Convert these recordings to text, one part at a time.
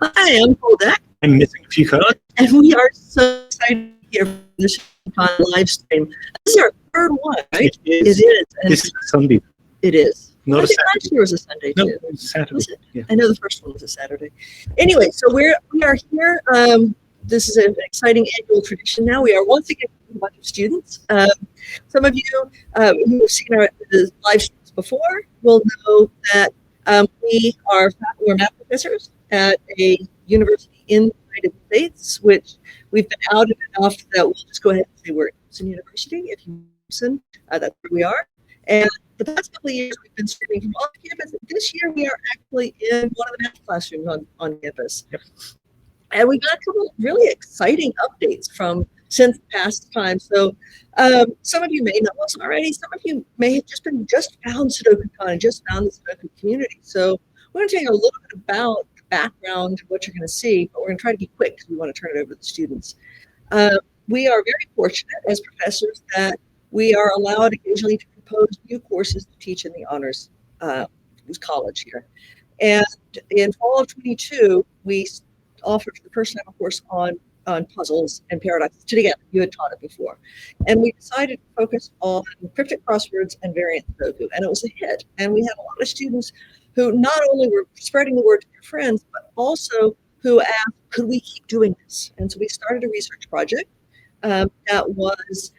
Hi, I'm FullDeck. I'm missing a few cards. And we are so excited here for this live stream. This is our third one, right? It is. And this is a Sunday. It is. Not I a think Saturday. last year was a Sunday No, too. it was Saturday. Was it? Yeah. I know the first one was a Saturday. Anyway, so we are here. This is an exciting annual tradition now. We are once again a bunch of students. Some of you who have seen the live streams before will know that we're math professors at a university in the United States, which we've been outed enough that we'll just go ahead and say we're at Emerson University. If you listen, that's where we are. And the past couple of years, we've been streaming from off campus. This year, we are actually in one of the math classrooms on campus. Yep. And we got a couple of really exciting updates since past time. So some of you may know us already. Some of you may have just found SudokuCon and just found the Sudoku community. So we're going to tell you a little bit about the background, what you're going to see, but we're going to try to be quick because we want to turn it over to the students. We are very fortunate as professors that we are allowed occasionally to propose new courses to teach in the honors college here. And in fall of 22, we offered for the first time a course on puzzles and paradoxes. Together, you had taught it before. And we decided to focus on cryptic crosswords and variant Sudoku, and it was a hit. And we had a lot of students who not only were spreading the word to their friends, but also who asked, could we keep doing this? And so we started a research project that was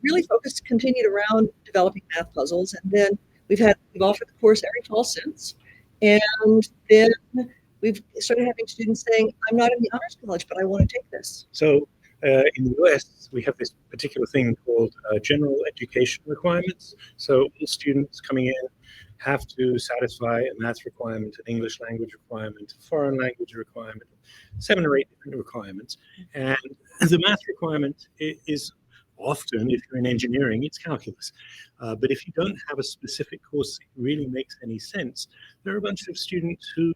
really focused, continued around developing math puzzles. And then we've offered the course every fall since. And then we've started having students saying, I'm not in the honors college, but I want to take this. So in the US, we have this particular thing called general education requirements. So all students coming in have to satisfy a math requirement, an English language requirement, a foreign language requirement, 7 or 8 different requirements. And the math requirement is often, if you're in engineering, it's calculus. But if you don't have a specific course that really makes any sense, there are a bunch of students who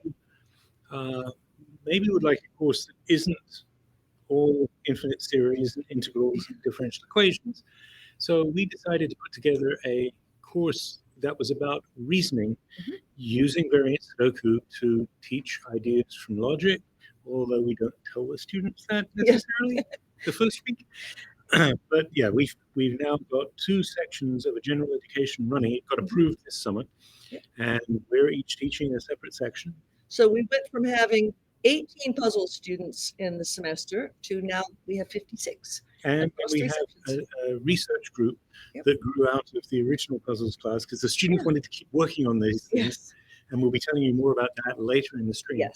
maybe would like a course that isn't all infinite series and integrals and differential equations. So we decided to put together a course that was about reasoning using variant Sudoku to teach ideas from logic, although we don't tell the students that necessarily the first week. But yeah, we've now got 2 sections of a general education running. It got approved this summer, and we're each teaching a separate section. So we went from having 18 puzzle students in the semester to now we have 56. And we have a research group that grew out of the original puzzles class because the students wanted to keep working on these things. And we'll be telling you more about that later in the stream.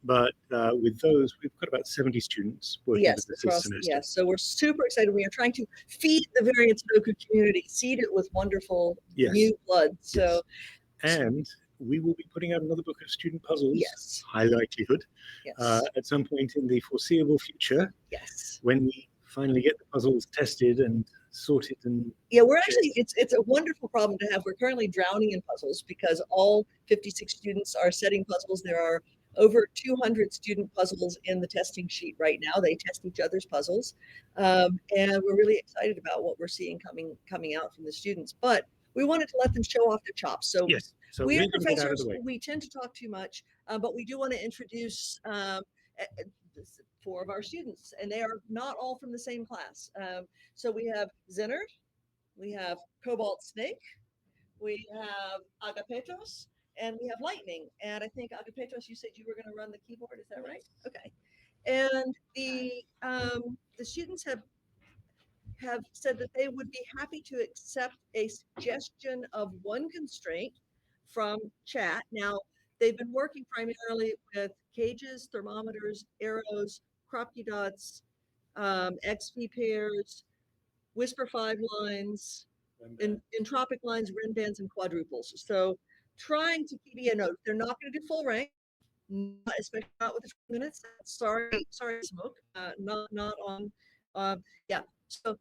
But with those, we've got about 70 students working with this semester. Yes, so we're super excited. We are trying to feed the variant Sudoku community, seed it with wonderful new blood. So, and we will be putting out another book of student puzzles, high likelihood, at some point in the foreseeable future. When we finally get the puzzles tested and sorted and we're actually it's a wonderful problem to have. We're currently drowning in puzzles because all 56 students are setting puzzles. There are over 200 student puzzles in the testing sheet right now. They test each other's puzzles, and we're really excited about what we're seeing coming out from the students. But we wanted to let them show off their chops. So we are professors. We tend to talk too much, but we do want to introduce 4 of our students, and they are not all from the same class. So we have Zenard, we have Cobalt Snake, we have Agapetos, and we have Lightning. And I think Agapetos, you said you were going to run the keyboard. Is that right? Okay. And the students have said that they would be happy to accept a suggestion of one constraint from chat. Now, they've been working primarily with cages, thermometers, arrows, Kropke dots, XV pairs, Whisper 5 lines, entropic lines, Ren bands, and quadruples. So trying to keep note. They're not going to do full rank, especially not with the minutes. Sorry, smoke. Not on. So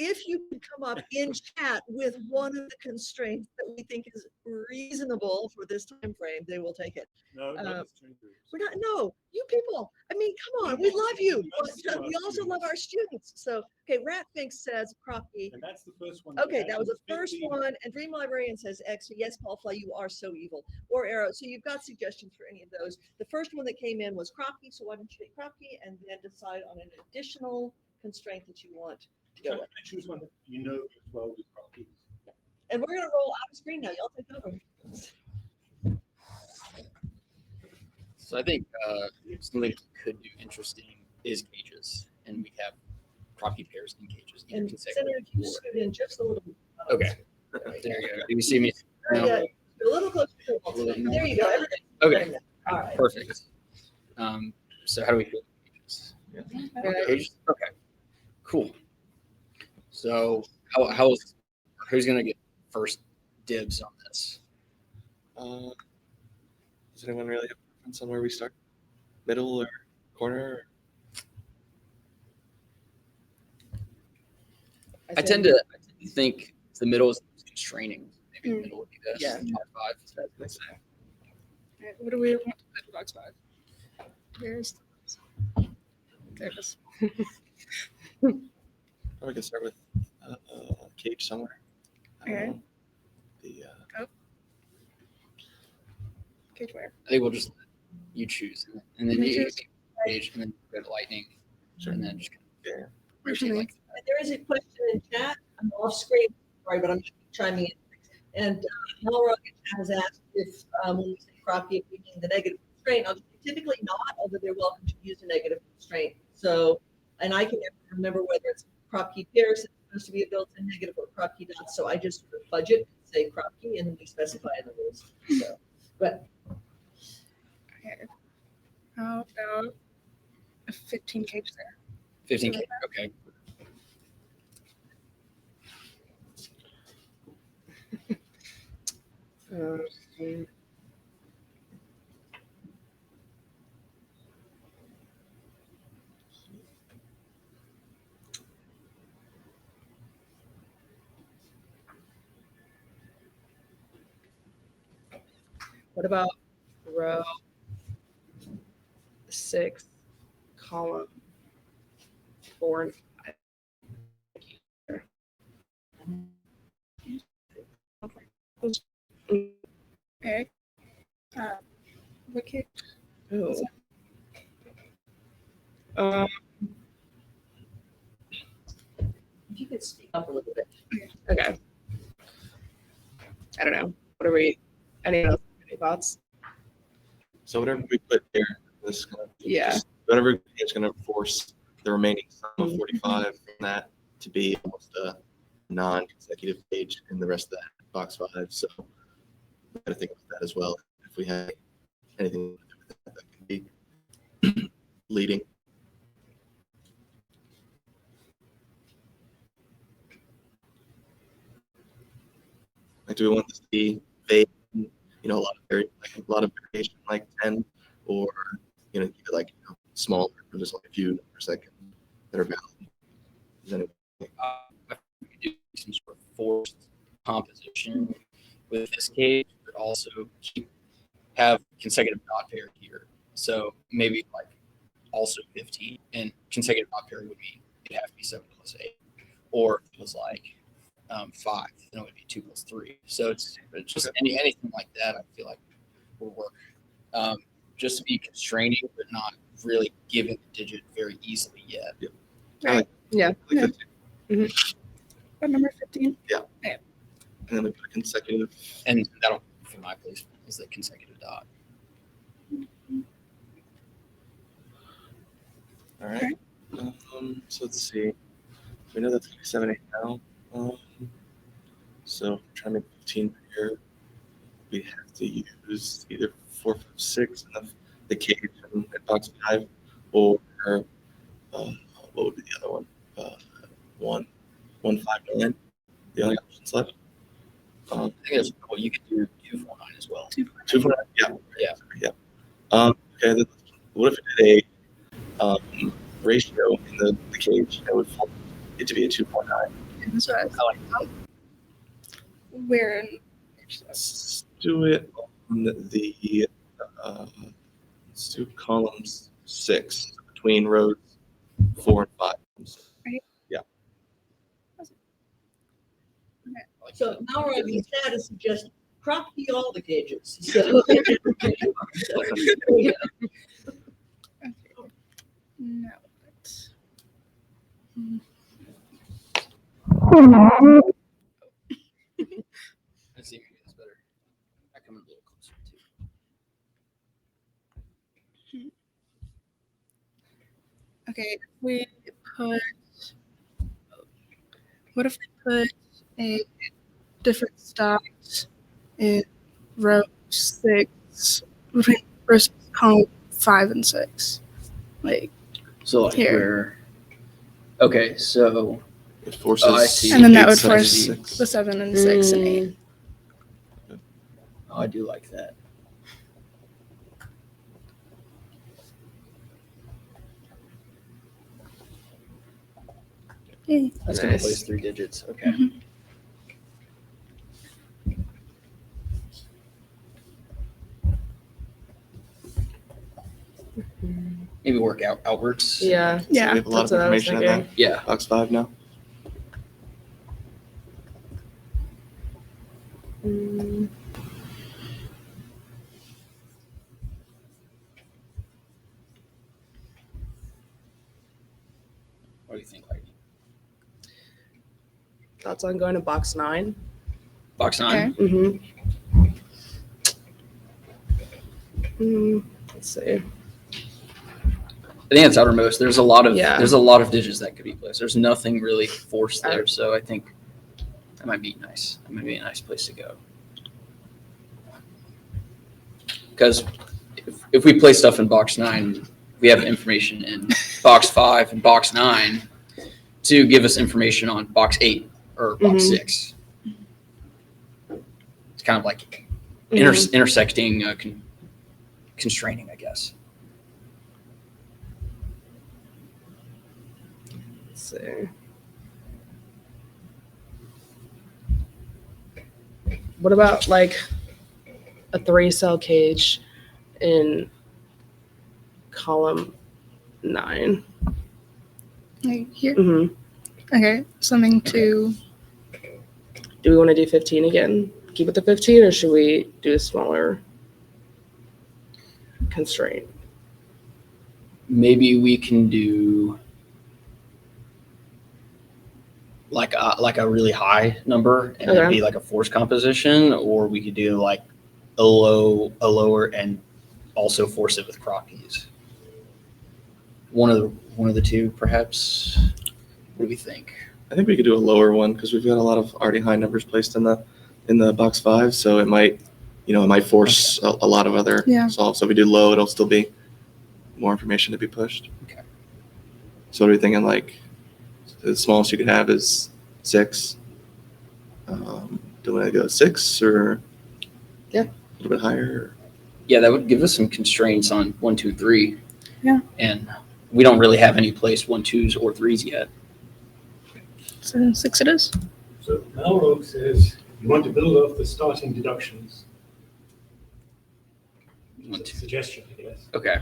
if you can come up in chat with one of the constraints that we think is reasonable for this time frame, they will take it. No, We're not, no, you people, I mean, come on, we love you, but we also love our students. So, okay, Ratfink says Crocky. And that's the first one. Okay, that was the first one. And Dream Librarian says X. Yes, Paul Fly, you are so evil. Or Arrow. So you've got suggestions for any of those. The first one that came in was Crocky. So why don't you take Crocky and then decide on an additional constraint that you want to go with. I choose one that you know as well with Crocky. And we're going to roll out of screen now. Y'all take over. So I think something we could do interesting is cages, and we have Crocky pairs in cages. And Senator, if you scoot in just a little bit. Okay. There you go. Do you see me? Yeah, a little closer to the wall. There you go. Everything. Okay. All right. Perfect. So how do we do cages? Cages? Okay. Cool. So who's gonna get first dibs on this? Does anyone really have a preference on where we start? Middle or corner? I tend to think the middle is constraining. Maybe the middle would be best. Yeah. Top five. Let's say. Alright, what do we want to put in box 5? There's there it is. Or we could start with cage somewhere. I don't Okay. know. The Cage where? I think we'll just let you choose, and then Me you choose? page, and then go to lightning, Sure. and then just yeah. rotate like And there is a question in chat. I'm off screen. Sorry, but I'm chiming in. And Hallowed has asked if when we say Crocky, if we mean the negative constraint. I'll just say typically not, although they're welcome to use a negative constraint. So, and I can never remember whether it's Crocky pairs, it's supposed to be a built-in negative or Crocky dots. So I just sort of fudge it, say Crocky, and then we specify in the rules. So, but Okay. How about a 15 cage there? 15K. Okay. What about row 6, column 4 and 5? Okay. What cage? oh, if you could speak up a little bit. Okay. I don't know. What are we? Any thoughts? So whatever we put there, this is gonna Yeah. whatever is gonna force the remaining sum of 45 from that to be almost a non-consecutive page in the rest of that box 5. So we gotta think about that as well. If we have anything to do with that can be leading. Like, do we want this to be vague? You know, a lot of variation, like 10, or keep it like smaller, or just like a few numbers that are valid. Is anyone? I think we could do some sort of forced composition with this cage, but also have consecutive dot pair here. So maybe like also 15, and consecutive dot pair would mean it'd have to be 7 plus 8, or if it was like 5, then it would be 2 plus 3. So it's just anything like that. I feel like will work. Just to be constraining, but not really giving the digit very easily yet. Right. Yeah. Like Yeah. 15. What number 15? And then we put a consecutive. And that'll for my placement is the consecutive dot. All right. So let's see. We know that's gonna be 7, 8 now. So trying to make 15 here. We have to use either 4, 5, 6 in the cage in box 5, or what would be the other one? 1, 1, 5, 9. The only options left. I think that's well, you could do 249 as well. 2, 4, 9. Yeah. Okay. Then what if it did a ratio in the cage that would force it to be a 2.9? That's what I was like. Where in? Let's do it on the let's do columns 6 between rows 4 and 5. Right. Yeah. So now we're on the status of just crop key all the cages. So, yeah. No. Let's Let's see if it's better. I come in a little closer too. Okay, if we put, what if we put a different stocks in row 6 between rows column 5 and 6? Like, So like Here. where? Okay, so It forces. Oh, I see. and then that 8, would 7, force 6. the 7 and 6 and 8. I do like that. Yay. That's gonna Nice. replace 3 digits. Okay. Maybe work outwards. Yeah. So Yeah, we have a lot that's of what I was information in thinking. that. Yeah. Box 5 now. What do you think, Heidi? Thoughts on going to box 9? Box 9. Okay. Let's see. I think it's outermost. There's a lot of Yeah. digits that could be placed. There's nothing really forced there, so I think that might be nice. That might be a nice place to go. Because if we place stuff in box 9, we have information in box 5 and box 9 to give us information on box 8 or box 6. It's kind of like intersecting, constraining, I guess. Let's see. What about like a 3-cell cage in column 9? Like here. Mm-hmm. Okay, something to. Do we want to do 15 again? Keep it to 15, or should we do a smaller constraint? Maybe we can do like a really high number and it'd Okay. be like a force composition, or we could do like a lower and also force it with crop keys. One of the two, perhaps. What do we think? I think we could do a lower one because we've got a lot of already high numbers placed in the box 5, so it might force a lot of other Yeah. solves. So if we do low, it'll still be more information to be pushed. Okay. So what are we thinking? Like the smallest you could have is 6. Do we want to go 6 or Yeah. a little bit higher? Yeah, that would give us some constraints on 1, 2, 3. Yeah. And we don't really have any placed 1, 2s or 3s yet. So 6 it is. So Malrogue says you want to build off the starting deductions. 1, It's a 2. suggestion, I guess. Okay.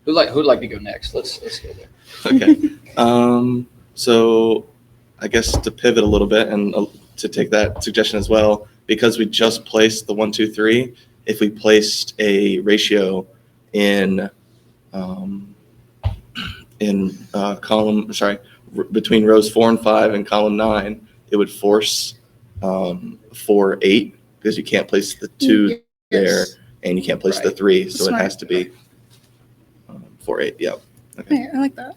Who'd like to go next? Let's go there. Okay. So I guess to pivot a little bit and to take that suggestion as well, because we just placed the 1, 2, 3, if we placed a ratio in between rows 4 and 5 and column 9, it would force 4, 8 because you can't place the 2 there and you can't place the Right. 3, so Smart. it has to be 4, 8. Yep. Okay. Yeah, I like that.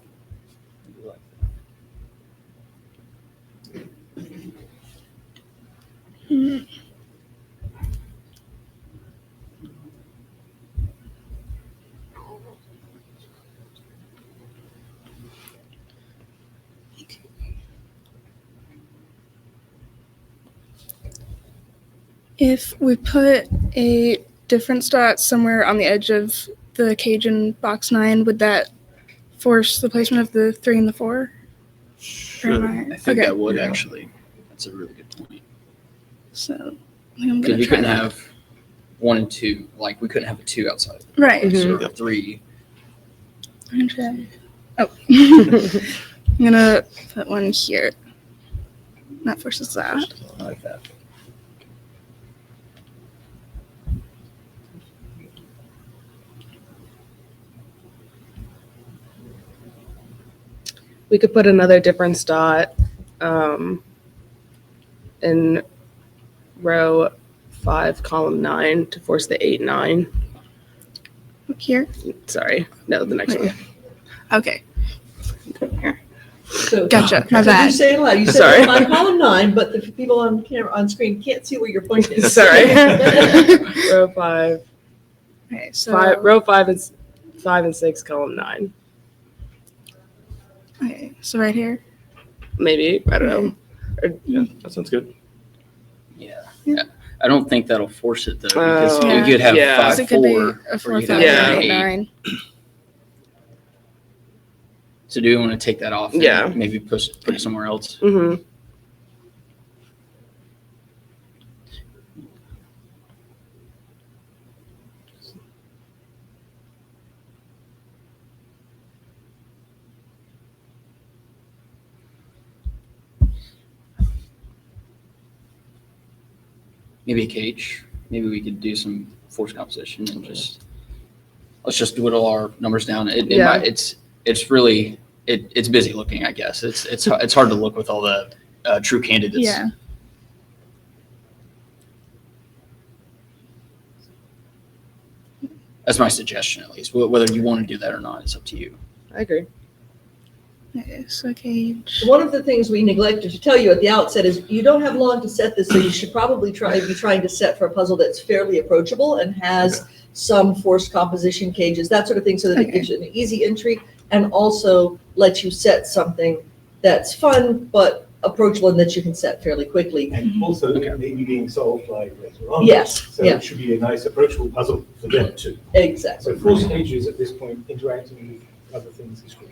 If we put a different dot somewhere on the edge of the cage in box 9, would that force the placement of the 3 and the 4? Should. I think Okay. that would Yeah. actually. That's a really good point. So I think I'm Because gonna we try couldn't that. have 1 and 2. Like we couldn't have a 2 outside of Right. it. Mhm. Or 3. I'm gonna try. Oh. I'm gonna put one here. That forces that. I like that. We could put another difference dot in row 5, column 9 to force the 8, 9. Look here. Sorry, no, the next one. Okay. So, Gotcha. My so you bad. say it loud. You said Sorry. on column 9, but the people on camera on screen can't see where your point is. Sorry. row 5, Okay. So. row 5 and 6, column 9. Okay. So right here. Maybe, I don't know. Yeah, that sounds good. Yeah. Yeah. I don't think that'll force it though, because Oh, you could have yeah. 5, Because it could be 4, a or 4, you 5, could have Yeah. 8, 8. 9. So do you want to take that off? And Yeah. maybe put it somewhere else. Mm-hmm. Maybe a cage. Maybe we could do some force composition and let's just whittle our numbers down. Yeah. It's really it's busy looking, I guess. It's hard to look with all the true candidates. Yeah. That's my suggestion, at least. Whether you want to do that or not, it's up to you. I agree. Okay. So cage. One of the things we neglected to tell you at the outset is you don't have long to set this, so you should probably be trying to set for a puzzle that's fairly approachable and has some forced composition cages, that sort of thing, so that it gives you an easy entry and also lets you set something that's fun but approachable and that you can set fairly quickly. And also Okay. maybe being solved like later on. Yes, So yeah. it should be a nice approachable puzzle for them too. Exactly. So 4 stages at this point, interacting with other things is great.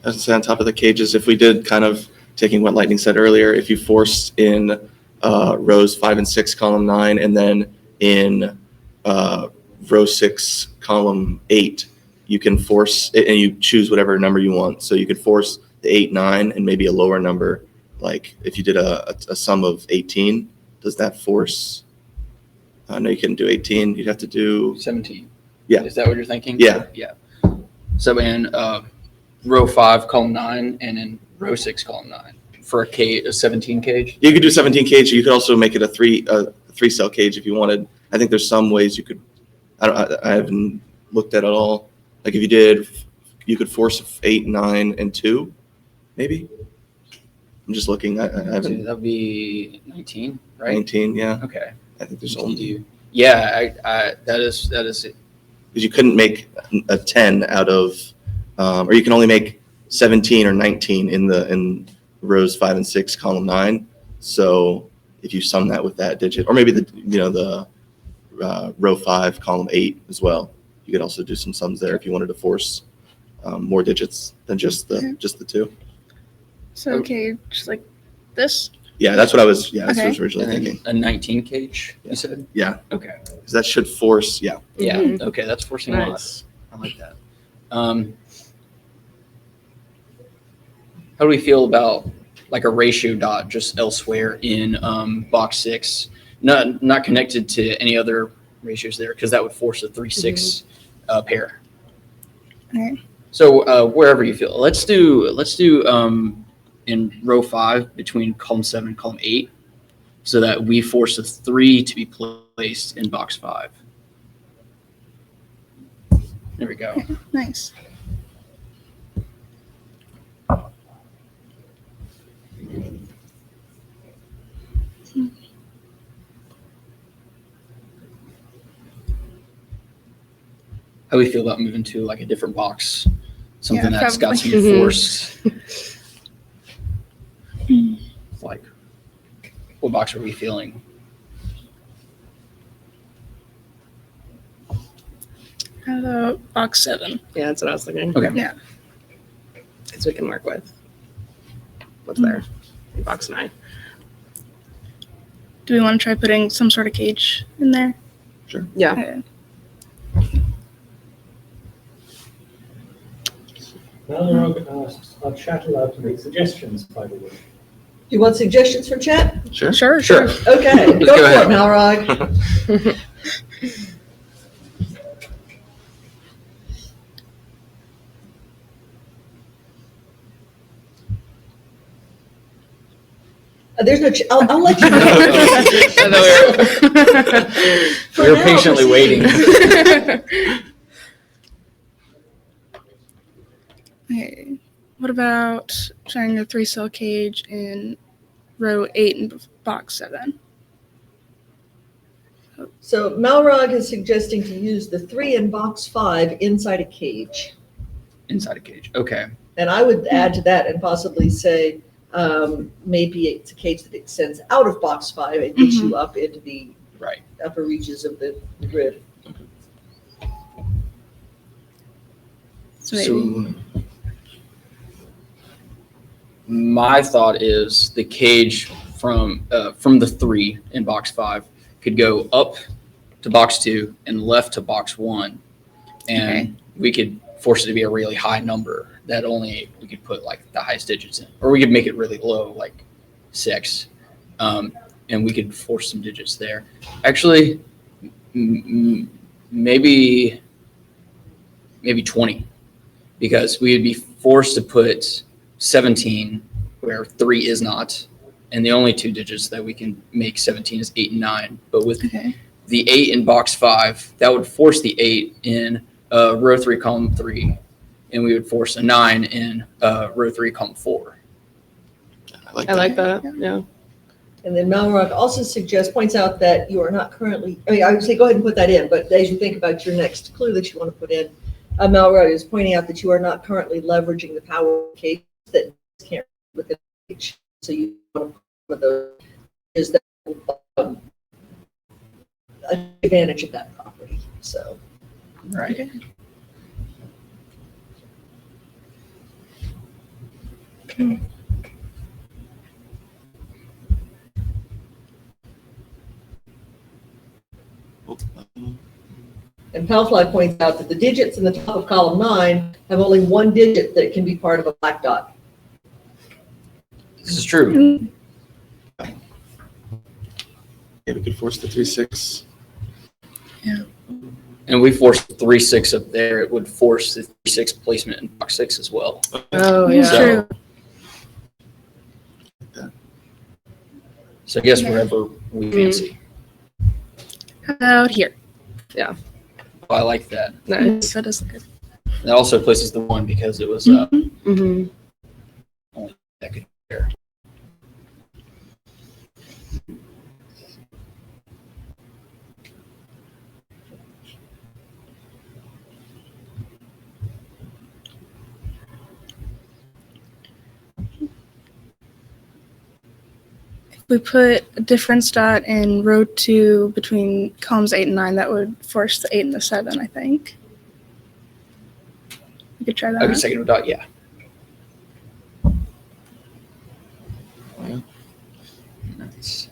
I'd say on top of the cages, if we did kind of taking what Lightning said earlier, if you forced in rows 5 and 6, column 9, and then in row 6, column 8, you can force and you choose whatever number you want. So you could force the 8, 9, and maybe a lower number. Like if you did a sum of 18, does that force? No, you couldn't do 18. You'd have to do 17. Yeah. Is that what you're thinking? Yeah. Yeah. So in row 5, column 9, and in row 6, column 9 for a 17 cage. You could do 17 cage. You could also make it a 3-cell cage if you wanted. I think there's some ways you could. I haven't looked at it all. Like if you did, you could force 8, 9, and 2, maybe. I'm just looking. I So haven't. that'd be 19, right? 19. Yeah, Okay. I think there's Can only do. Yeah, I that is it. because you couldn't make a 10 out of, or you can only make 17 or 19 in rows 5 and 6, column 9. So if you sum that with that digit, or maybe the row 5, column 8 as well, you could also do some sums there if you wanted to force more digits than just the 2. So cage like this. Yeah, that's what I was. Yeah, that's what I was Okay. originally And then thinking. a 19 cage, you said? Yeah, Okay. 'cause that should force. Yeah, Yeah. Mhm. Okay, that's forcing a lot. Nice. I like that. How do we feel about like a ratio dot just elsewhere in box 6, not connected to any other ratios there, because that would force a 3-6 pair. Okay. So wherever you feel, let's do in row 5 between column 7 and column 8, so that we force a 3 to be placed in box 5. There we go. Nice. How do we feel about moving to like a different box? Something Yeah, that's got some probably. Mhm. force. Like, what box are we feeling? How about box 7? Yeah, that's what I was thinking. Okay. Yeah. So we can work with what's there. Box 9. Do we want to try putting some sort of cage in there? Yeah. Okay. Malrog asks, are chat allowed to make suggestions, by the way? Do you want suggestions for chat? Sure. Sure. Okay, Let's go go for ahead. it, Malrog. There's no. I'll let you know. I know we were now, patiently proceed. waiting. Okay. What about trying a 3-cell cage in row 8 and box 7? So Malrog is suggesting to use the 3 in box 5 inside a cage. Inside a cage. Okay. And I would add to that and possibly say maybe it's a cage that extends out of box 5 and gets you up into the Right. upper reaches of the grid. So maybe. So my thought is the cage from the 3 in box 5 could go up to box 2 and left to box 1, and we could force it to be a really high number that only we could put like the highest digits in, or we could make it really low, like 6, and we could force some digits there. Actually, maybe 20, because we would be forced to put 17 where 3 is not, and the only 2 digits that we can make 17 is 8 and 9. But with the 8 in box 5, that would force the 8 in row 3, column 3, and we would force a 9 in row 3, column 4. I like I that. like that. Yeah. And then Malrog also points out that you are not currently, I would say go ahead and put that in, but as you think about your next clue that you want to put in, Malrog is pointing out that you are not currently leveraging the power of cage that can't within the cage. So you want to put one of those is that an advantage of that property. So Right. and Palfly points out that the digits in the top of column 9 have only one digit that can be part of a black dot. This is true. Yeah, we could force the 3-6. And we forced 3-6 up there. It would force the 3-6 placement in box 6 as well. Oh, That's yeah. true. So I guess wherever we fancy. How about here? I like that. Nice. That is good. It also places the 1 because it was Mm-hmm. only that could share. If we put a difference dot in row 2 between columns 8 and 9, that would force the 8 and the 7, I think. We could try that. A consecutive dot, yeah. Yeah. Nice.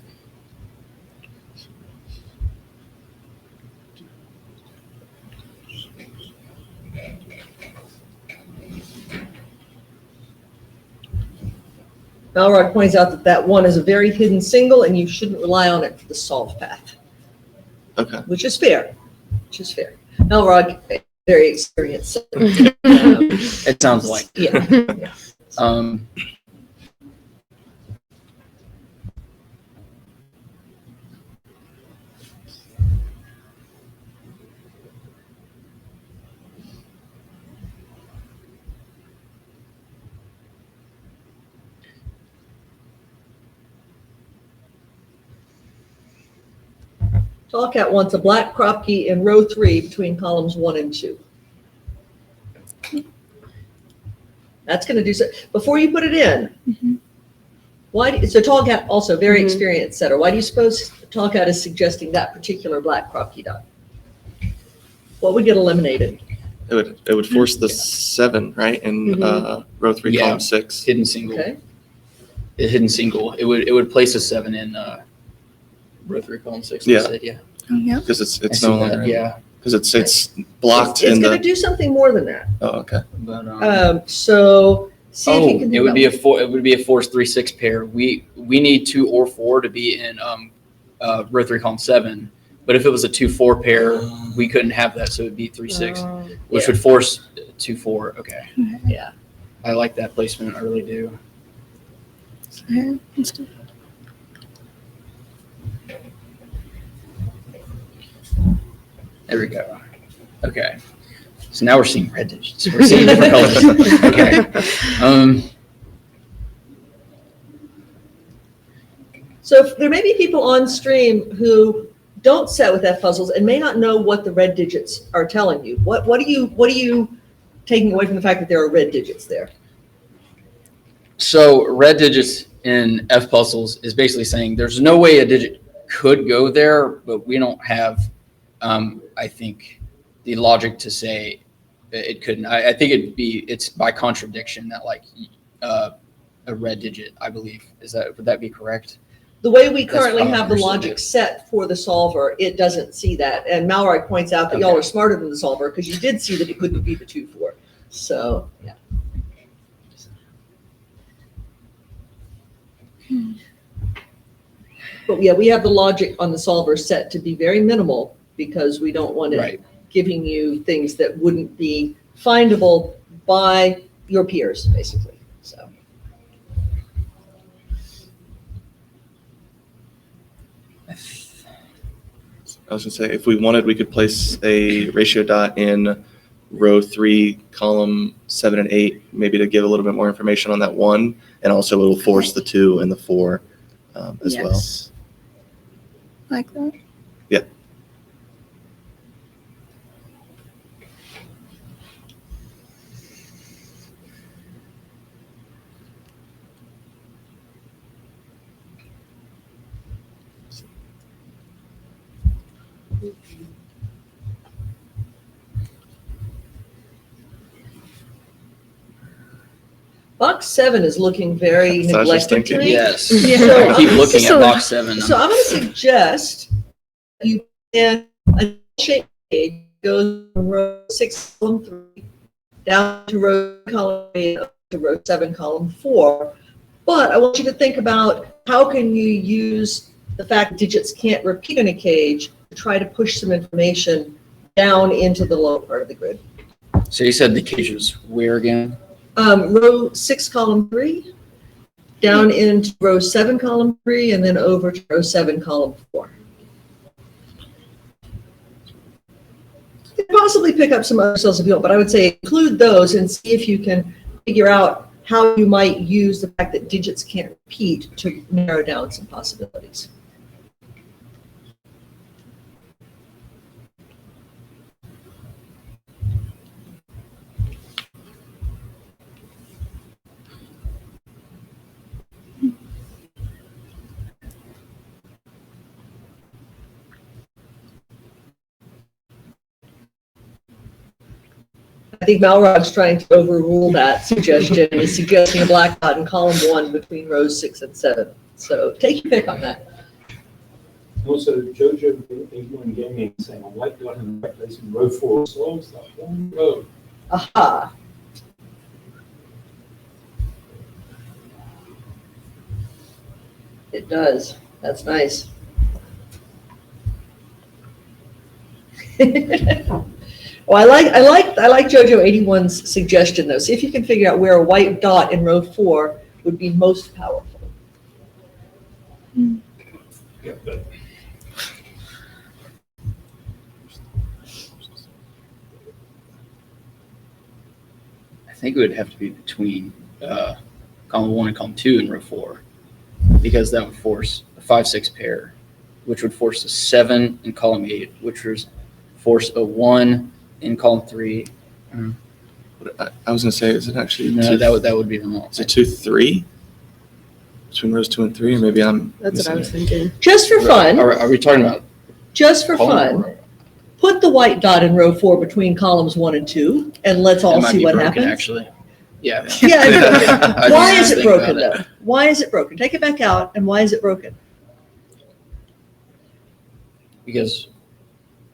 Malrog points out that that 1 is a very hidden single and you shouldn't rely on it for the solve path, Okay. which is fair. Malrog, very experienced. It sounds like. Yeah. Tallcat wants a black crop key in row 3 between columns 1 and 2. That's going to do so. Before you put it in, so Tallcat also very experienced setter. Why do you suppose Tallcat is suggesting that particular black crop key dot? What would get eliminated? It would force the 7, right? In row 3, Yeah. column 6. Hidden single. Okay. A hidden single. It would place a 7 in row 3, column 6. Yeah. Instead, yeah. Oh, yeah. Because I it's see no that, longer. yeah. Because it's blocked It's in going the. to do something more than that. Oh, okay. But So see if you can. it would be it would be a force 3-6 pair. We need 2 or 4 to be in row 3, column 7. But if it was a 2-4 pair, we couldn't have that, so it'd be 3-6, which would force 2-4. Okay. Yeah. I like that placement. I really do. Okay, let's do There we go. Okay. So now we're seeing red digits. We're seeing different colors. Okay. So if there may be people on stream who don't set with F puzzles and may not know what the red digits are telling you. What are you taking away from the fact that there are red digits there? So red digits in F puzzles is basically saying there's no way a digit could go there, but we don't have, I think, the logic to say it couldn't. I think it's by contradiction that like a red digit, I believe. Would that be correct? The way we That's currently how I have the understood logic it. set for the solver, it doesn't see that. And Malroy points out that y'all Okay. are smarter than the solver because you did see that it couldn't be the 2-4. So, yeah. But yeah, we have the logic on the solver set to be very minimal because we don't want it Right. giving you things that wouldn't be findable by your peers, basically. So. I was gonna say, if we wanted, we could place a ratio dot in row 3, column 7 and 8, maybe to give a little bit more information on that 1, and also it'll force the 2 and the 4 as well. Yes. Like that. Yeah. Box 7 is looking very So I was just neglected to thinking. me. Yes. So I keep I'm looking just at a- box 7. So I'm going to suggest you can a shape page goes from row 6, column 3, down to row column 8, up to row 7, column 4. But I want you to think about how can you use the fact that digits can't repeat in a cage to try to push some information down into the lower part of the grid. So you said the cage was where again? Row 6, column 3, down into row 7, column 3, and then over to row 7, column 4. You can possibly pick up some other cells if you want, but I would say include those and see if you can figure out how you might use the fact that digits can't repeat to narrow down some possibilities. I think Malrod's trying to overrule that suggestion and is suggesting a black dot in column 1 between rows 6 and 7. So take your pick on that. Also, Jojo 81 Gaming saying a white dot in the right place in row 4 solves that one row. Aha. It does. That's nice. Well, I like JoJo 81's suggestion though. See if you can figure out where a white dot in row 4 would be most powerful. Yeah, but I think it would have to be between column 1 and column 2 in row 4, because that would force a 5-6 pair, which would force a 7 in column 8, which would force a 1 in column 3. I was gonna say, is it actually No, two, that would be wrong. is it 2, 3? Between rows 2 and 3, or maybe I'm That's what I was missing it. thinking. Just for fun, Are we talking about just for column fun, or row? put the white dot in row 4 between columns 1 and 2, and let's all It might see be what broken, happens. Actually, yeah. Yeah, it's broken. I Why didn't is it think broken about though? Why is it broken? Take it back out, and why is it broken? Because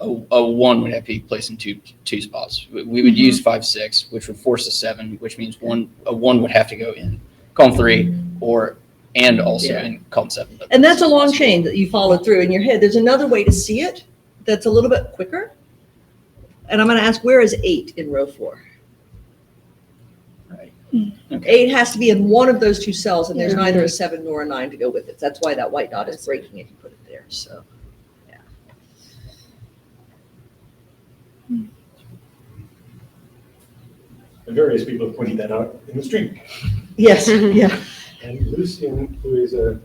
a 1 would have to be placed in two spots. We would use 5, 6, which would force a 7, which means a 1 would have to go in column 3 and also Yeah. in column 7. But And that's a long chain that you followed through in your head. There's another way to see it that's a little bit quicker. And I'm going to ask, where is 8 in row 4? Right. Okay. 8 has to be in one of those two cells, and there's neither a 7 nor a 9 to go with it. That's why that white dot is breaking if you put it there. So, yeah. And various people have pointed that out in the stream. Yes, yeah. And Lucian, who is a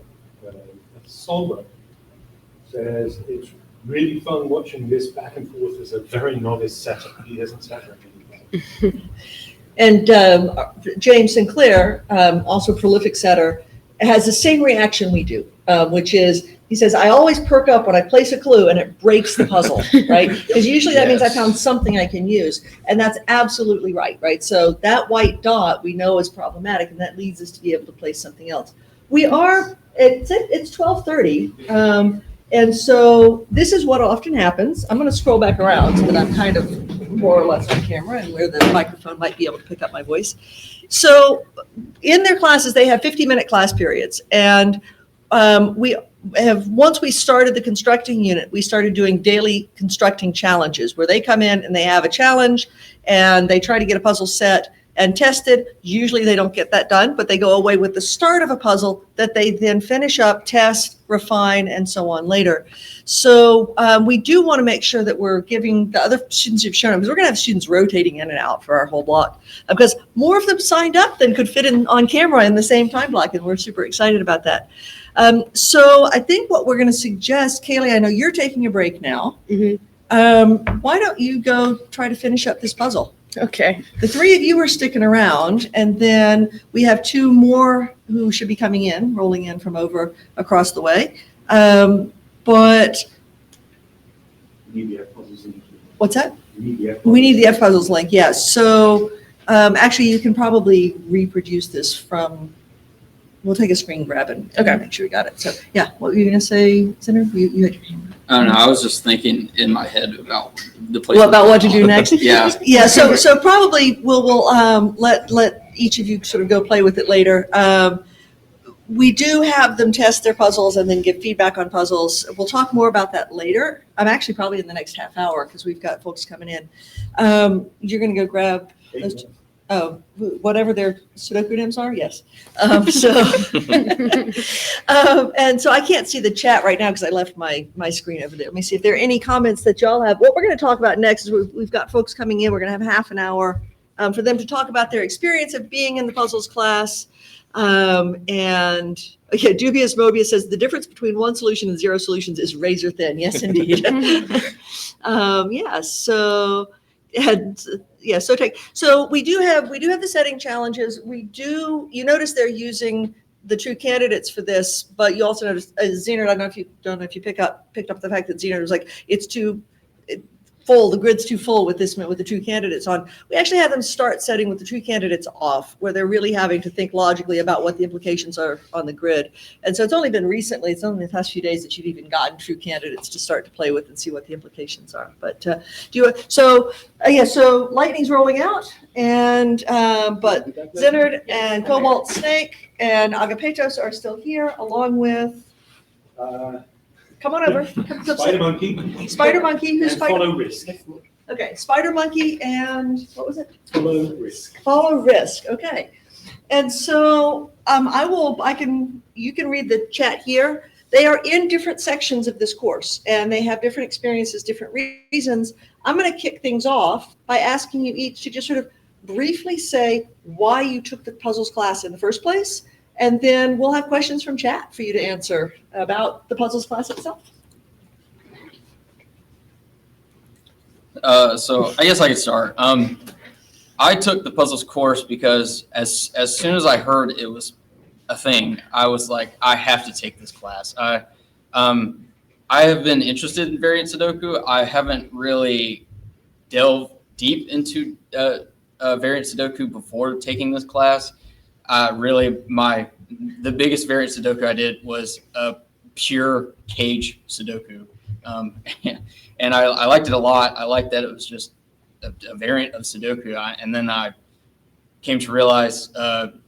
solver, says it's really fun watching this back and forth as a very novice setter. He hasn't sat there before. And James Sinclair, also a prolific setter, has the same reaction we do, which is, he says, I always perk up when I place a clue and it breaks the puzzle, right? Because usually that means I Yes. found something I can use. And that's absolutely right, right? So that white dot we know is problematic, and that leads us to be able to place something else. We are, it's 12:30. And so this is what often happens. I'm going to scroll back around so that I'm kind of more or less on camera and where the microphone might be able to pick up my voice. So in their classes, they have 50-minute class periods. And once we started the constructing unit, we started doing daily constructing challenges where they come in and they have a challenge and they try to get a puzzle set and tested. Usually they don't get that done, but they go away with the start of a puzzle that they then finish up, test, refine, and so on later. So we do want to make sure that we're giving the other students who've shown up, because we're going to have students rotating in and out for our whole block, because more of them signed up than could fit in on camera in the same time block, and we're super excited about that. So I think what we're going to suggest, Kaylee, I know you're taking a break now. Why don't you go try to finish up this puzzle? Okay. The 3 of you are sticking around, and then we have 2 more who should be coming in, rolling in from over across the way. But You need the F puzzles in. what's that? You need the F We need the F puzzles link, yes. So actually, you can probably reproduce this from. We'll take a screen grab and make sure we got it. So yeah, what were you going to say, Senator? You had your hand up. I don't know. I was just thinking in my head about the place. Well, about what to do next? Yeah. Yeah, so probably we'll let each of you sort of go play with it later. We do have them test their puzzles and then give feedback on puzzles. We'll talk more about that later. I'm actually probably in the next half hour because we've got folks coming in. You're going to go grab those. Oh, whatever their Sudoku names are, yes. And so I can't see the chat right now because I left my screen over there. Let me see if there are any comments that y'all have. What we're going to talk about next is we've got folks coming in. We're going to have half an hour for them to talk about their experience of being in the puzzles class. And okay, Dubious Mobius says the difference between 1 solution and 0 solutions is razor thin. Yes, indeed. Yeah, so. So we do have the setting challenges. You notice they're using the true candidates for this, but you also notice Zenard, I don't know if you picked up the fact that Zenard was like, it's too full, the grid's too full with the true candidates on. We actually have them start setting with the true candidates off, where they're really having to think logically about what the implications are on the grid. And so it's only been recently, it's only the past few days that you've even gotten true candidates to start to play with and see what the implications are. But so Lightning's rolling out, and but Zenard and Cobalt Snake and Agapetos are still here, along with come on over. Spider Monkey. Spider Monkey, who's And Spider? Follow Risk. Okay, Spider Monkey and what was it? Follow Risk. Follow Risk. Okay, and so you can read the chat here. They are in different sections of this course, and they have different experiences, different reasons. I'm going to kick things off by asking you each to just sort of briefly say why you took the puzzles class in the first place. And then we'll have questions from chat for you to answer about the puzzles class itself. So I guess I could start. I took the puzzles course because as soon as I heard it was a thing, I was like, I have to take this class. I have been interested in variant Sudoku. I haven't really delved deep into variant Sudoku before taking this class. Really, the biggest variant Sudoku I did was a pure cage Sudoku, and I liked it a lot. I liked that it was just a variant of Sudoku, and then I came to realize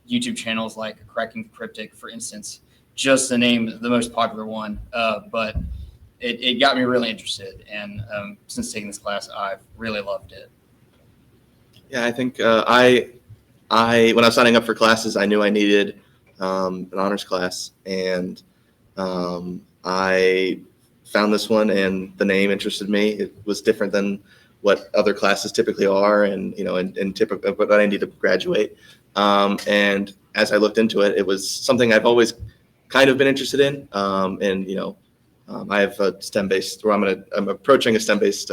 YouTube channels like Cracking the Cryptic, for instance, just to name the most popular one, but it got me really interested, and since taking this class, I've really loved it. Yeah, I think I when I was signing up for classes, I knew I needed an honors class, and I found this one, and the name interested me. It was different than what other classes typically are, and and typically what I need to graduate. And as I looked into it, it was something I've always kind of been interested in. And I have a STEM-based, or I'm approaching a STEM-based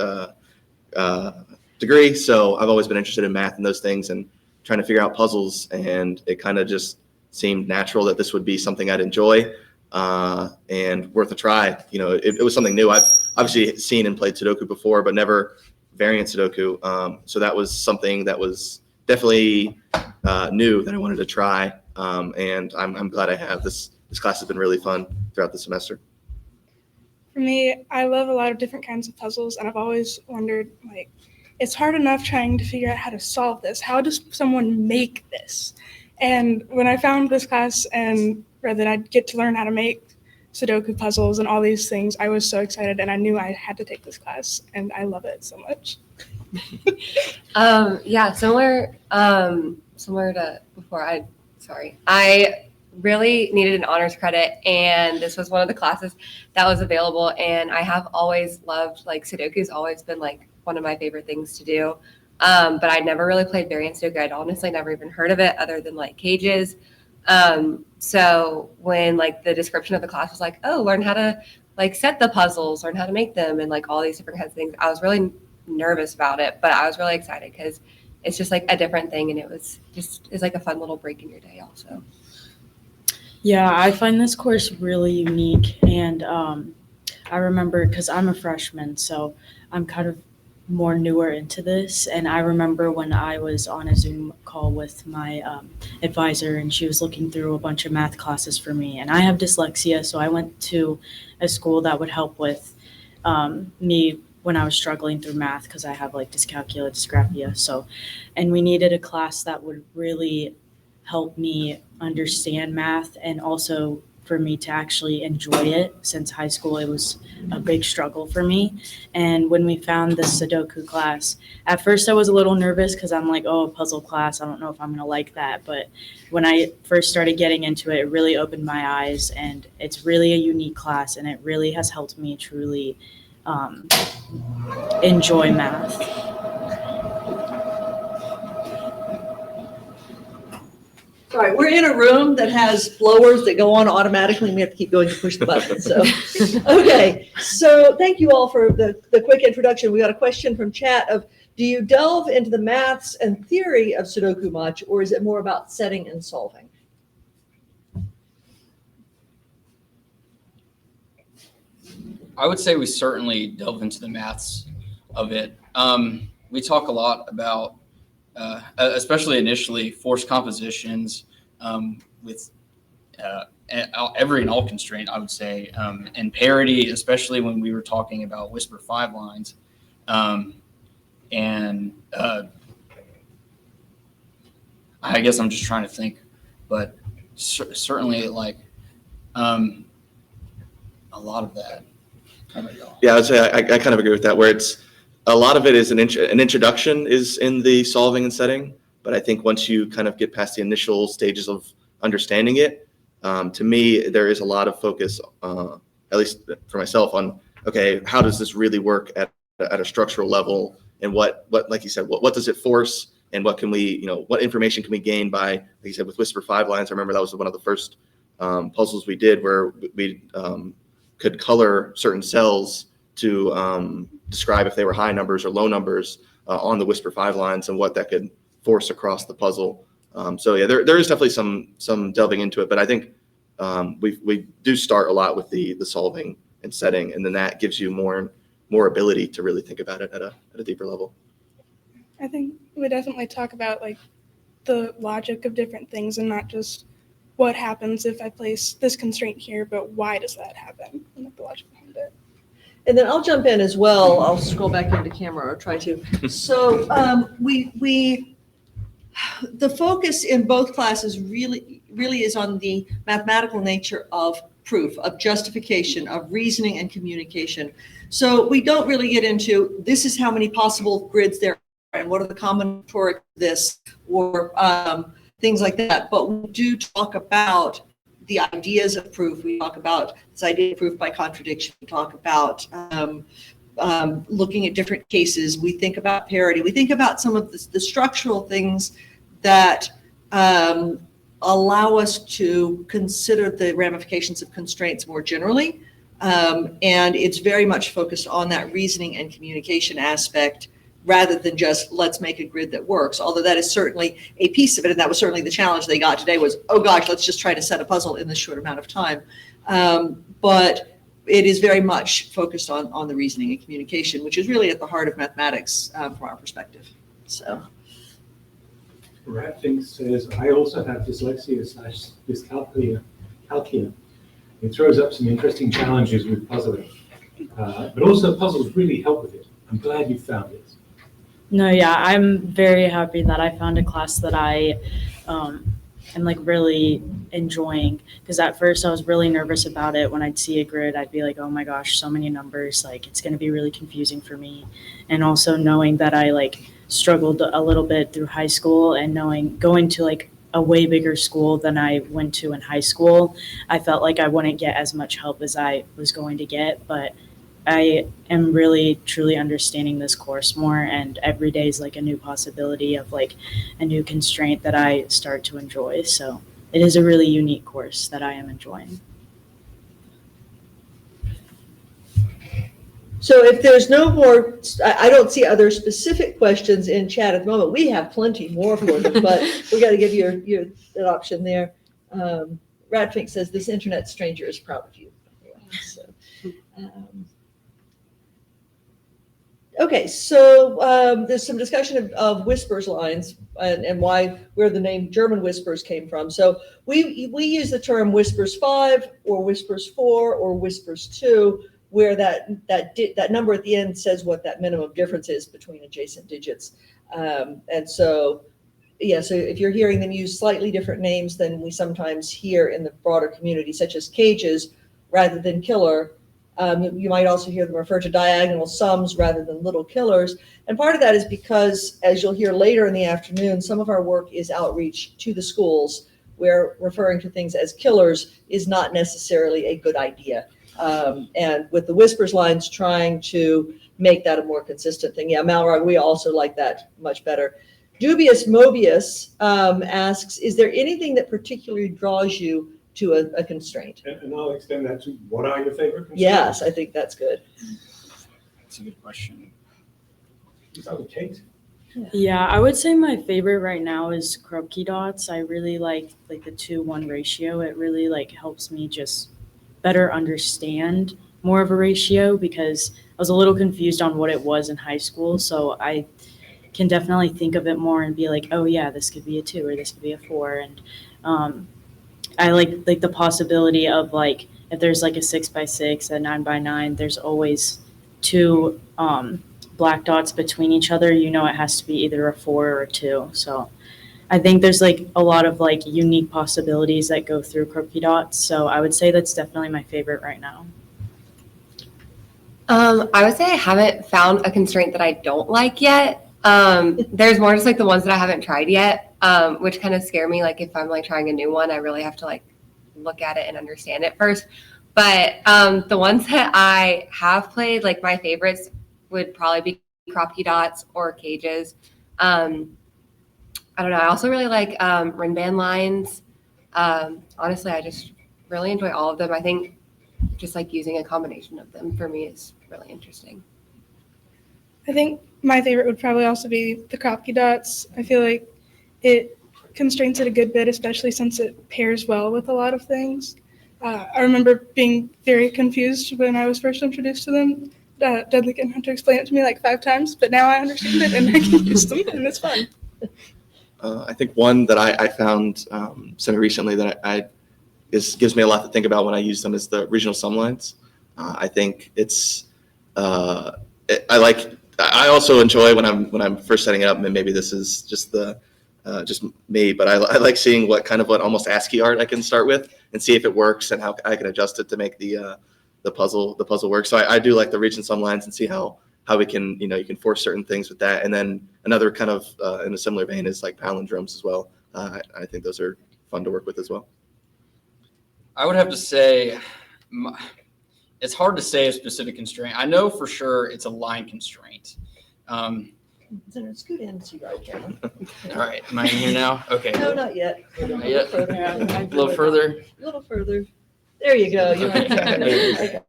degree, so I've always been interested in math and those things, and trying to figure out puzzles. And it kind of just seemed natural that this would be something I'd enjoy and worth a try. It was something new. I've obviously seen and played Sudoku before, but never variant Sudoku. So that was something that was definitely new that I wanted to try. And I'm glad I have this. This class has been really fun throughout the semester. For me, I love a lot of different kinds of puzzles, and I've always wondered, it's hard enough trying to figure out how to solve this. How does someone make this? And when I found this class and read that I'd get to learn how to make Sudoku puzzles and all these things, I was so excited, and I knew I had to take this class, and I love it so much. Yeah, similar to before. I really needed an honors credit, and this was one of the classes that was available. And I have always loved, Sudoku's always been one of my favorite things to do. But I'd never really played variant Sudoku. I'd honestly never even heard of it other than cages. So when the description of the class was learn how to set the puzzles, learn how to make them, and all these different kinds of things, I was really nervous about it, but I was really excited because it's just a different thing, and it's a fun little break in your day also. Yeah, I find this course really unique, and I remember, because I'm a freshman, so I'm kind of more newer into this, and I remember when I was on a Zoom call with my advisor, and she was looking through a bunch of math classes for me, and I have dyslexia, so I went to a school that would help with me when I was struggling through math, because I have dyscalculia, dysgraphia, and we needed a class that would really help me understand math, and also for me to actually enjoy it, since high school it was a big struggle for me. And when we found this Sudoku class, at first I was a little nervous because I'm a puzzle class, I don't know if I'm gonna like that. But when I first started getting into it, it really opened my eyes, and it's really a unique class, and it really has helped me truly enjoy math. All right, we're in a room that has blowers that go on automatically, and we have to keep going to push the button. So, okay. So thank you all for the quick introduction. We got a question from chat of, do you delve into the maths and theory of Sudoku much, or is it more about setting and solving? I would say we certainly delve into the maths of it. We talk a lot about, especially initially, forced compositions with every and all constraint, I would say, and parity, especially when we were talking about Whisper 5 lines. And I guess I'm just trying to think, but certainly a lot of that. Yeah, I would say I kind of agree with that, where it's a lot of it is an introduction is in the solving and setting. But I think once you kind of get past the initial stages of understanding it, to me, there is a lot of focus, at least for myself, on, okay, how does this really work at a structural level? And what, like you said, what does it force? And what can we, what information can we gain by, like you said, with Whisper 5 lines? I remember that was one of the first puzzles we did, where we could color certain cells to describe if they were high numbers or low numbers on the Whisper 5 lines, and what that could force across the puzzle. So yeah, there is definitely some delving into it, but I think we do start a lot with the solving and setting, and then that gives you more ability to really think about it at a deeper level. I think we definitely talk about like the logic of different things and not just what happens if I place this constraint here, but why does that happen and like the logic behind it. And then I'll jump in as well. I'll scroll back into camera or try to. So the focus in both classes really is on the mathematical nature of proof, of justification, of reasoning and communication. So we don't really get into this is how many possible grids there are and what are the combinatoric this or things like that. But we do talk about the ideas of proof. We talk about this idea of proof by contradiction. We talk about looking at different cases. We think about parity. We think about some of the structural things that allow us to consider the ramifications of constraints more generally. And it's very much focused on that reasoning and communication aspect rather than just let's make a grid that works. Although that is certainly a piece of it, and that was certainly the challenge they got today was, oh gosh, let's just try to set a puzzle in this short amount of time. But it is very much focused on the reasoning and communication, which is really at the heart of mathematics from our perspective. So. Ratfink says, I also have dyslexia/dyscalculia. It throws up some interesting challenges with puzzling, but also puzzles really help with it. I'm glad you found it. No, yeah, I'm very happy that I found a class that I am like really enjoying, because at first I was really nervous about it. When I'd see a grid, I'd be like, oh my gosh, so many numbers, like it's going to be really confusing for me. And also knowing that I like struggled a little bit through high school and going to like a way bigger school than I went to in high school, I felt like I wouldn't get as much help as I was going to get, but I am really truly understanding this course more, and every day is like a new possibility of like a new constraint that I start to enjoy. So it is a really unique course that I am enjoying. So if there's no more, I don't see other specific questions in chat at the moment. We have plenty more for them, but we got to give you an option there. Radfink says, this internet stranger is proud of you. So, okay, so there's some discussion of whispers lines and where the name German whispers came from. So we use the term whispers 5 or whispers 4 or whispers 2, where that number at the end says what that minimum difference is between adjacent digits. And so, yeah, so if you're hearing them use slightly different names than we sometimes hear in the broader community, such as cages rather than killer, you might also hear them refer to diagonal sums rather than little killers. And part of that is because, as you'll hear later in the afternoon, some of our work is outreach to the schools where referring to things as killers is not necessarily a good idea. And with the whispers lines, trying to make that a more consistent thing. Yeah, Malrog, we also like that much better. Dubious Mobius asks, is there anything that particularly draws you to a constraint? And I'll extend that to, what are your favorite constraints? Yes, I think that's good. That's a good question. Is that Kate? Yeah, I would say my favorite right now is Krupke dots. I really like the 2-1 ratio. It really like helps me just better understand more of a ratio, because I was a little confused on what it was in high school. So I can definitely think of it more and be like, oh yeah, this could be a 2 or this could be a 4. And I like the possibility of like, if there's like a 6x6, a 9x9, there's always 2 black dots between each other. You know, it has to be either a 4 or a 2. So I think there's like a lot of like unique possibilities that go through Krupke dots. So I would say that's definitely my favorite right now. I would say I haven't found a constraint that I don't like yet. There's more just like the ones that I haven't tried yet, which kind of scare me. Like if I'm like trying a new one, I really have to like look at it and understand it first. But the ones that I have played, like my favorites would probably be Krupke dots or cages. I don't know. I also really like Rinban lines. Honestly, I just really enjoy all of them. I think just like using a combination of them for me is really interesting. I think my favorite would probably also be the Krupke dots. I feel like it constrains it a good bit, especially since it pairs well with a lot of things. I remember being very confused when I was first introduced to them. Dudley and Hunter explained it to me like 5 times, but now I understand it and I can use them, and it's fun. I think one that I found semi-recently that gives me a lot to think about when I use them is the regional sum lines. I think it's I also enjoy when I'm first setting it up, and maybe this is just me, but I like seeing what almost ASCII art I can start with and see if it works and how I can adjust it to make the puzzle work. So I do like the region sum lines and see how we can, you can force certain things with that. And then another kind of in a similar vein is like palindromes as well. I think those are fun to work with as well. I would have to say, it's hard to say a specific constraint. I know for sure it's a line constraint. Senator, scoot in so you got a camera. All right, am I in here now? Okay. No, not yet. Not yet? A A little further. A little further. There you go. You have Okay.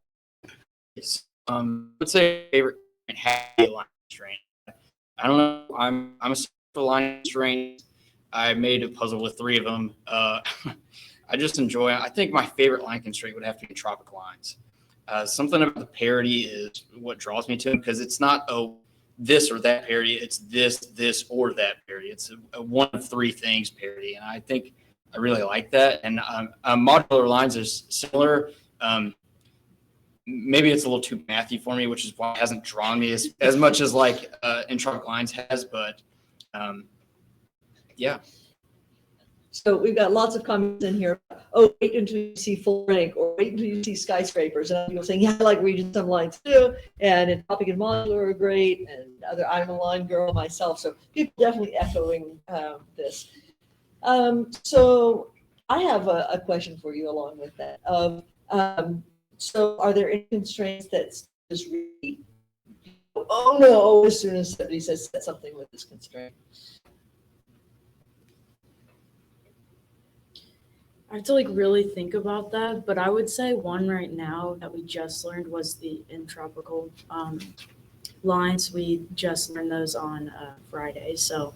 I would say favorite happy line constraint. I don't know. I'm a for line constraint. I made a puzzle with 3 of them. I just enjoy it. I think my favorite line constraint would have to be tropical lines. Something about the parity is what draws me to them, because it's not this or that parity. It's this or that parity. It's a one of 3 things parity, and I think I really like that. And modular lines is similar. Maybe it's a little too mathy for me, which is why it hasn't drawn me as much as like in tropical lines has. But yeah. So we've got lots of comments in here. Oh, wait until you see full rank, or wait until you see skyscrapers. And people saying, yeah, I like region sum lines too. And in topic and modular are great. And I'm a line girl myself. So people definitely echoing this. So I have a question for you along with that. So are there any constraints that just really, oh no, as soon as somebody says set something with this constraint? I have to really think about that, but I would say one right now that we just learned was the entropical lines. We just learned those on Friday. So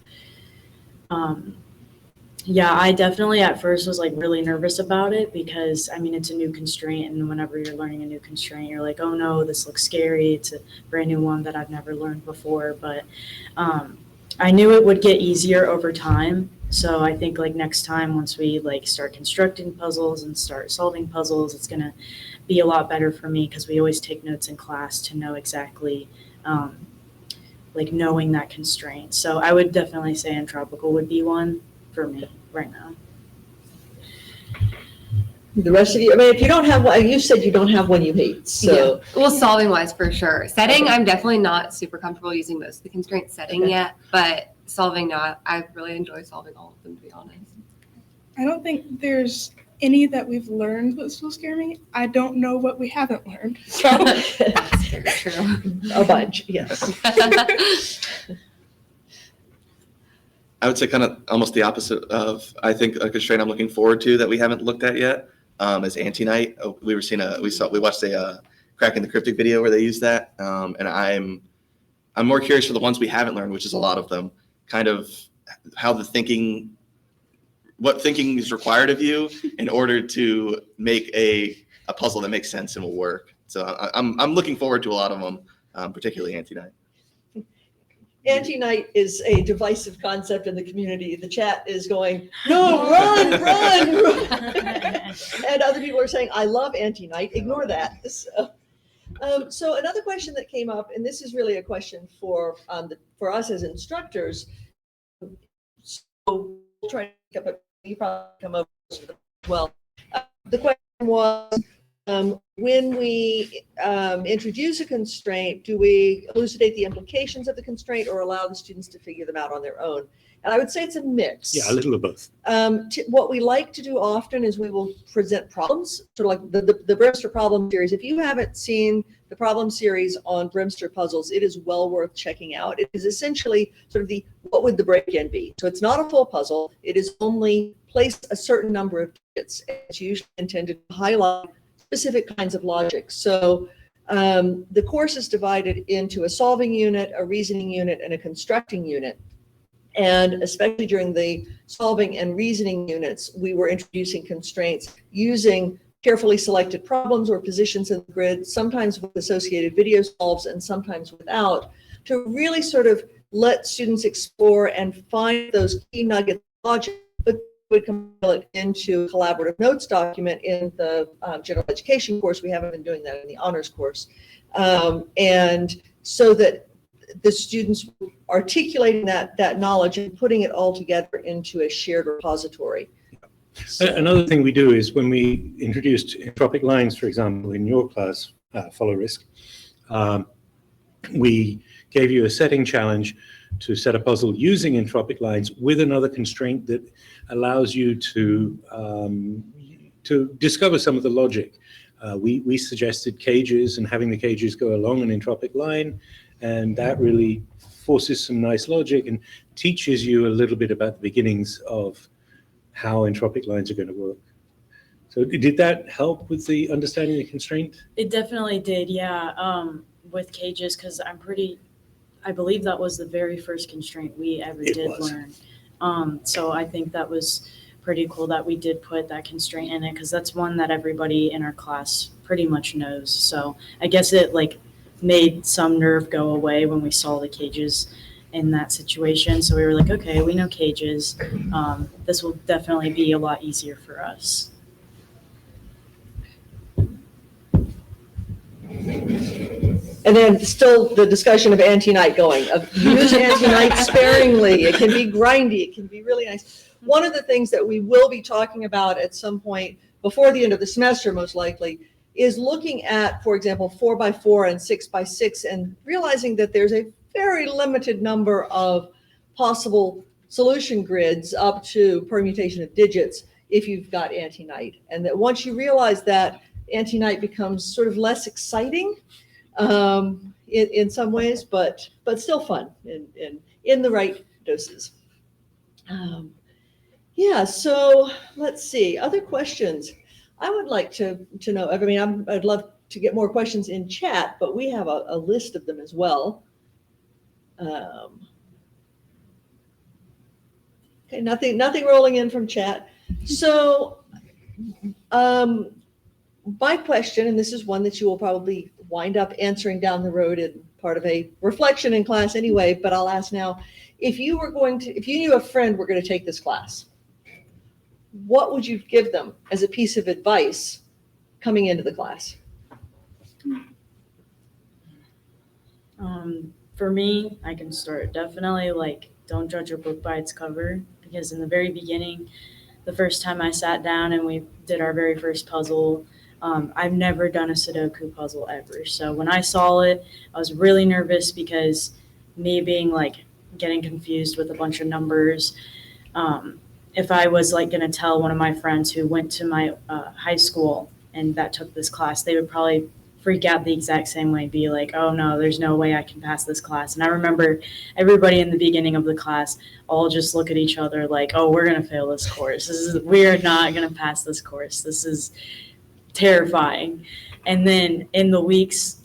yeah, I definitely at first was really nervous about it, because it's a new constraint, and whenever you're learning a new constraint, you're like, oh no, this looks scary. It's a brand new one that I've never learned before. But I knew it would get easier over time. So I think next time, once we start constructing puzzles and start solving puzzles, it's going to be a lot better for me, because we always take notes in class to know exactly knowing that constraint. So I would definitely say entropical would be one for me right now. The rest of you, if you don't have one, you said you don't have one you hate. So yeah. Well, solving wise for sure. Setting, okay. I'm definitely not super comfortable using most of the constraints setting yet, but solving, no, I really enjoy solving all of them, to be honest. I don't think there's any that we've learned that still scare me. I don't know what we haven't learned. So. That's very true. A bunch, yes. I would say kind of almost the opposite of, I think, a constraint I'm looking forward to that we haven't looked at yet is anti-night. We watched a Cracking the Cryptic video where they use that, and I'm more curious for the ones we haven't learned, which is a lot of them, kind of how what thinking is required of you in order to make a puzzle that makes sense and will work. So I'm looking forward to a lot of them, particularly anti-night. Anti-night is a divisive concept in the community. The chat is going, no, run. And other people are saying, I love anti-night, ignore that. So another question that came up, and this is really a question for us as instructors. So we'll try to pick up, you probably come up as well. The question was, when we introduce a constraint, do we elucidate the implications of the constraint or allow the students to figure them out on their own? And I would say it's a mix. Yeah, a little of both. What we like to do often is we will present problems, sort of like the Brimster problem series. If you haven't seen the problem series on Brimster puzzles, it is well worth checking out. It is essentially sort of what would the break-in be? So it's not a full puzzle. It is only place a certain number of digits. It's usually intended to highlight specific kinds of logic. So the course is divided into a solving unit, a reasoning unit, and a constructing unit. And especially during the solving and reasoning units, we were introducing constraints using carefully selected problems or positions in the grid, sometimes with associated video solves and sometimes without, to really sort of let students explore and find those key nuggets of logic, but would compile it into a collaborative notes document in the general education course. We haven't been doing that in the honors course. And so that the students articulating that knowledge and putting it all together into a shared repository. So, another thing we do is when we introduced entropic lines, for example, in your class, Follow Risk, we gave you a setting challenge to set a puzzle using entropic lines with another constraint that allows you to discover some of the logic. We suggested cages and having the cages go along an entropic line, and that really forces some nice logic and teaches you a little bit about the beginnings of how entropic lines are going to work. So did that help with the understanding the constraint? It definitely did, yeah. With cages, because I believe that was the very first constraint we ever did learn. So I think that was pretty cool that we did put that constraint in it, because that's one that everybody in our class pretty much knows. So I guess it like made some nerve go away when we saw the cages in that situation. So we were like, okay, we know cages. This will definitely be a lot easier for us. and then still the discussion of anti-night going, use anti-night sparingly. It can be grindy, it can be really nice. One of the things that we will be talking about at some point before the end of the semester, most likely, is looking at, for example, 4x4 and 6x6 and realizing that there's a very limited number of possible solution grids up to permutation of digits if you've got anti-night. And that once you realize that, anti-night becomes sort of less exciting in some ways, but still fun in the right doses. Yeah, so let's see, other questions. I would like to know, I mean, I'd love to get more questions in chat, but we have a list of them as well. Okay, nothing rolling in from chat. So my question, and this is one that you will probably wind up answering down the road in part of a reflection in class anyway, but I'll ask now, if you knew a friend were going to take this class, what would you give them as a piece of advice coming into the class? For me, I can start. Definitely, don't judge a book by its cover, because in the very beginning, the first time I sat down and we did our very first puzzle, I've never done a Sudoku puzzle ever. So when I saw it, I was really nervous because me being getting confused with a bunch of numbers, if I was going to tell one of my friends who went to my high school and that took this class, they would probably freak out the exact same way, be like, oh no, there's no way I can pass this class. And I remember everybody in the beginning of the class all just look at each other like, oh, we're going to fail this course. We are not going to pass this course. This is terrifying. And then in the weeks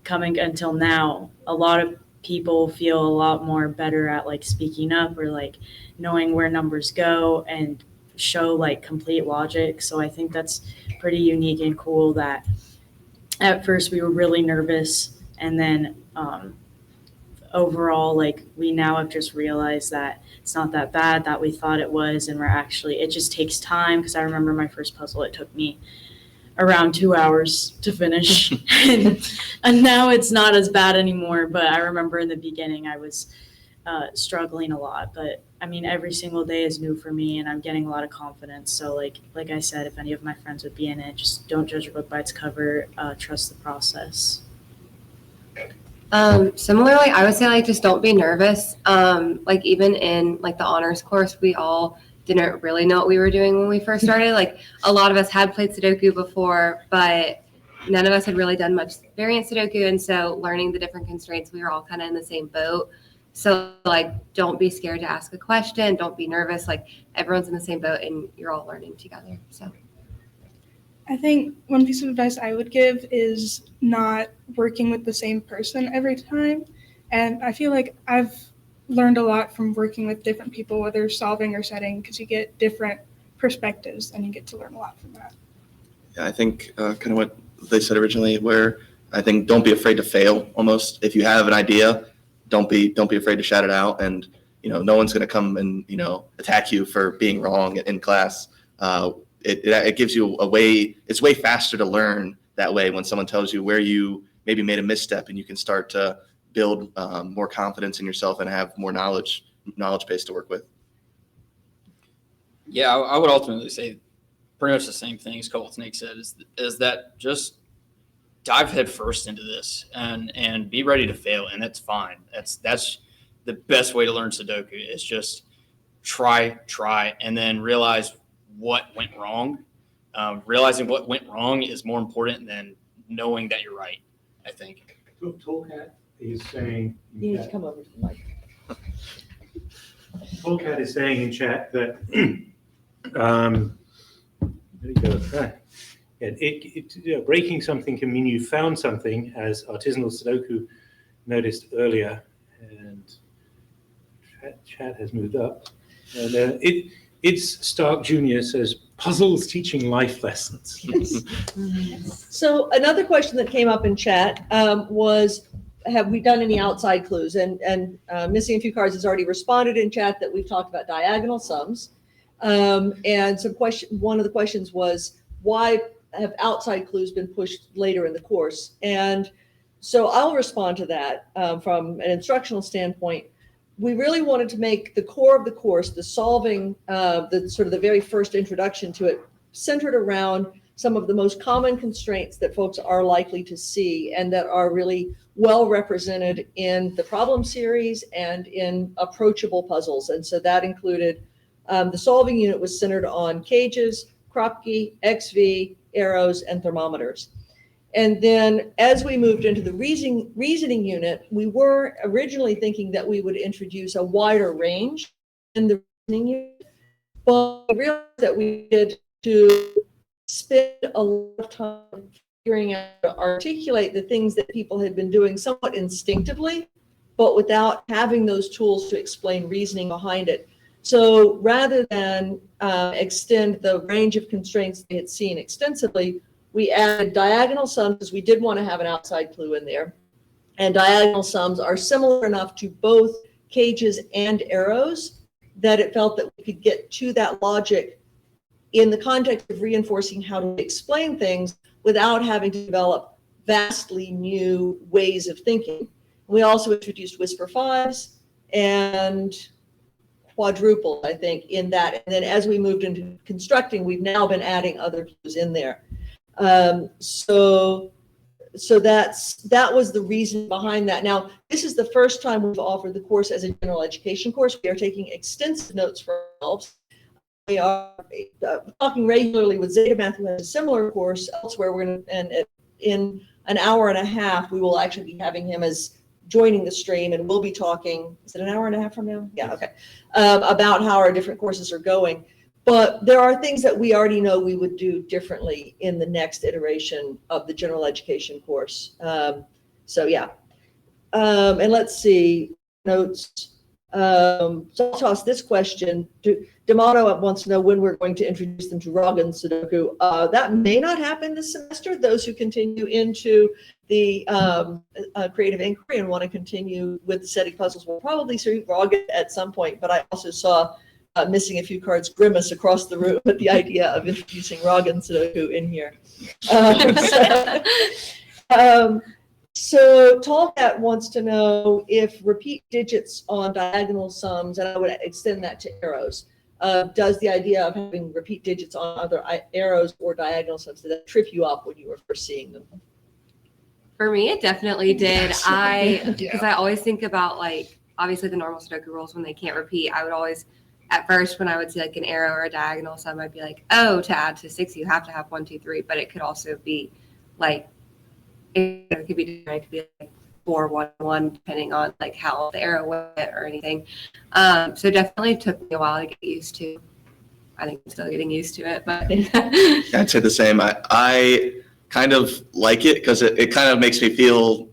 coming until now, a lot of people feel a lot more better at speaking up or knowing where numbers go and show complete logic. So I think that's pretty unique and cool that at first we were really nervous, and then overall we now have just realized that it's not that bad that we thought it was, and it just takes time, because I remember my first puzzle, it took me around 2 hours to finish and now it's not as bad anymore. But I remember in the beginning I was struggling a lot, but I mean, every single day is new for me and I'm getting a lot of confidence. So like I said, if any of my friends would be in it, just don't judge a book by its cover, trust the process. Similarly, I would say just don't be nervous. Even in the honors course, we all didn't really know what we were doing when we first started. A lot of us had played Sudoku before, but none of us had really done much variant Sudoku. And so learning the different constraints, we were all kind of in the same boat. So don't be scared to ask a question. Don't be nervous. Everyone's in the same boat and you're all learning together. So I think one piece of advice I would give is not working with the same person every time. And I feel like I've learned a lot from working with different people, whether solving or setting, because you get different perspectives and you get to learn a lot from that. Yeah, I think kind of what they said originally, where I think don't be afraid to fail. Almost, if you have an idea, don't be afraid to shout it out. And no one's going to come and attack you for being wrong in class. It gives you a way. It's way faster to learn that way when someone tells you where you maybe made a misstep, and you can start to build more confidence in yourself and have more knowledge base to work with. Yeah, I would ultimately say pretty much the same thing as Colt Snake said, is that just dive head first into this and be ready to fail, and that's fine. That's the best way to learn Sudoku, is just try, and then realize what went wrong. Realizing what went wrong is more important than knowing that you're right, I think. Tallcat is saying. You need to come over to the mic. Tallcat is saying in chat that there you go. Breaking something can mean you found something, as artisanal Sudoku noticed earlier, and chat has moved up. And it's Stark Jr. says, puzzles teaching life lessons. Yes. So another question that came up in chat was, have we done any outside clues? And Missing a Few Cards has already responded in chat that we've talked about diagonal sums. And one of the questions was, why have outside clues been pushed later in the course? And so I'll respond to that from an instructional standpoint. We really wanted to make the core of the course, the solving, the sort of the very first introduction to it, centered around some of the most common constraints that folks are likely to see and that are really well represented in the problem series and in approachable puzzles. And so that included the solving unit was centered on cages, Kropke, XV, arrows, and thermometers. And then as we moved into the reasoning unit, we were originally thinking that we would introduce a wider range in the reasoning unit, but we realized that we needed to spend a lot of time figuring out how to articulate the things that people had been doing somewhat instinctively, but without having those tools to explain reasoning behind it. So rather than extend the range of constraints they had seen extensively, we added diagonal sums because we did want to have an outside clue in there. And diagonal sums are similar enough to both cages and arrows that it felt that we could get to that logic in the context of reinforcing how to explain things without having to develop vastly new ways of thinking. We also introduced whisper fives and quadruple, I think, in that. And then as we moved into constructing, we've now been adding other clues in there. So that was the reason behind that. Now, this is the first time we've offered the course as a general education course. We are taking extensive notes for ourselves. We are talking regularly with Zetamath, who has a similar course elsewhere. We're going to, and in an hour and a half, we will actually be having him as joining the stream, and we'll be talking, is it an hour and a half from now? Yeah, okay. About how our different courses are going. But there are things that we already know we would do differently in the next iteration of the general education course. So yeah. And let's see, notes. So I'll toss this question. D'Amato wants to know when we're going to introduce them to Roggen Sudoku. That may not happen this semester. Those who continue into the creative inquiry and want to continue with setting puzzles will probably see Roggen at some point. But I also saw Missing a Few Cards grimace across the room at the idea of introducing Roggen Sudoku in here. So Tallcat wants to know if repeat digits on diagonal sums, and I would extend that to arrows. Does the idea of having repeat digits on other arrows or diagonal sums, did that trip you up when you were first seeing them? For me, it definitely did. Because I always think about, like, obviously the normal Sudoku rules when they can't repeat. I would always, at first, when I would see like an arrow or a diagonal sum, I'd be like, oh, to add to 6, you have to have 1, 2, 3. But it could also be like, it could be different. It could be like 4, 1, 1, depending on like how the arrow went or anything. So definitely took me a while to get used to. I think I'm still getting used to it, but I'd say the same. I kind of like it because it kind of makes me feel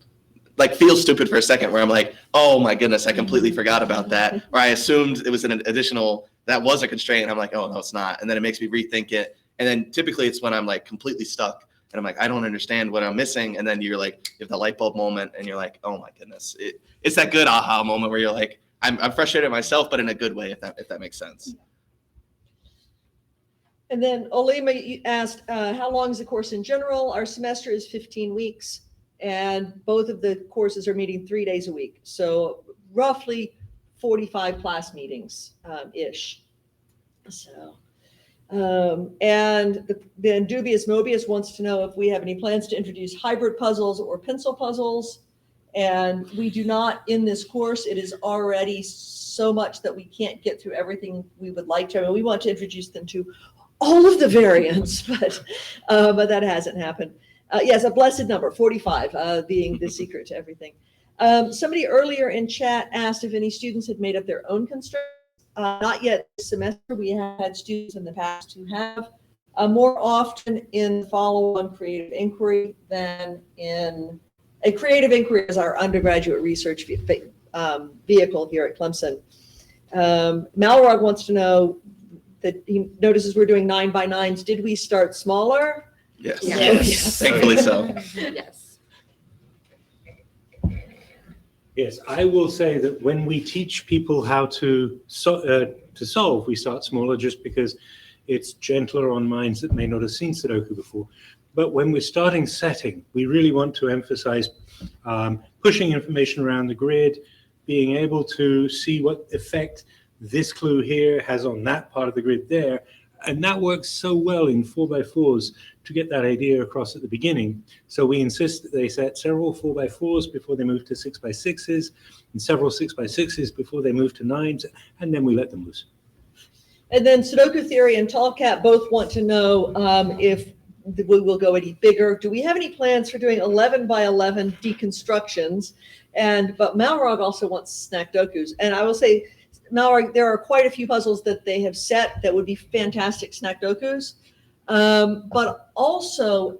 stupid for a second, where I'm like, oh my goodness, I completely forgot about that. Or I assumed it was an additional, that was a constraint. And I'm like, oh no, it's not. And then it makes me rethink it. And then typically it's when I'm like completely stuck and I'm like, I don't understand what I'm missing. And then you're like, you have the light bulb moment and you're like, oh my goodness. It's that good aha moment where you're like, I'm frustrated myself, but in a good way, if that makes sense. And then Olema asked, how long is the course in general? Our semester is 15 weeks, and both of the courses are meeting 3 days a week. So roughly 45 class meetings ish. So, and then Dubious Mobius wants to know if we have any plans to introduce hybrid puzzles or pencil puzzles. And we do not in this course. It is already so much that we can't get through everything we would like to. I mean, we want to introduce them to all of the variants, but that hasn't happened. Yes, a blessed number, 45 being the secret to everything. Somebody earlier in chat asked if any students had made up their own constraints. Not yet this semester. We have had students in the past who have more often in follow-on creative inquiry than in a creative inquiry is our undergraduate research vehicle here at Clemson. Malrog wants to know that he notices we're doing 9x9s. Did we start smaller? Yes. Yes. Thankfully so. Yes. Yes, I will say that when we teach people how to solve, we start smaller just because it's gentler on minds that may not have seen Sudoku before. But when we're starting setting, we really want to emphasize pushing information around the grid, being able to see what effect this clue here has on that part of the grid there. And that works so well in 4x4s to get that idea across at the beginning. So we insist that they set several 4x4s before they move to 6x6s and several 6x6s before they move to 9s, and then we let them loose. And then Sudoku Theory and TallCat both want to know if we will go any bigger. Do we have any plans for doing 11x11 deconstructions? But Malrog also wants snack dokus. And I will say, Malrog, there are quite a few puzzles that they have set that would be fantastic snack dokus. But also,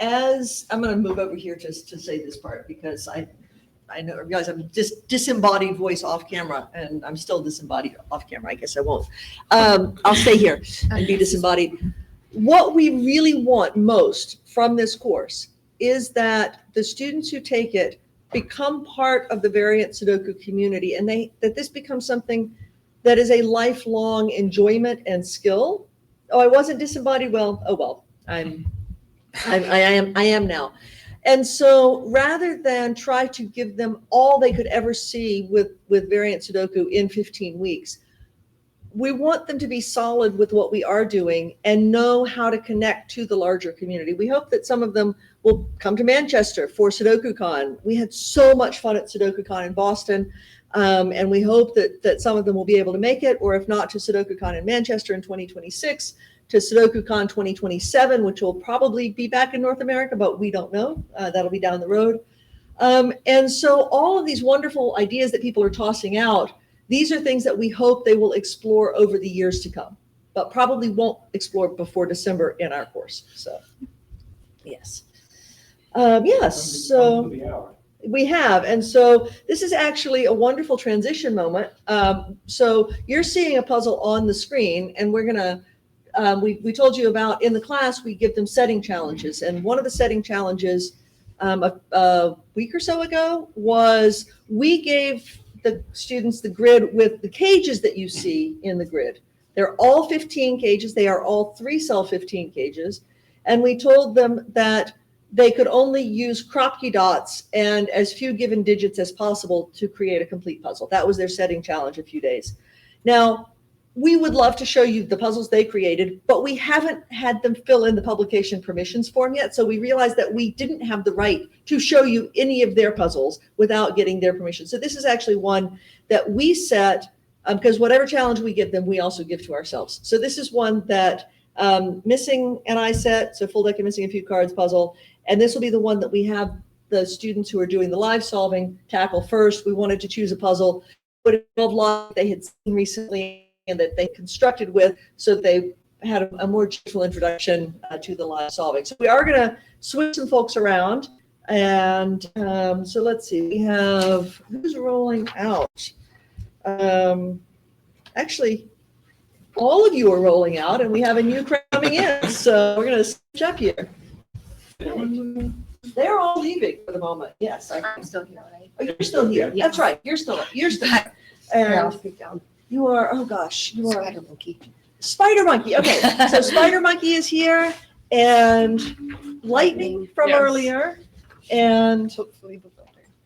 as I'm going to move over here just to say this part, because I know, guys, I'm just disembodied voice off camera, and I'm still disembodied off camera. I guess I won't. I'll stay here and be disembodied. What we really want most from this course is that the students who take it become part of the variant Sudoku community, and that this becomes something that is a lifelong enjoyment and skill. Oh, I wasn't disembodied. Well, oh well, I am now. And so rather than try to give them all they could ever see with variant Sudoku in 15 weeks, we want them to be solid with what we are doing and know how to connect to the larger community. We hope that some of them will come to Manchester for SudokuCon. We had so much fun at SudokuCon in Boston, and we hope that some of them will be able to make it, or if not, to SudokuCon in Manchester in 2026, to SudokuCon 2027, which will probably be back in North America, but we don't know. That'll be down the road. And so all of these wonderful ideas that people are tossing out, these are things that we hope they will explore over the years to come, but probably won't explore before December in our course. So, yes. Yes, so we have. And so this is actually a wonderful transition moment. So you're seeing a puzzle on the screen, and we're going to, we told you about in the class, we give them setting challenges. And one of the setting challenges a week or so ago was we gave the students the grid with the cages that you see in the grid. They're all 15 cages. They are all 3-cell 15 cages. And we told them that they could only use Kropke dots and as few given digits as possible to create a complete puzzle. That was their setting challenge a few days. Now, we would love to show you the puzzles they created, but we haven't had them fill in the publication permissions form yet. So we realized that we didn't have the right to show you any of their puzzles without getting their permission. So this is actually one that we set because whatever challenge we give them, we also give to ourselves. So this is one that Missing and I set, so FullDeck and Missingafewcards puzzle. And this will be the one that we have the students who are doing the live solving tackle first. We wanted to choose a puzzle, but it involved lots they had seen recently and that they constructed with, so they had a more gentle introduction to the live solving. So we are going to switch some folks around. And so let's see, we have, who's rolling out? Actually, all of you are rolling out, and we have a new crowd coming in, so we're going to switch up here. They're all leaving for the moment. Yes. I'm still here, right? Oh, you're still here. Yeah. That's right. You're still Here, I'll and speak down. you are, oh gosh, you are Spider monkey. Spider Monkey. Okay, so Spider Monkey is here, and Lightning from Yes. earlier, and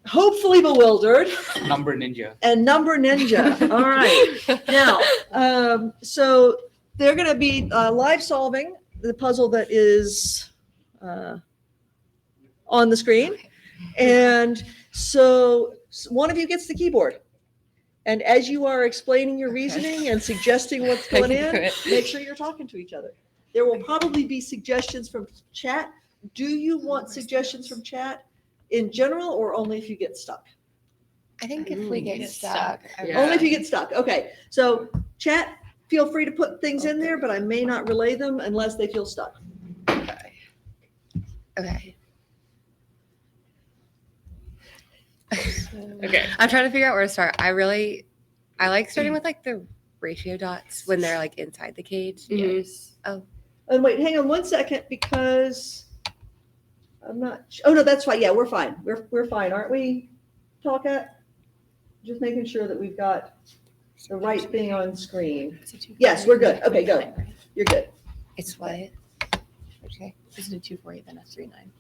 Hopefully bewildered. Number Ninja. and Number Ninja. All right. Now, so they're going to be live solving the puzzle that is on the screen. And so one of you gets the keyboard. And as you are explaining your reasoning and suggesting what's going in, make sure you're talking to each other. There will probably be suggestions from chat. Do you want suggestions from chat in general or only if you get stuck? I think if we get stuck. Yeah. Only if you get stuck. Okay. So chat, feel free to put things in there, but I may not relay them unless they feel stuck. Okay. Okay. I'm trying to figure out where to start. I like starting with like the ratio dots when they're like inside the cage. Yes. And wait, hang on 1 second because I'm not. Oh no, that's fine. Yeah, we're fine. We're fine, aren't we? Talkat? Just making sure that we've got the right thing on screen. Yes, we're good. Okay, go. You're good. It's what? Okay. Is it a 248 then a 39?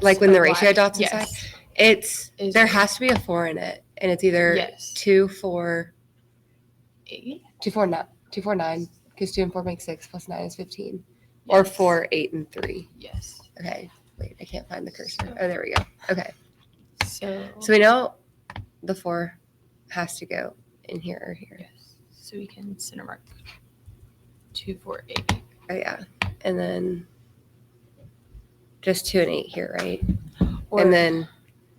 Like when the ratio dots inside? Yes. It's Is there it- has to be a 4 in it, and it's either Yes. 2, 4, 8? 2, 4, 9, 2, 4, 9, because 2 and 4 make 6 plus 9 is 15, or Yes. 4, 8, and 3. Yes. Okay, wait, I can't find the cursor. Oh, there we go. Okay, So so we know the 4 has to go in here or here. yes. So we can center mark 248. Oh yeah, and then just 2 and 8 here, right? Or And then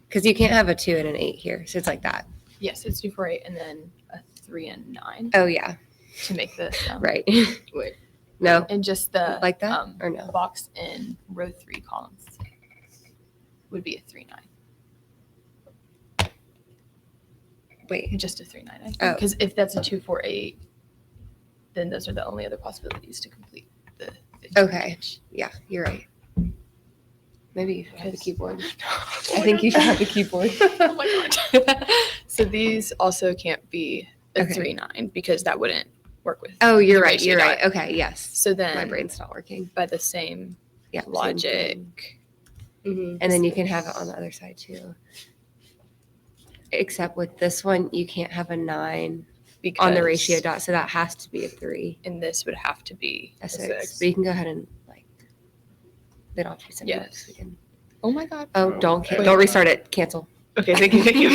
because you can't have a 2 and an 8 here, so it's like that. yes, it's 248 and then a 3 and 9 Oh yeah, to make the right. Wait. No, And just the like that or no? box in row 3 columns would be a 39. Wait. Just a 39, I think. Oh. Because if that's a 248, then those are the only other possibilities to complete the 50 Okay. page. Yeah, you're right. Maybe you should have the Because- keyboard. I think you should have the keyboard. Oh my god. So these also can't be a Okay. 39 because that wouldn't work with. Oh, you're the right. ratio You're dot. right. Okay. Yes. So then My brain's not working. by the same Yeah. same logic, thing. Mhm. And then you can have it on the other side too. Except with this one, you can't have a 9 because on the ratio dot, so that has to be a 3, and this would have to be a 6. But you can go ahead and like. They don't have to be sent Yes. We can. Oh my god. Oh, Oh, don't wait. don't restart it. Cancel. Okay, thank you, thank you.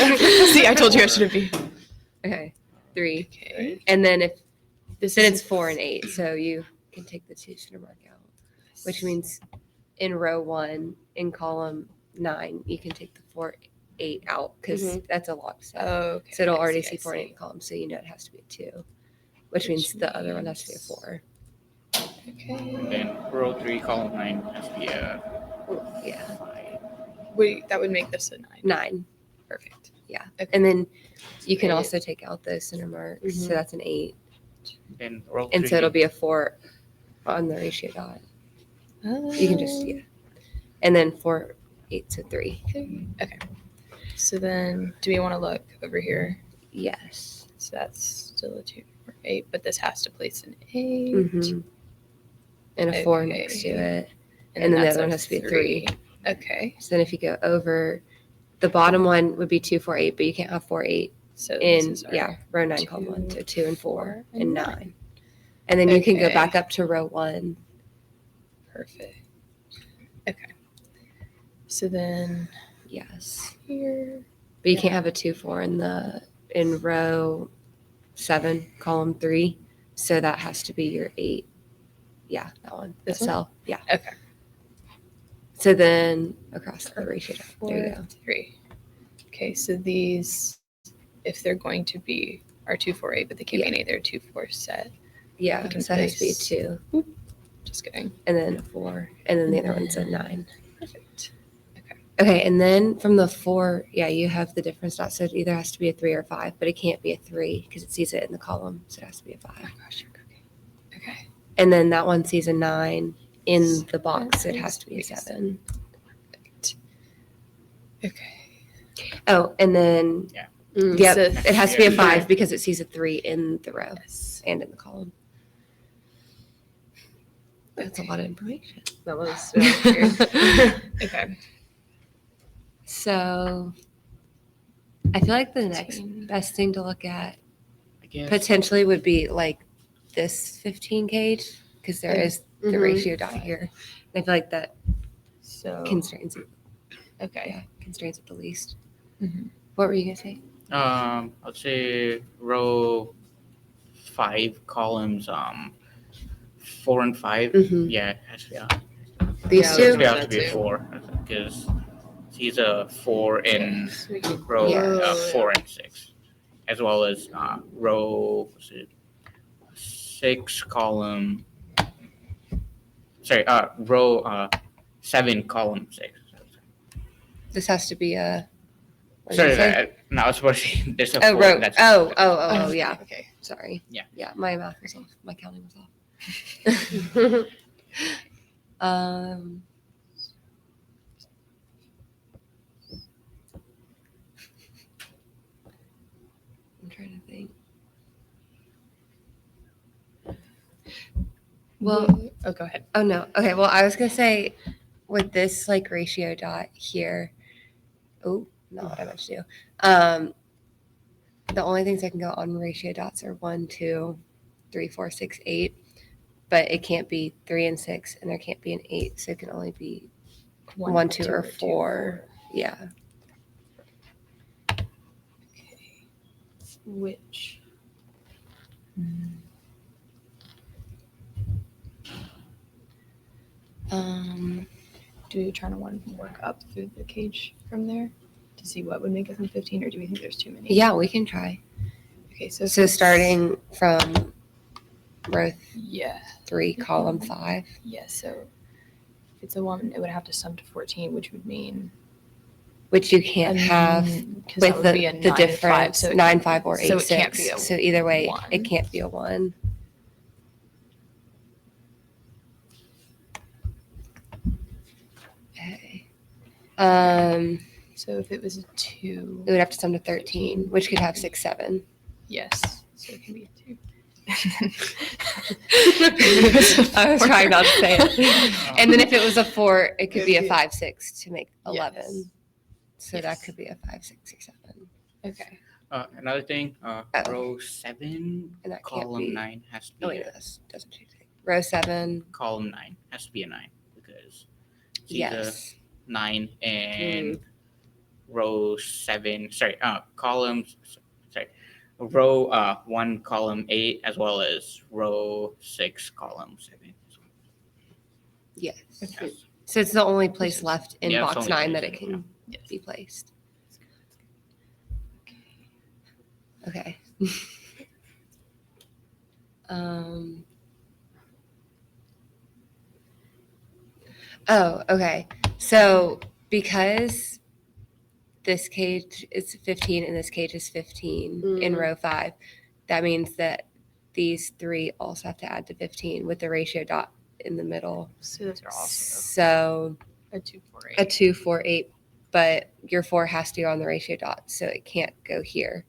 See, I told you I shouldn't be. Okay. 3, Okay. and then if This then is it's 4 and 8, so you can take the 2 center mark out, which means in row 1 in column 9 you can take the 4, 8 out because that's a locked set. Okay. So it'll I already see, see I 4 and see. 8 columns, so you know it has to be a 2, which means the other one has to be a 4. Okay. Then row 3, column 9 has to be a Yeah, 5. Wait, that would make this a 9. 9. Perfect. Yeah, Okay. and then you can 8. also take out those center marks, so that's an 8, Then row 3. and so it'll be a 4 on the ratio dot. You can just and then 4, 8 to 3. Okay. So then, do we want to look over here? Yes. So that's still a 248, but this has to place an 8. Mhm. And a 4 Okay. next to it. And then the that's other a one has to be a 3. Okay. So then if you go over, the bottom one would be 2, 4, 8, but you can't have 4, 8 So this in, is our yeah, row 9, column 1. So 2 and 4 and 9. 9. And then you can go Okay. back up to row 1. Perfect. Okay. So then Yes. here. But you can't have a 2, 4 in row 7, column 3. So that has to be your 8. Yeah, that one. This The one? cell. Yeah. Okay. So then across the ratio dot. There you 4, go. 3. Okay, so these, if they're going to be, are 248, but they can't be an 8, they're a 2-4 set. Yeah, You can so that has to be a place- 2. Just kidding. And then a 4. And then the other one's a 9. Perfect. Okay, and then from the 4, yeah, you have the difference dot. So it either has to be a 3 or a 5, but it can't be a 3 because it sees it in the column. So it has to be a 5. Oh my gosh, you're cooking. Okay. And then that one sees a 9. In the box, it has to be a 7. Okay. Oh, and then Yeah. yep, So it has to be a Yeah. 5 because it sees a 3 in the row and in the column. That's a lot of information. that was weird. Okay. So I feel like the next 15. best thing to look at I guess. potentially would be like this 15 gauge because there is the Mhm. ratio dot here. And I feel like that So constrains it. okay. Yeah, constrains it the least. Mhm. What were you gonna say? I'd say row 5, columns 4 and 5. Mhm. Yeah, it has to be. These Yeah, two? It has that to be a too. 4 because he's a 4 in So we can- row Yeah. 4 and 6, as well as row 6, column. Sorry, row 7, column 6. This has to be a. what did Sorry, you say? no, I was supposed to. There's a Oh, 4. row. That's Oh, yeah. Okay. Sorry. Yeah. Yeah, my math was off. My counting was off. um. I'm trying to think. Well, oh, go ahead. oh no. Okay. Well, I was gonna say, with this like ratio dot here. Oh, not what I meant to do. The only things I can go on ratio dots are 1, 2, 3, 4, 6, 8. But it can't be 3 and 6, and there can't be an 8, so it can only be 1, 2, or 4. Yeah. Okay. Which? Do we try to want to work up through the cage from there to see what would make us in 15, or do we think there's too many? Yeah, we can try. Okay, so So starting from row yeah, 3, column 5. yeah. So if it's a woman, it would have to sum to 14, which would mean Which you can't have because that with would be a the 9 and 5, difference so it 9, 5, or 8, so it 6. can't be a So either way, 1. it can't be a 1. Okay. So if it was a 2, It would have to sum to 13, which could have 6, 7. yes, so it can be a 2. I was trying not to say it. And then if it was a 4, it could be a 5, 6 to make 11. Yes. So Yes. that could be a 5, 6, or 7. Okay. Another thing, Oh. row 7, And that can't column be. 9 has to be Oh, wait, no, that doesn't change anything. Row 7. column 9 has to be a 9 because it's Yes. either 9 and row 7. Sorry, columns. Sorry, row 1, column 8, as well as row 6, column 7. Yes. Yes. So it's the only place left in Yeah, it's box only 9 that place, it can Yes. be placed. Okay. Oh, okay. So because this cage is 15 and this cage is 15 in row 5, that means that these 3 also have to add to 15 with the ratio dot in the middle. So those are also So a 2, 4, 8. a 2, 4, 8, but your 4 has to go on the ratio dot, so it can't go here.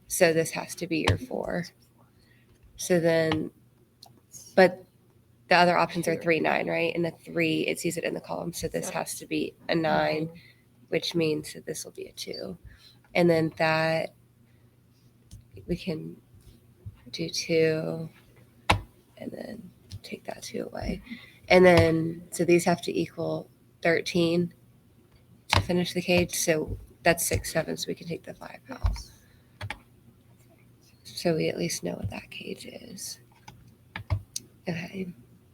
So this has to be your 4. So then, but the other options are 3, 9, right? And the 3, it sees it in the column, so this has to be a 9, which means that this will be a 2. And then that, we can do 2, and then take that 2 away. And then, so these have to equal 13 to finish the cage. So that's 6, 7, so we can take the 5 out. So we at least know what that cage is. Okay.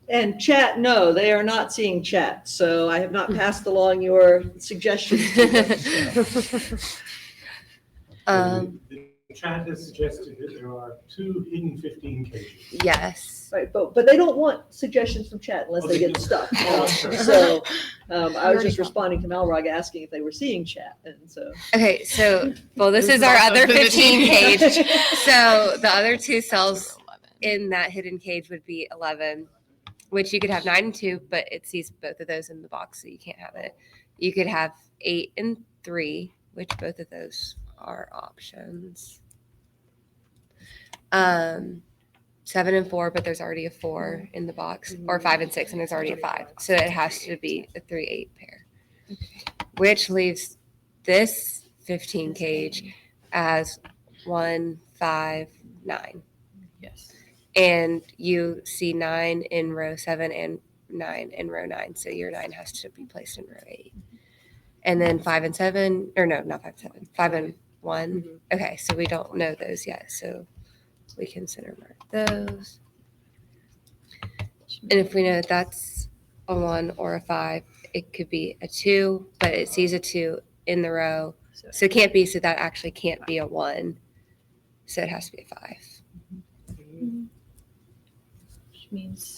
And chat, no, they are not seeing chat, so I have not passed along your suggestions to them. The chat has suggested that there are 2 hidden 15 cages. Yes. Right, but they don't want suggestions from chat unless they get stuck. So I was just responding to Malrog asking if they were seeing chat, and so. Okay, so, well, this is our other 15 cage. So the other 2 cells in that hidden cage would be 11, which you could have 9 and 2, but it sees both of those in the box, so you can't have it. You could have 8 and 3, which both of those are options. 7 and 4, but there's already a 4 in the box, or 5 and 6, and there's already a 5. So it has to be a 3-8 pair, which leaves this 15 cage as 1, 5, 9. Yes. And you see 9 in row 7 and 9 in row 9. So your 9 has to be placed in row 8. And then 5 and 7, or no, not 5 and 7, 5 and 1. Okay, so we don't know those yet. So we can center mark those. And if we know that that's a 1 or a 5, it could be a 2, but it sees a 2 in the row. So it can't be, so that actually can't be a 1. So it has to be a 5. Which means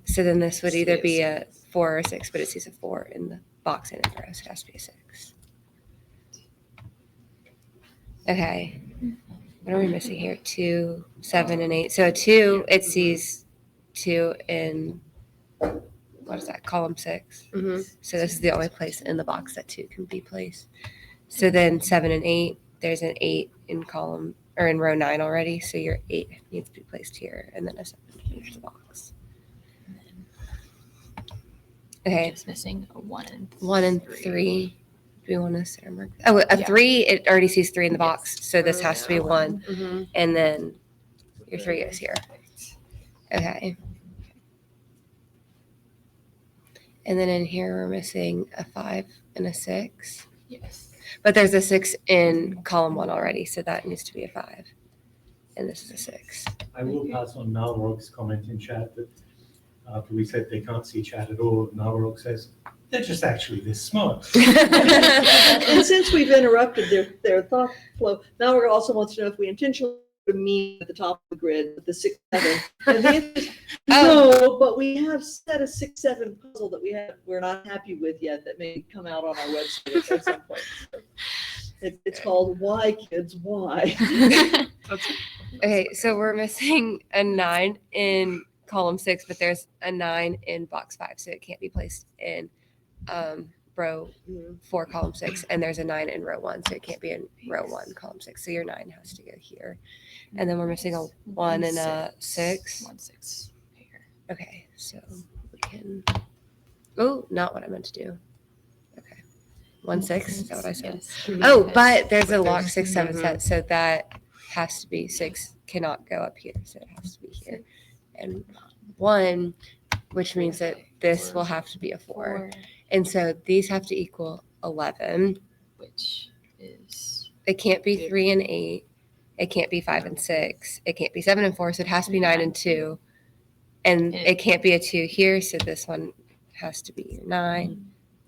So then this would either be a 4 or a 6, but it sees a 4 in the box and in the row, so it has to be a 6. Okay. What are we missing here? 2, 7, and 8. So a 2, it sees 2 in, what is that, column 6. So this is the only place in the box that 2 can be placed. So then 7 and 8, there's an 8 in column, or in row 9 already, so your 8 needs to be placed here, and then a 7 to finish the box. Okay. Just missing a 1 and 1 and 3. Do we want to center mark? Oh, a 3, it already sees 3 in the box, so this has to be 1, and then your 3 goes here. Okay. And then in here, we're missing a 5 and a 6. Yes. But there's a 6 in column 1 already, so that needs to be a 5. And this is a 6. I will pass on Nalrog's comment in chat that after we said they can't see chat at all, Nalrog says, they're just actually this smart. And since we've interrupted their thought flow, Nalrog also wants to know if we intentionally put a meme at the top of the grid with the 6, 7. And the answer is no, but we have set a 6, 7 puzzle that we're not happy with yet that may come out on our website at some point. So it's called Why Kids Why. Okay, so we're missing a 9 in column 6, but there's a 9 in box 5, so it can't be placed in row 4, column 6, and there's a 9 in row 1, so it can't be in row 1, column 6. So your 9 has to go here. And then we're missing a 1 and a 6. 1, 6 here. Okay, so we can. Oh, not what I meant to do. Okay, 1, 6. Is that what I said? Yes. Oh, but there's a lock 6, 7 set, so that has to be 6. Cannot go up here, so it has to be here. And 1, which means that this will have to be a 4. And so these have to equal 11. Which is It can't be 3 and 8. It can't be 5 and 6. It can't be 7 and 4. So it has to be 9 and 2. And it can't be a 2 here. So this one has to be your 9.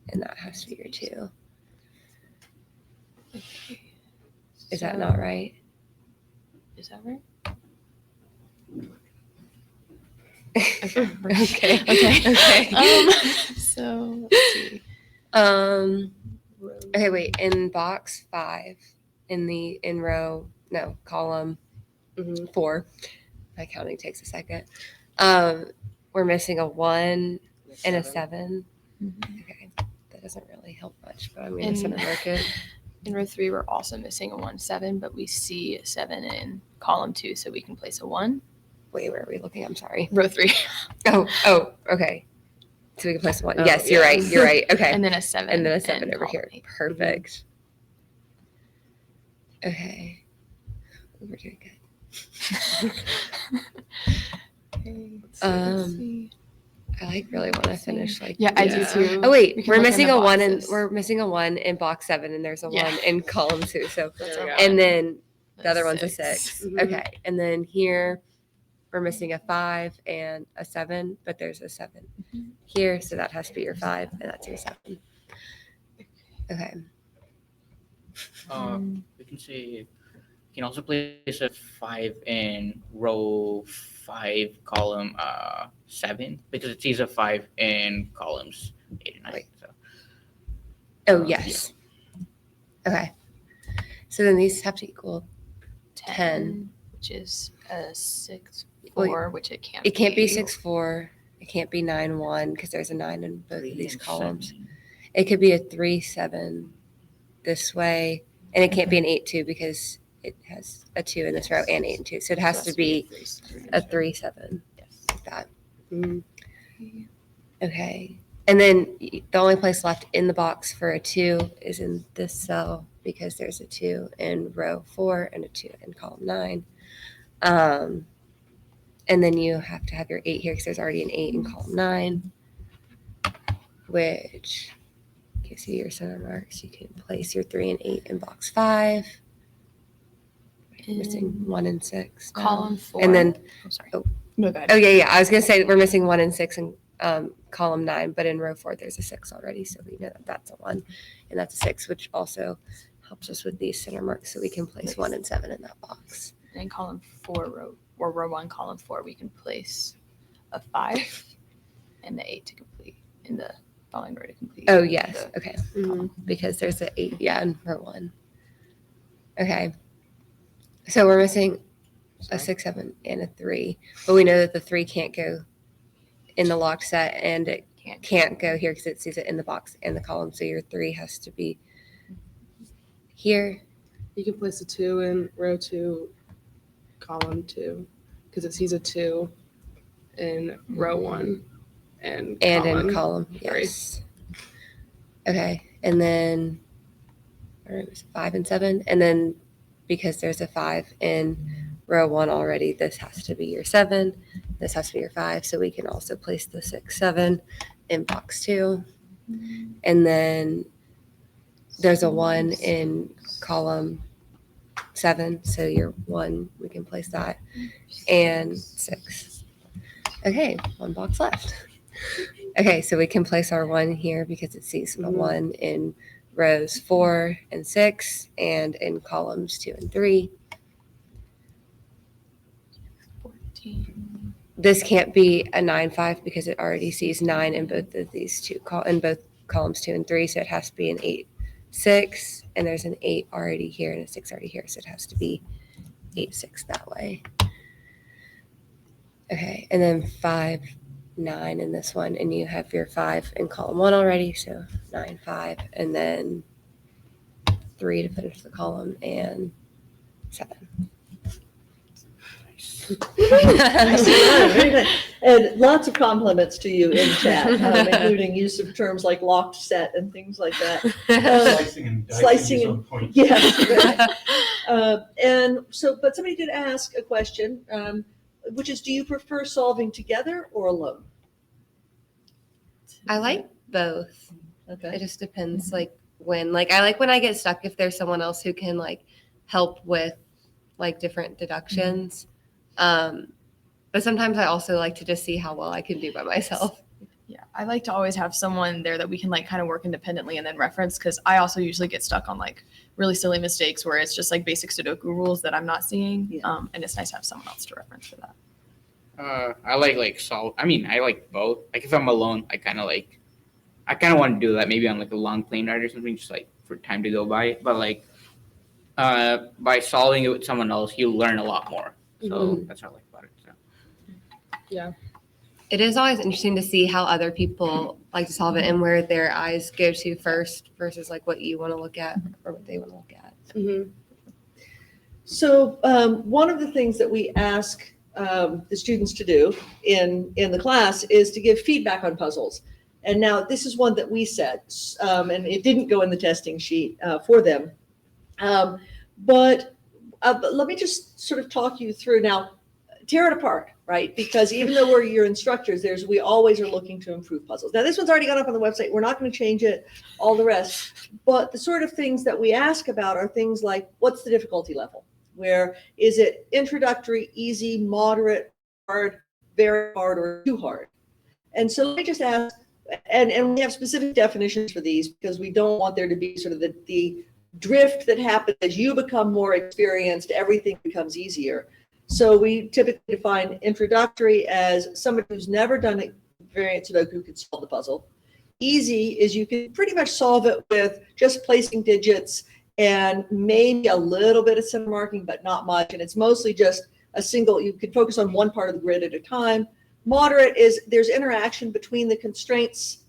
And that has to be your 2. Is that not right? Is that right? Okay. So let's see. Okay, wait. In box 5, column 4. My counting takes a second. We're missing a 1 and a 7. Okay, that doesn't really help much, but I'm going to center mark it. In row 3, we're also missing a 1, 7, but we see a 7 in column 2, so we can place a 1. Wait, where are we looking? I'm sorry. Row 3. Oh, okay. So we can place 1. Yes, you're right. You're right. Okay. And then a 7. And then a 7 over here. 8. Perfect. Okay. We're doing good. Okay, let's see. I really want to finish I do too. Oh wait, We can we're look in missing the a 1 and boxes. we're missing a 1 in box 7, and there's a 1 in column 2. So That's our and one. then the other That's one's a 6. Okay, and then here we're missing a 5 and a 7, but there's a 7 here, so that has to be your 5, and that's your 7. Okay. We can say you can also place a 5 in row 5, column 7, because it sees a 5 in columns 8 and 9. So. Oh yes. Okay. So then these have to equal 10. Which is a 6, Well, 4, which it can't. It can't be 6-4. It can't be 9-1 because there's a 9 in both of 3 these and columns. 7. It could be a 3-7 this way, and it can't be an 8-2 because it has a 2 in this row and 8 and 2. So it has to be a 3-7. Yes. Like that. Mhm. Okay. And then the only place left in the box for a 2 is in this cell because there's a 2 in row 4 and a 2 in column 9. And then you have to have your 8 here because there's already an 8 in column 9, which gives you your center marks. You can place your 3 and 8 in box 5. We're missing 1 and 6. now. Column 4. And then, I'm sorry. oh. No, go ahead. oh yeah, I was gonna say we're missing 1 and 6 in column 9, but in row 4 there's a 6 already, so we know that that's a 1 and that's a 6, which also helps us with these center marks, so we can place 1 and 7 in that box. And in column 4, row 1, column 4, we can place a 5 and the 8 to complete in the following row to complete. Oh yes, the- okay, Mhm. because there's an 8, in row 1. Okay, so we're missing a 6, 7, and a 3, but we know that the 3 can't go in the locked set, and it can't go here because it sees it in the box and the column. So your 3 has to be here. You can place a 2 in row 2, column 2, because it sees a 2 in row 1 and In column, 3. yes. Okay, and then 5 and 7, and then because there's a 5 in row 1 already, this has to be your 7. This has to be your 5, so we can also place the 6, 7 in box 2. And then there's a 1 in column 7, so your 1, we can place that, and 6. Okay, 1 box left. Okay, so we can place our 1 here because it sees a 1 in rows 4 and 6 and in columns 2 and 3. 14. This can't be a 9-5 because it already sees 9 in both of these in both columns 2 and 3, so it has to be an 8-6, and there's an 8 already here and a 6 already here, so it has to be 8-6 that way. Okay, and then 5, 9 in this one, and you have your 5 in column 1 already, so 9, 5, and then 3 to finish the column, and 7. Very good. And lots of compliments to you in chat, including use of terms like locked set and things like that. Slicing and dicing Slicing is and- on point. Yes. And so, but somebody did ask a question, which is, do you prefer solving together or alone? I like both. It Okay. just depends, like when I get stuck if there's someone else who can like help with like different deductions. But sometimes I also like to just see how well I can do by myself. Yeah, I like to always have someone there that we can like kind of work independently and then reference, because I also usually get stuck on like really silly mistakes where it's just like basic Sudoku rules that I'm not seeing. Yeah. And it's nice to have someone else to reference for that. I like solve. I mean, I like both. Like if I'm alone, I kind of want to do that maybe on like a long plane ride or something, just like for time to go by. But like by solving it with someone else, you learn a lot more. So that's what I like about it. So. It is always interesting to see how other people like to solve it and where their eyes go to first versus like what you want to look at or what they want to look at. Mhm. So one of the things that we ask the students to do in the class is to give feedback on puzzles. And now this is one that we set, and it didn't go in the testing sheet for them. But let me just sort of talk you through now. Tear it apart, right? Because even though we're your instructors, we always are looking to improve puzzles. Now this one's already gone up on the website. We're not going to change it, all the rest. But the sort of things that we ask about are things like, what's the difficulty level? Where is it introductory, easy, moderate, hard, very hard, or too hard? And so let me just ask, and we have specific definitions for these because we don't want there to be sort of the drift that happens as you become more experienced, everything becomes easier. So we typically define introductory as somebody who's never done a variant Sudoku could solve the puzzle. Easy is you can pretty much solve it with just placing digits and maybe a little bit of center marking, but not much. And it's mostly just you could focus on one part of the grid at a time. Moderate is there's interaction between the constraints,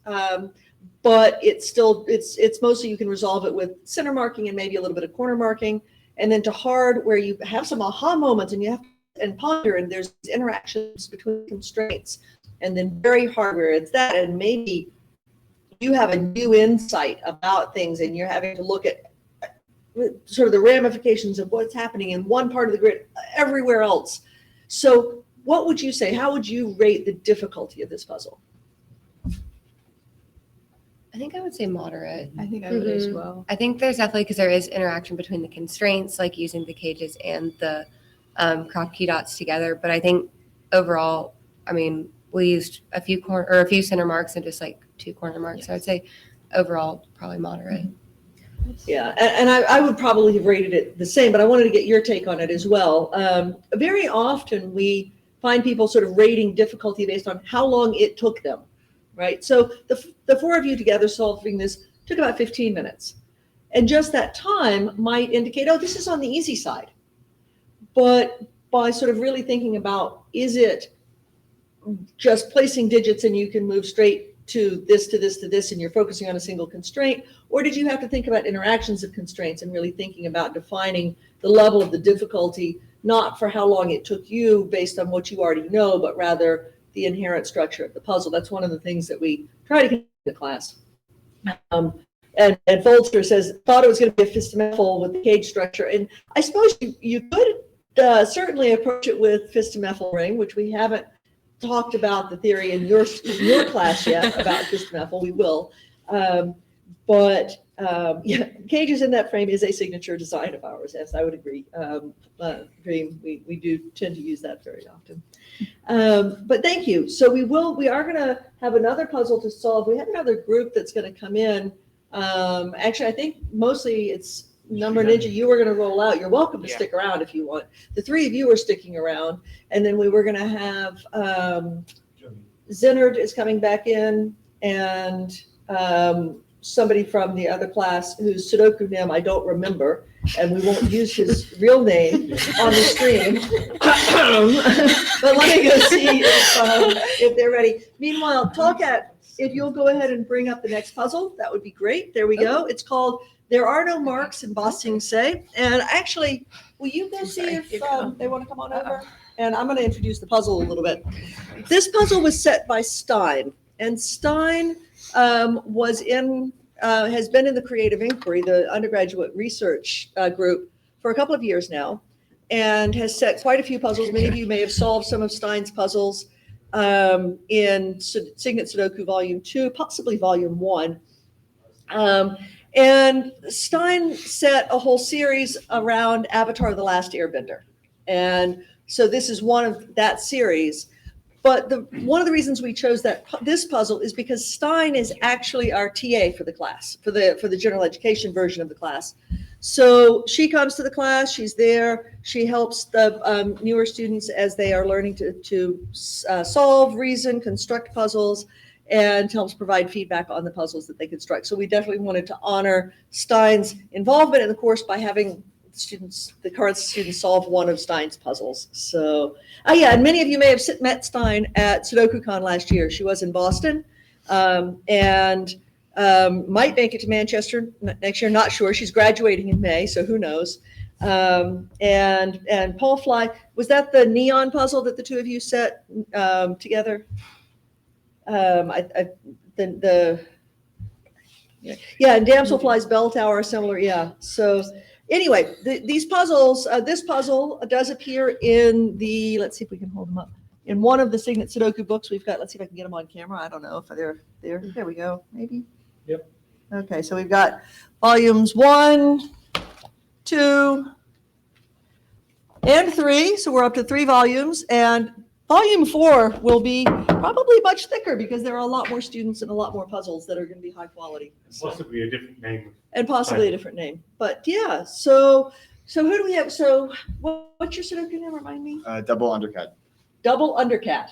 but it's mostly you can resolve it with center marking and maybe a little bit of corner marking. And then to hard, where you have some aha moments and you have and ponder, and there's interactions between constraints. And then very hard, where it's that, and maybe you have a new insight about things and you're having to look at sort of the ramifications of what's happening in one part of the grid everywhere else. So what would you say? How would you rate the difficulty of this puzzle? I think I would say moderate. I think I would as well. I think there's definitely, because there is interaction between the constraints, like using the cages and the crop key dots together. But I think overall, I mean, we used a few center marks and just like 2 corner marks. Yes. So I'd say overall, probably moderate. Yeah, and I would probably have rated it the same, but I wanted to get your take on it as well. Very often we find people sort of rating difficulty based on how long it took them, right? So the 4 of you together solving this took about 15 minutes. And just that time might indicate, oh, this is on the easy side. But by sort of really thinking about, is it just placing digits and you can move straight to this, to this, to this, and you're focusing on a single constraint? Or did you have to think about interactions of constraints and really thinking about defining the level of the difficulty, not for how long it took you based on what you already know, but rather the inherent structure of the puzzle? That's one of the things that we try to get in the class. And Folster says, thought it was going to be a fistomephal with the cage structure. And I suppose you could certainly approach it with fistomephal ring, which we haven't talked about the theory in your class yet about fistomephal. We will. Yeah, cages in that frame is a signature design of ours. Yes, I would agree. Dream, we do tend to use that very often. But thank you. So we are going to have another puzzle to solve. We have another group that's going to come in. Actually, I think mostly it's Number Ninja, you were going to roll out. You're welcome to stick around if you want. The 3 of you are sticking around. And then we were going to have Zinard is coming back in, and somebody from the other class whose Sudoku name I don't remember, and we won't use his real name on the stream. But let me go see if they're ready. Meanwhile, Tallcat, if you'll go ahead and bring up the next puzzle, that would be great. There we go. It's called There Are No Marks in Ba Sing Se. And actually, will you go see if they want to come on over? And I'm going to introduce the puzzle a little bit. This puzzle was set by Stein. And Stein has been in the Creative Inquiry, the undergraduate research group, for a couple of years now, and has set quite a few puzzles. Many of you may have solved some of Stein's puzzles in Signet Sudoku Volume 2, possibly Volume 1. And Stein set a whole series around Avatar: The Last Airbender. And so this is one of that series. But one of the reasons we chose this puzzle is because Stein is actually our TA for the class, for the general education version of the class. So she comes to the class, she's there, she helps the newer students as they are learning to solve, reason, construct puzzles, and helps provide feedback on the puzzles that they construct. So we definitely wanted to honor Stein's involvement in the course by having the current students solve one of Stein's puzzles. So, and many of you may have met Stein at SudokuCon last year. She was in Boston, and might make it to Manchester next year. Not sure. She's graduating in May, so who knows? And Paul Fly, was that the neon puzzle that the 2 of you set together? And Damselfly's bell tower are similar. Yeah. So. Anyway, these puzzles, this puzzle does appear in the, let's see if we can hold them up, in one of the Signet Sudoku books we've got. Let's see if I can get them on camera. I don't know if they're there. There we go, maybe. Yep. Okay, so we've got volumes 1, 2, and 3. So we're up to 3 volumes. And volume 4 will be probably much thicker because there are a lot more students and a lot more puzzles that are going to be high quality. Possibly a different name. And possibly a different name. But yeah, so who do we have? So what's your Sudoku name? Remind me. Double undercut. Double undercut.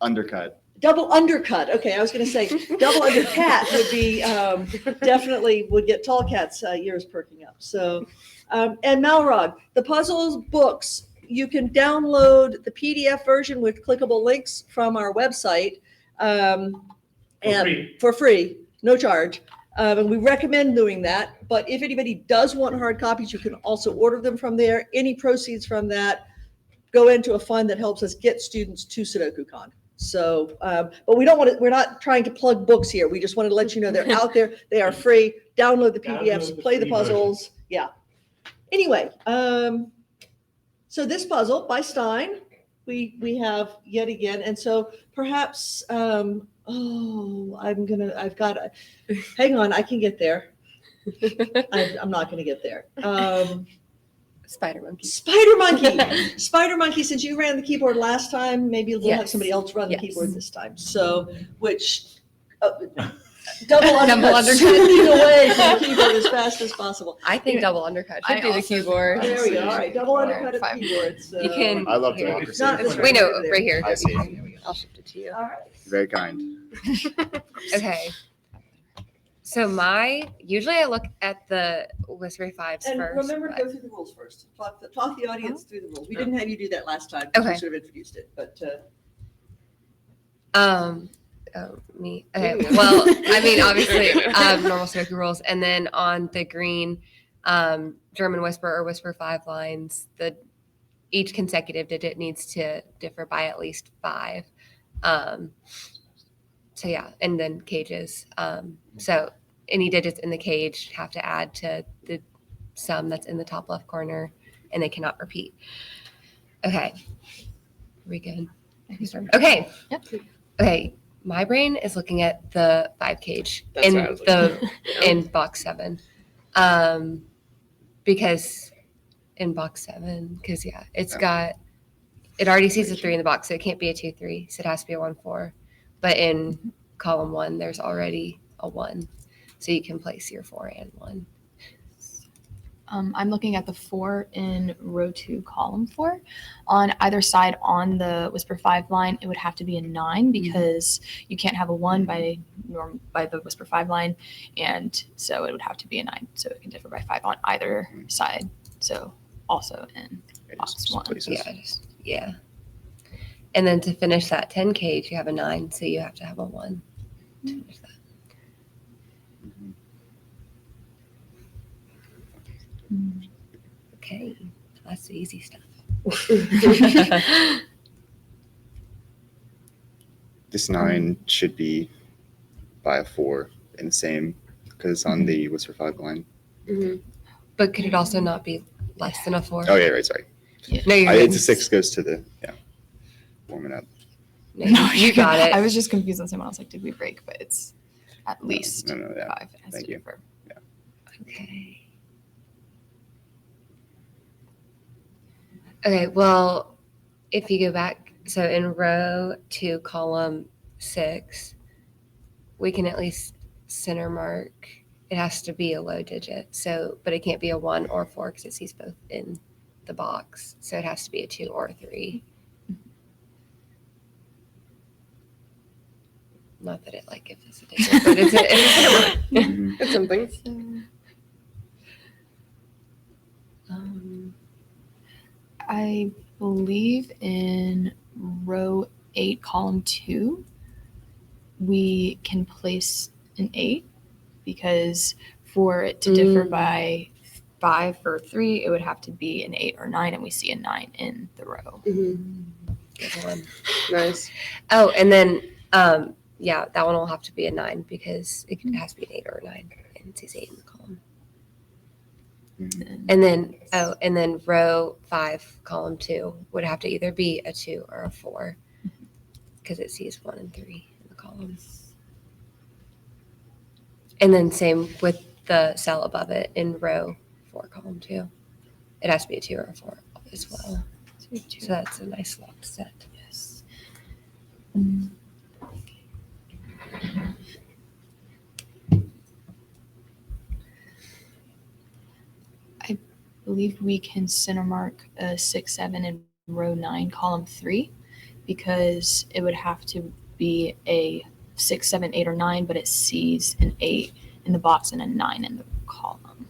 Undercut. Double undercut. Okay, I was going to say double undercat would be definitely would get Tallcat's ears perking up. So, and Malrod, the puzzles books you can download the PDF version with clickable links from our website for free, no charge. And we recommend doing that. But if anybody does want hard copies, you can also order them from there. Any proceeds from that go into a fund that helps us get students to SudokuCon. So, but we don't want to, we're not trying to plug books here. We just wanted to let you know they're out there. They are free. Download the PDFs, play the puzzles. Yeah. Anyway, so this puzzle by Stein, we have yet again. And so perhaps, hang on, I can get there. I'm not going to get there. Spider monkey. Spider monkey. Since you ran the keyboard last time, maybe we'll have somebody else run the keyboard this time. So, which double undercut, shooting away from the keyboard as fast as possible. I think double undercut should be the keyboard. There we go. All right, double undercut at the keyboard. So. You can. I love democracy. Wait, no, right here. I see. I'll shift it to you. All right. Very kind. Okay. So usually I look at the Whisper Fives and first. Remember to go through the rules first. Talk the audience through the rules. We didn't have you do that last time. Okay. We should have introduced it, but. Me. Okay. Well, I mean, obviously, normal Sudoku rules, and then on the green, German Whisper or Whisper 5 lines, each consecutive digit needs to differ by at least 5. So yeah, and then cages. So any digits in the cage have to add to the sum that's in the top left corner, and they cannot repeat. Okay. Are we good? Okay. Yep. Okay. My brain is looking at the 5 cage That's in what I was looking in box 7. Because in box 7, because it already sees a 3 in the box, so it can't be a 2-3, so it has to be a 1-4. But in column 1, there's already a 1, so you can place your 4 and 1. I'm looking at the 4 in row 2, column 4. On either side on the Whisper 5 line, it would have to be a 9 because you can't have a 1 by the Whisper 5 line, and so it would have to be a 9. So it can differ by 5 on either side. So also in box 1. Yeah. And then to finish that 10 cage, you have a 9, so you have to have a 1 to finish that. Okay, that's the easy stuff. This 9 should be by a 4 in the same, because on the Whisper 5 line. But could it also not be less than a 4? Oh yeah, right. Sorry. Yeah. No, It's a 6 goes to the warming up. No, you got it. I was just confused on someone else. Like, did we break? But it's at least No, yeah. 5. It has Thank to you. differ. Okay. Okay, well, if you go back, so in row 2, column 6, we can at least center mark. It has to be a low digit, but it can't be a 1 or 4 because it sees both in the box. So it has to be a 2 or a 3. Not that it gives us a digit, but it's a center mark. It's something. I believe in row 8, column 2, we can place an 8 because for it to differ by 5 or 3, it would have to be an 8 or 9, and we see a 9 in the row. Good one. Nice. Oh, and then, that one will have to be a 9 because it has to be an 8 or a 9, and it says 8 in the column. And then row 5, column 2 would have to either be a 2 or a 4 because it sees 1 and 3 in the column. And then same with the cell above it in row 4, column 2. It has to be a 2 or a 4 as well. So that's a nice locked set. Yes. I believe we can center mark a 6, 7 in row 9, column 3, because it would have to be a 6, 7, 8, or 9, but it sees an 8 in the box and a 9 in the column.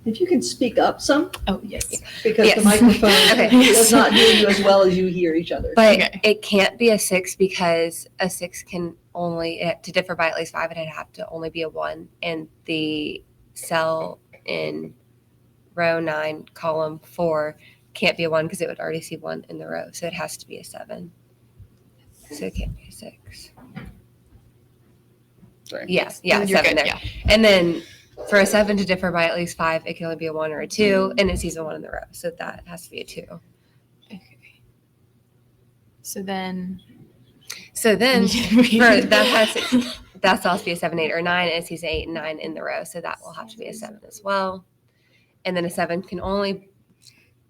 If you can speak up some, Oh, yes. because Yes. the microphone Okay. does not hear you as well as you hear each other. But Okay. it can't be a 6 because a 6 can only, to differ by at least 5, it'd have to only be a 1. And the cell in row 9, column 4 can't be a 1 because it would already see 1 in the row. So it has to be a 7. So it can't be a 6. Sorry. Yeah, You're 7 good, there. yeah. And then for a 7 to differ by at least 5, it can only be a 1 or a 2, and it sees a 1 in the row. So that has to be a 2. Okay. So then. So then For for that's also be a 7, 8, or 9, and it sees 8 and 9 in the row. So that will have to be a 7 as well. And then a 7 can only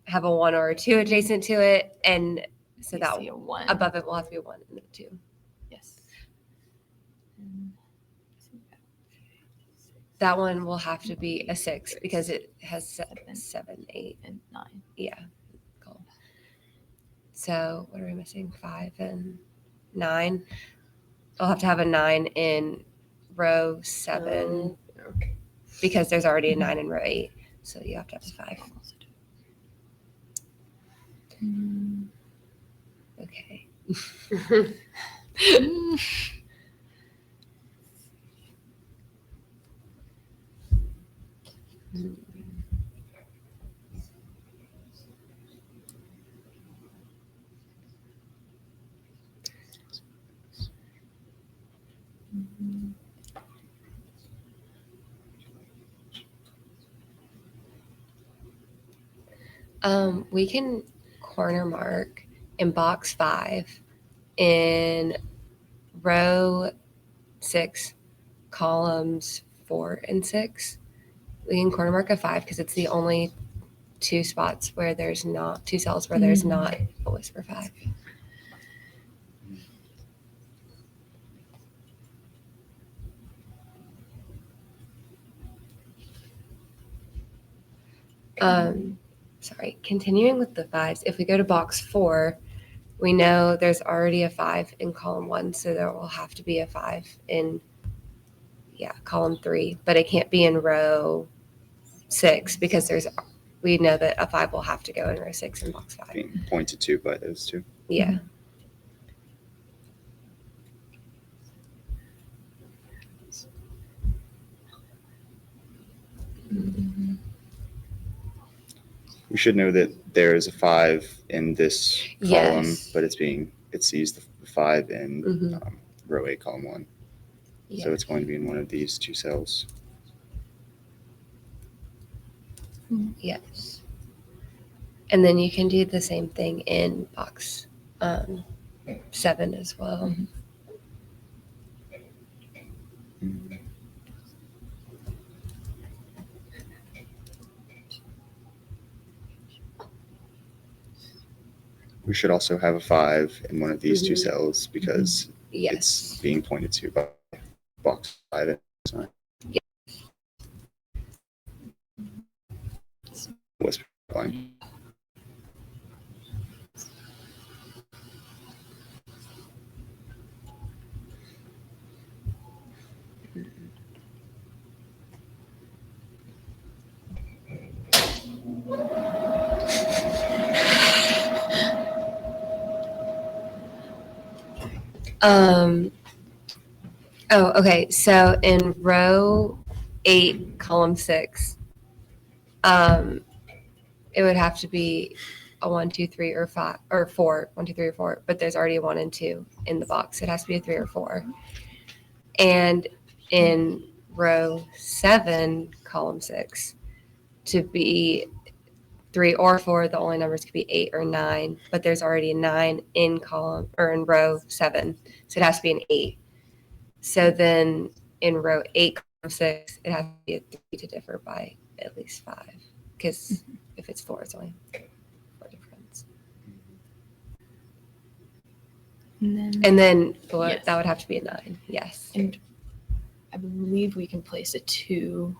have a 1 or a 2 adjacent to it. And so that see a 1. above it will have to be a 1 and a 2. Yes. That one will have to be a 6 because it has 7, 8. And 9. Yeah. Cool. So what are we missing? 5 and 9. I'll have to have a 9 in row 7 because there's already a 9 in row 8. So you have to have a 5. Okay. We can corner mark in box 5 in row 6, columns 4 and 6. We can corner mark a 5 because it's the only 2 spots where there's not 2 cells where there's not a whisper 5. Sorry, continuing with the 5s, if we go to box 4, we know there's already a 5 in column 1, so there will have to be a 5 in, column 3, but it can't be in row 6 because we know that a 5 will have to go in row 6 in box 5. Being pointed to by those two. Yeah. We should know that there is a 5 in this column, Yes. but it sees the 5 in Mhm. row 8, column 1. Yeah. So it's going to be in one of these 2 cells. Yes. And then you can do the same thing in box 7 as well. We should also have a 5 in one of these 2 Mhm. cells because Yes. it's being pointed to by box 5. Whisper line. Okay. So in row 8, column 6, it would have to be a 1, 2, 3, or 5 or 4. 1, 2, 3, or 4. But there's already a 1 and 2 in the box. It has to be a 3 or 4. And in row 7, column 6, to be 3 or 4, the only numbers could be 8 or 9. But there's already a 9 in column or in row 7, so it has to be an 8. So then in row 8, column 6, it has to be a 3 to differ by at least 5. Because if it's 4, it's only 4 difference. And then below, Yes. that would have to be a 9. Yes. And I believe we can place a 2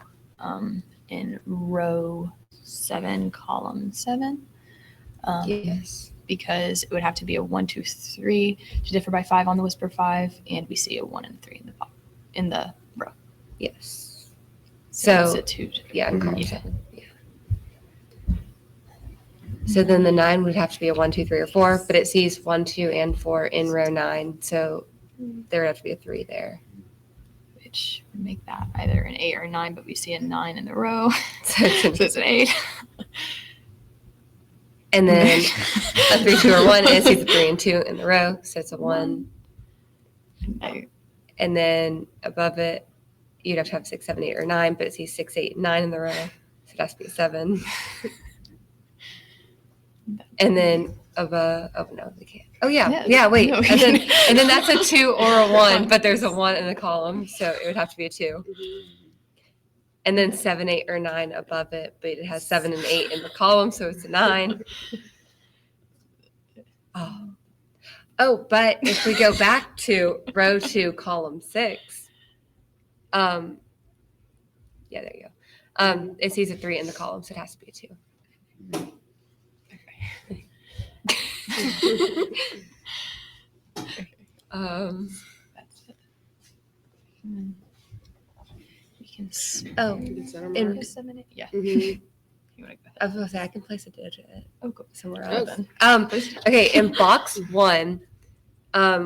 in row 7, column 7. Yes. Because it would have to be a 1, 2, 3 to differ by 5 on the whisper 5, and we see a 1 and 3 in the row. Yes. So So it's a 2. yeah, in column Yeah. 7. Yeah. So then the 9 would have to be a 1, 2, 3, or 4, but it sees 1, 2, and 4 in row 9. So there would have to be a 3 there. Which would make that either an 8 or a 9, but we see a 9 in the row. So It's an 8. And then a 3, 2, or 1, and it sees a 3 and 2 in the row. So it's a 1. And then above it, you'd have to have 6, 7, 8, or 9, but it sees 6, 8, 9 in the row. So it has to be a 7. And then above, oh no, they can't. Oh yeah, wait. No. And then that's a 2 or a 1, but there's a 1 in the column, so it would have to be a 2. And then 7, 8, or 9 above it, but it has 7 and 8 in the column, so it's a 9. Oh, but if we go back to row 2, column 6, yeah, there you go. It sees a 3 in the column, so it has to be a 2. That's it. We can and 7, 8. Yeah. mhm. You wanna go I was gonna say I can place a digit Oh, go. somewhere Oh, else. then. Okay, in box 1,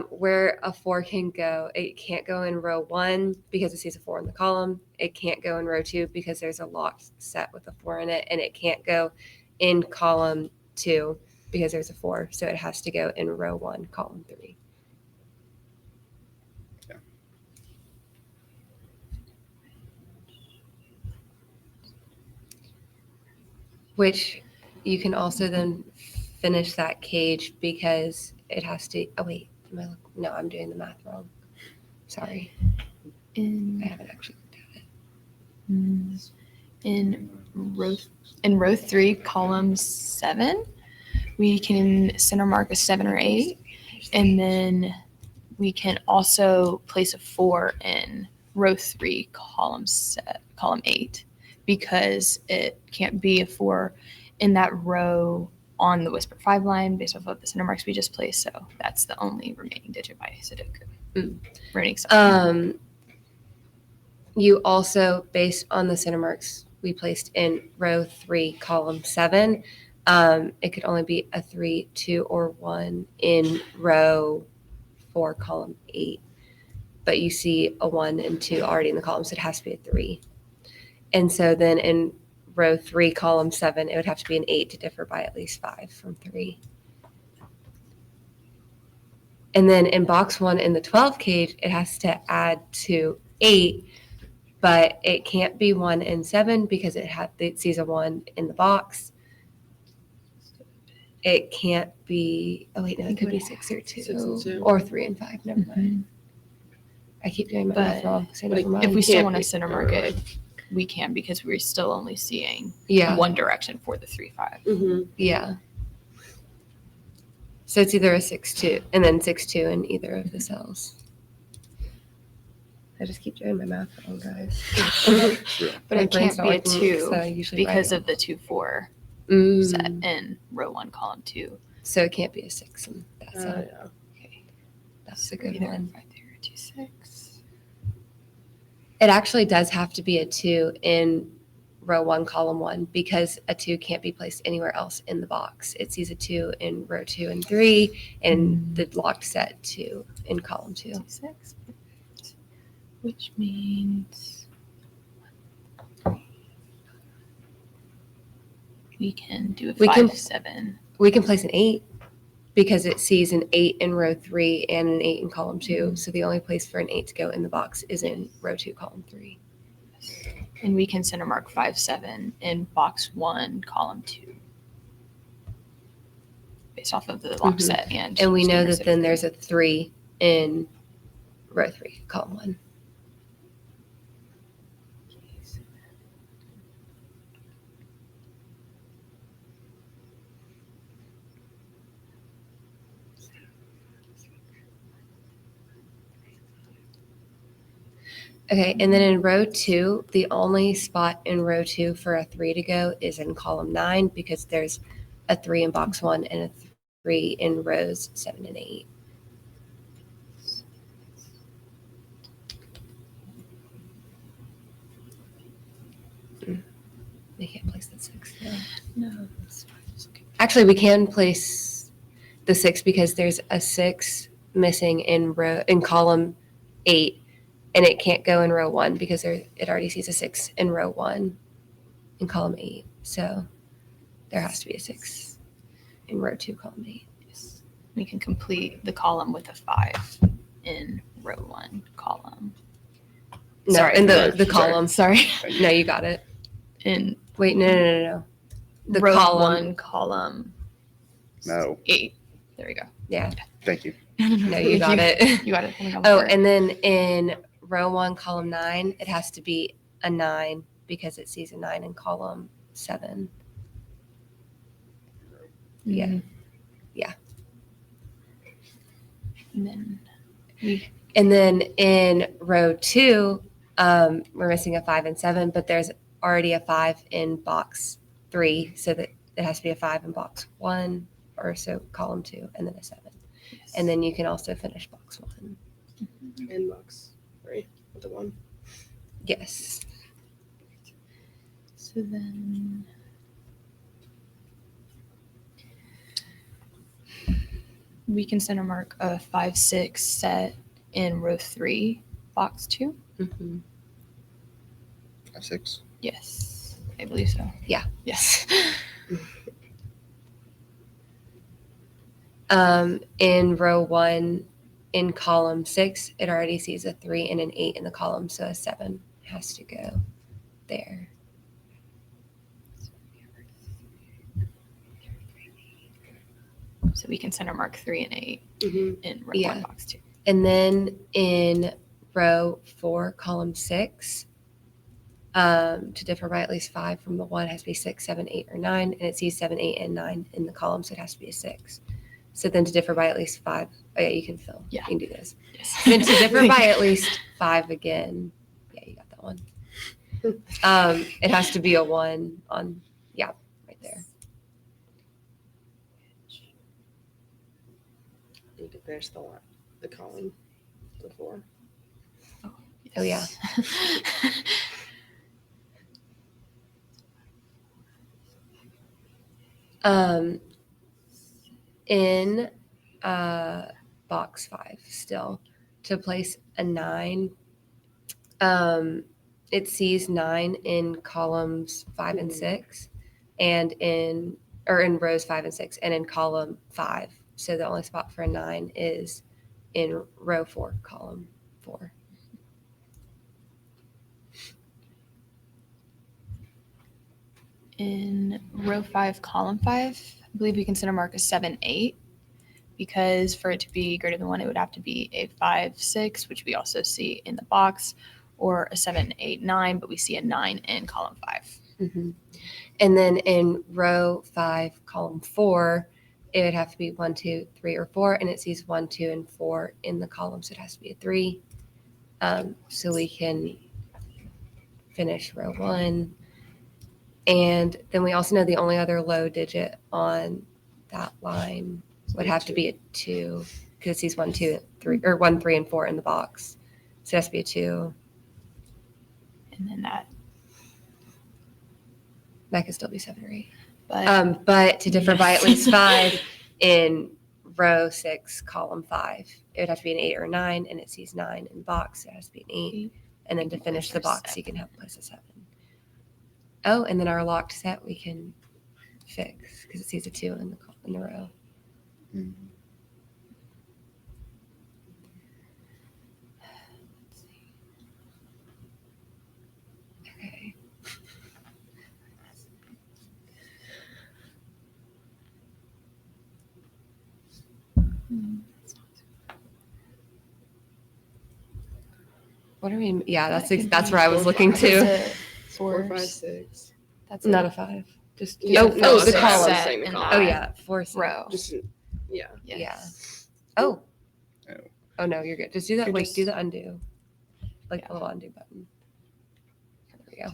where a 4 can go, it can't go in row 1 because it sees a 4 in the column. It can't go in row 2 because there's a locked set with a 4 in it, and it can't go in column 2 because there's a 4. So it has to go in row 1, column 3. Yeah. Which you can also then finish that cage because it has to. Oh wait, no, I'm doing the math wrong. Sorry, I In haven't actually looked at it. in row 3, column 7, we can center mark a 7 or 8, and then we can also place a 4 in row 3, column 8, because it can't be a 4 in that row on the Whisper 5 line based off of the center marks we just placed. So that's the only remaining digit by Sudoku. Remaining stuff. You also, based on the center marks we placed in row 3, column 7, it could only be a 3, 2, or 1 in row 4, column 8. But you see a 1 and 2 already in the column, so it has to be a 3. And so then in row 3, column 7, it would have to be an 8 to differ by at least 5 from 3. And then in box 1 in the 12 cage, it has to add to 8, but it can't be 1 and 7 because it sees a 1 in the box. It can't be, oh wait, no, it could be 6 or 2, 6 and 2. or 3 and 5, never mind. I keep doing my math wrong. So But never mind. if we still Can't want to be. center mark it, we can, because we're still only seeing Yeah. one direction for the 3, 5. Yeah. So it's either a 6-2 and then 6-2 in either of the cells. I just keep doing my math wrong, guys. But My it brain's can't not be a working, 2 so I usually because write of the 2, 4 it. set in row 1, column 2. So it can't be a 6 in that cell. Yeah. Okay. That's a good Either one. 5, 3, or 2, 6. It actually does have to be a 2 in row 1, column 1, because a 2 can't be placed anywhere else in the box. It sees a 2 in row 2 and 3, and the locked set 2 in column 2. 2, 6. Which means we can do a 5, 7. We can place an 8 because it sees an 8 in row 3 and an 8 in column 2. So the only place for an 8 to go in the box is in row 2, column 3. And we can center mark 5, 7 in box 1, column 2. Based off of the lock set. And we know that then there's a 3 in row 3, column 1. Okay, and then in row 2, the only spot in row 2 for a 3 to go is in column 9 because there's a 3 in box 1 and a 3 in rows 7 and 8. They can't place that 6 there. No. Actually, we can place the 6 because there's a 6 missing in column 8, and it can't go in row 1 because it already sees a 6 in row 1 in column 8. So there has to be a 6 in row 2, column 8. Yes. We can complete the column with a 5 in row 1 column. No, Sorry. in the Sorry. column. Sorry. No, you got it. In Wait, no. The row column. 1 column No. 8. There we go. Yeah. Thank you. No, you got it. You got it. Oh, and then in row 1, column 9, it has to be a 9 because it sees a 9 in column 7. Yeah. Mhm. Yeah. And then And then in row 2, we're missing a 5 and 7, but there's already a 5 in box 3, so that it has to be a 5 in box 1, or so column 2, and then a 7. And then you can also finish box 1. Inbox 3 with the 1. Yes. So then we can center mark a 5, 6 set in row 3, box 2. Mm-hmm. 5, 6. Yes, I believe so. Yeah. Yes. In row 1, in column 6, it already sees a 3 and an 8 in the column, so a 7 has to go there. So we can center mark 3 and 8 in row 1, box 2. And then in row 4, column 6, to differ by at least 5 from the 1, it has to be 6, 7, 8, or 9, and it sees 7, 8, and 9 in the column, so it has to be a 6. So then to differ by at least 5, oh yeah, you can fill. Yeah. You can do this. Yes. Then to differ by at least 5 again, yeah, you got that one. It has to be a 1 on, yeah, right there. You can finish the column, the 4. Oh, yeah. In box 5 still, to place a 9, it sees 9 in columns 5 and 6, and in rows 5 and 6, and in column 5. So the only spot for a 9 is in row 4, column 4. In row 5, column 5, I believe we can center mark a 7, 8, because for it to be greater than 1, it would have to be a 5, 6, which we also see in the box, or a 7, 8, 9, but we see a 9 in column 5. Mm-hmm. And then in row 5, column 4, it would have to be 1, 2, 3, or 4, and it sees 1, 2, and 4 in the column, so it has to be a 3. So we can finish row 1. And then we also know the only other low digit on that line would have to be a 2, because it sees 1, 2, 3, or 1, 3, and 4 in the box. So it has to be a 2. And then that could still be 7 or 8. But To differ by at least 5 in row 6, column 5, it would have to be an 8 or 9, and it sees 9 in the box. So it has to be an 8. And then to finish the box, you can have place a 7. Oh, and then our locked set we can fix because it sees a 2 in the row. Mm. Let's see. Okay. What are we? Yeah, that's where I was looking too. 4, 5, 6. That's Not it. a 5. Just Yeah, the six column. set saying the in column. Oh that yeah, 4, 6. row. Just, yeah. Yes. Oh. Oh. Oh no, you're good. Just do that. You're Wait, just- do the undo. Like Yeah. the little undo button. There we go.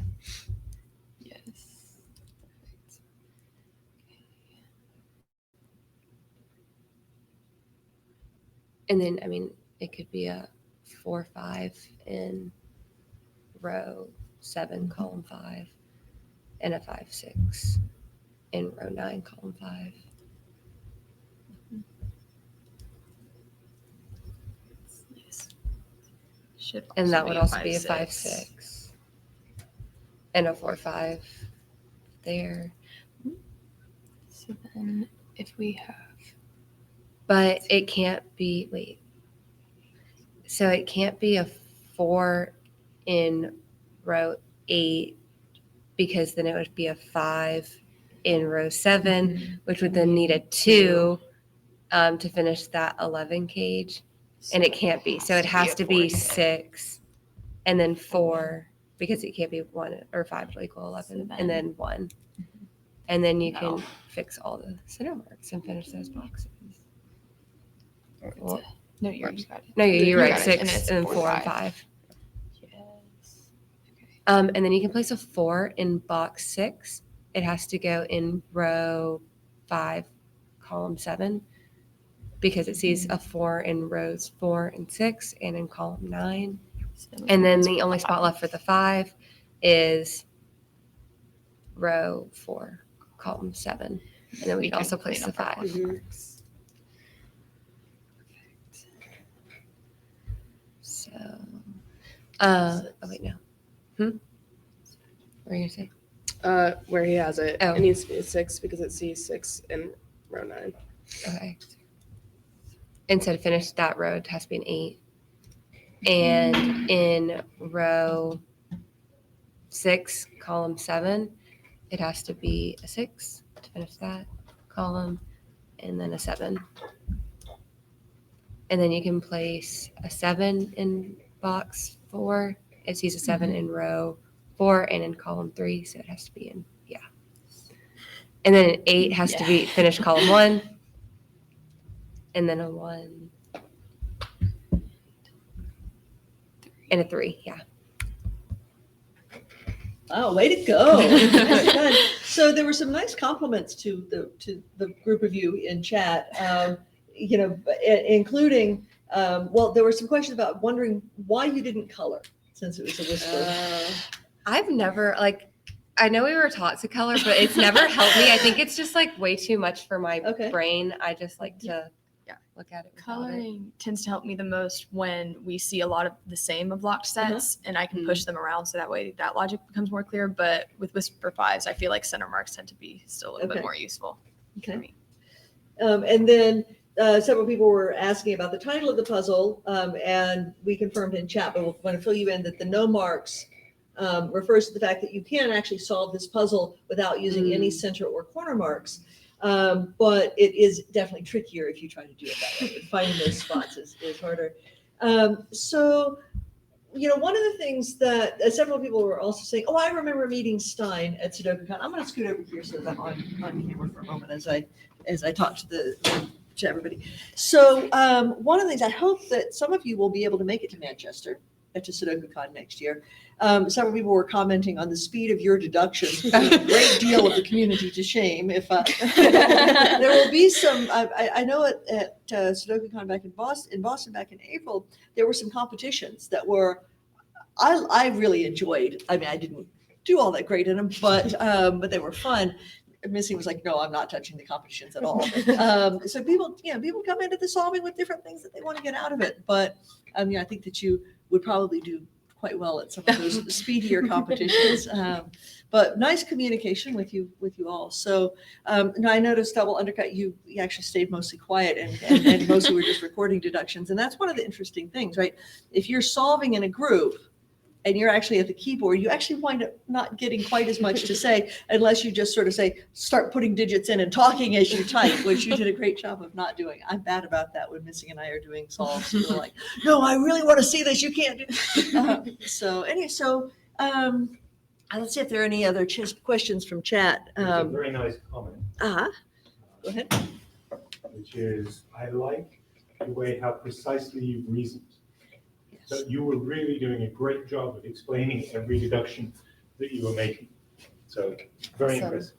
Yes. And then I mean it could be a 4, 5 in row 7, column 5, and a 5, 6 in row 9, column 5. Should And that would also be a 5, 5-6 and a 4-5 there. So then if we have But it can't be, wait. So it can't be a 4 in row 8 because then it would be a 5 in row 7, which would then need a 2 to finish that 11 cage. And it can't be. So it has to be 6 and then 4 because it can't be 1 or 5 to equal 11 and then 1. And then you can fix all the center marks and finish those boxes. Cool. no, you got it. No, you're You right. got it. 6 And it's and 4, 4 and 5. 5. Yes. Okay. And then you can place a 4 in box 6. It has to go in row 5, column 7, because it sees a 4 in rows 4 and 6 and in column 9. And then the only spot left for the 5 is row 4, column 7. And then we can also place the 5. So, oh wait, no. What were you gonna say? Where he has it, Oh. it needs to be a 6 because it sees 6 in row 9. Okay. And so to finish that row, it has to be an 8. And in row 6, column 7, it has to be a 6 to finish that column, and then a 7. And then you can place a 7 in box 4. It sees a 7 in row 4 and in column 3, so it has to be in, And then an 8 has to be finish column 1, and then a 1 and a 3, Wow, way to go. Nicely done. So there were some nice compliments to the group of you in chat, including, there were some questions about wondering why you didn't color since it was a whisper. I've never, I know we were taught to color, but it's never helped me. I think it's just way too much for my brain. I just like to look at it. Coloring tends to help me the most when we see a lot of the same of locked sets, and I can push them around so that way that logic becomes more clear. But with Whisper 5s, I feel like center marks tend to be still a little bit more useful for me. And then several people were asking about the title of the puzzle, and we confirmed in chat, but we're going to fill you in that the no marks refers to the fact that you can actually solve this puzzle without using any center or corner marks. But it is definitely trickier if you try to do it that way. Finding those spots is harder. So, one of the things that several people were also saying, I remember meeting Stein at SudokuCon. I'm going to scoot over here so that I'm on camera for a moment as I talk to everybody. So one of the things, I hope that some of you will be able to make it to Manchester to SudokuCon next year. Several people were commenting on the speed of your deductions, a great deal of the community to shame. If there will be some, I know at SudokuCon back in Boston back in April, there were some competitions that were, I really enjoyed. I mean, I didn't do all that great in them, but they were fun. Missy was like, no, I'm not touching the competitions at all. So people come into the solving with different things that they want to get out of it. But I think that you would probably do quite well at some of those speedier competitions. But nice communication with you all. So I noticed Double Undercut, you actually stayed mostly quiet and mostly were just recording deductions. And that's one of the interesting things, right? If you're solving in a group, and you're actually at the keyboard, you actually wind up not getting quite as much to say unless you just sort of start putting digits in and talking as you type, which you did a great job of not doing. I'm bad about that when Missy and I are doing solves. We're like, no, I really want to see this. You can't do. Let's see if there are any other questions from chat. There's a very nice comment. Go ahead. Which is, I like the way how precisely you've reasoned. So you were really doing a great job of explaining every deduction that you were making. So very impressive.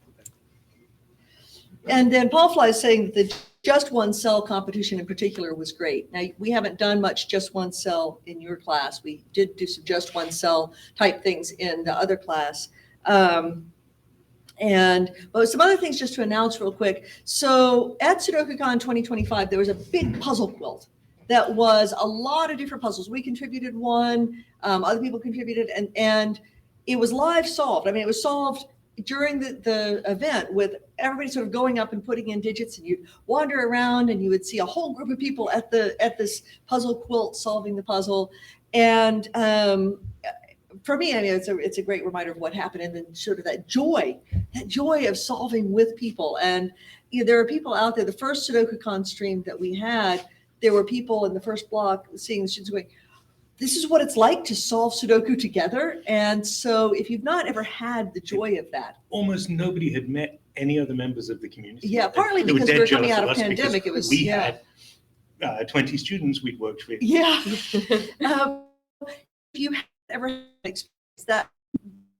And then Paul Fly is saying that the just one cell competition in particular was great. Now, we haven't done much just one cell in your class. We did do some just one cell type things in the other class. But some other things just to announce real quick. So at SudokuCon 2025, there was a big puzzle quilt that was a lot of different puzzles. We contributed one, other people contributed, and it was live solved. I mean, it was solved during the event with everybody sort of going up and putting in digits, and you'd wander around and you would see a whole group of people at this puzzle quilt solving the puzzle. And for me, I mean, it's a great reminder of what happened, and then sort of that joy of solving with people. And there are people out there. The first SudokuCon stream that we had, there were people in the first block seeing the students going, this is what it's like to solve Sudoku together. And so if you've not ever had the joy of that. Almost nobody had met any other members of the community. Yeah, partly They were because dead we're coming jealous out of us because pandemic. It was, we had 20 students we'd worked with. Yeah. If you have ever had an experience, that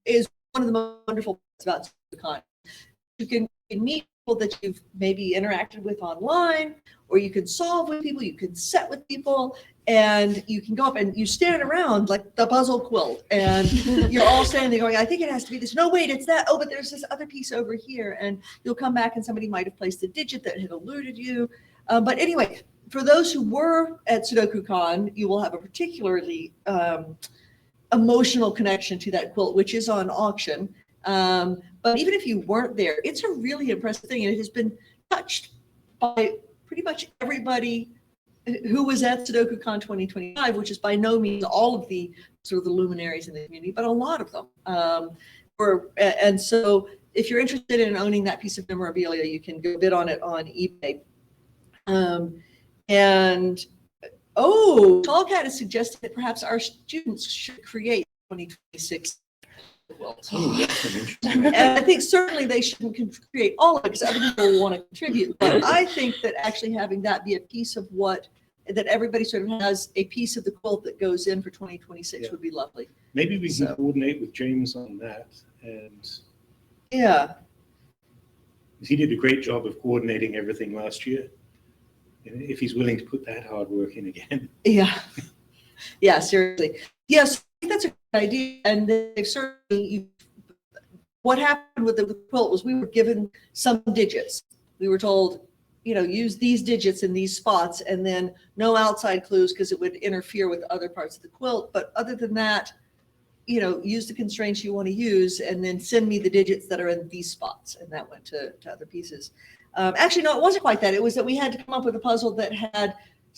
is one of the most wonderful things about SudokuCon. You can meet people that you've maybe interacted with online, or you can solve with people, you can set with people, and you can go up and you stand around like the puzzle quilt, and you're all standing there going, I think it has to be this. No, wait, it's that. Oh, but there's this other piece over here. And you'll come back and somebody might have placed a digit that had eluded you. But anyway, for those who were at SudokuCon, you will have a particularly emotional connection to that quilt, which is on auction. But even if you weren't there, it's a really impressive thing. And it has been touched by pretty much everybody who was at SudokuCon 2025, which is by no means all of the sort of the luminaries in the community, but a lot of them. And so if you're interested in owning that piece of memorabilia, you can go bid on it on eBay. Tallcat is suggesting that perhaps our students should create 2026 quilts. And I think certainly they shouldn't create all of it because other people will want to contribute. But I think that actually having that be a piece of that everybody sort of has a piece of the quilt that goes in for 2026 would be lovely. Maybe we can coordinate with James on that. And yeah, he did a great job of coordinating everything last year. If he's willing to put that hard work in again. Yeah, seriously. Yes, I think that's a good idea. And they've certainly, what happened with the quilt was we were given some digits. We were told, use these digits in these spots, and then no outside clues because it would interfere with other parts of the quilt. But other than that, use the constraints you want to use, and then send me the digits that are in these spots. And that went to other pieces. Actually, no, it wasn't quite that. It was that we had to come up with a puzzle that had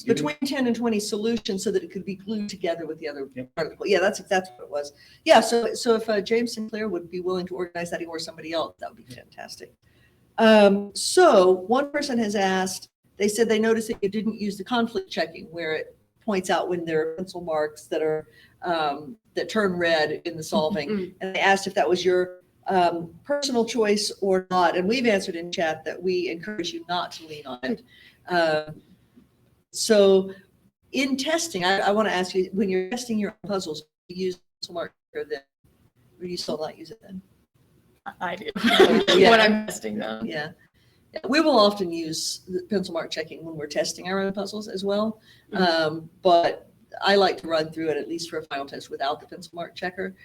between 10 and 20 solutions so that it could be glued together with the other part of the quilt. Yeah, that's what it was. Yeah, so if James Sinclair would be willing to organize that, or somebody else, that would be fantastic. So one person has asked, they said they noticed that you didn't use the conflict checking where it points out when there are pencil marks that are that turn red in the solving. And they asked if that was your personal choice or not. And we've answered in chat that we encourage you not to lean on it. So in testing, I want to ask you, when you're testing your puzzles, do you use pencil marker then? Or do you still not use it then? I do. Yeah. When I'm testing them. Yeah. We will often use the pencil mark checking when we're testing our own puzzles as well. But I like to run through it at least for a final test without the pencil mark checker,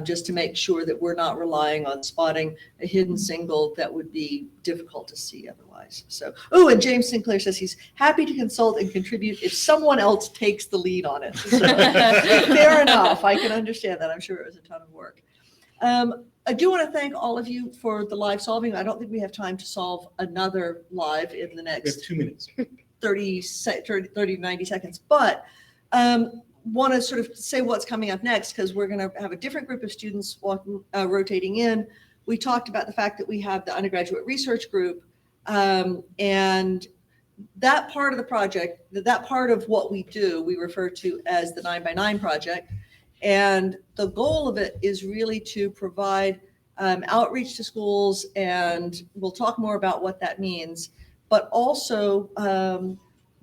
just to make sure that we're not relying on spotting a hidden single that would be difficult to see otherwise. So, and James Sinclair says he's happy to consult and contribute if someone else takes the lead on it. So, fair enough. I can understand that. I'm sure it was a ton of work. I do want to thank all of you for the live solving. I don't think we have time to solve another live in the next We have 2 minutes. 30, 90 seconds, but want to sort of say what's coming up next, because we're going to have a different group of students rotating in. We talked about the fact that we have the undergraduate research group, and that part of the project, that part of what we do, we refer to as the 9x9 project. And the goal of it is really to provide outreach to schools, and we'll talk more about what that means, but also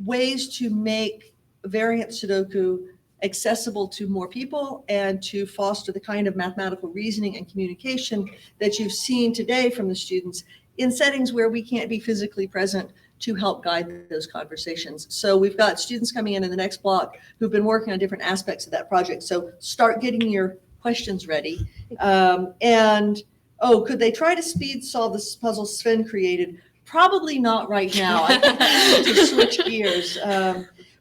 ways to make variant Sudoku accessible to more people and to foster the kind of mathematical reasoning and communication that you've seen today from the students in settings where we can't be physically present to help guide those conversations. So we've got students coming in the next block who've been working on different aspects of that project. So start getting your questions ready. And Oh, could they try to speed solve this puzzle Sven created? Probably not right now. I think we need to switch gears.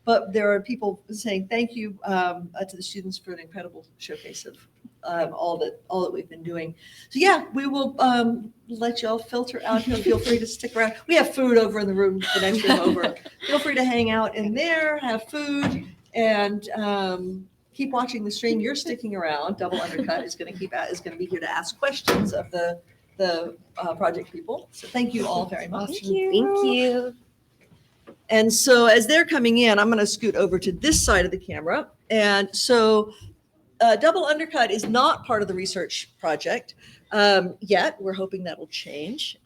But there are people saying thank you to the students for an incredible showcase of all that we've been doing. So yeah, we will let y'all filter out here. Feel free to stick around. We have food over in the room, the next room over. Feel free to hang out in there, have food, and keep watching the stream. You're sticking around. Double Undercut is going to be here to ask questions of the project people. So thank you all very much. Thank you. And so as they're coming in, I'm going to scoot over to this side of the camera. And so Double Undercut is not part of the research project yet. We're hoping that'll change.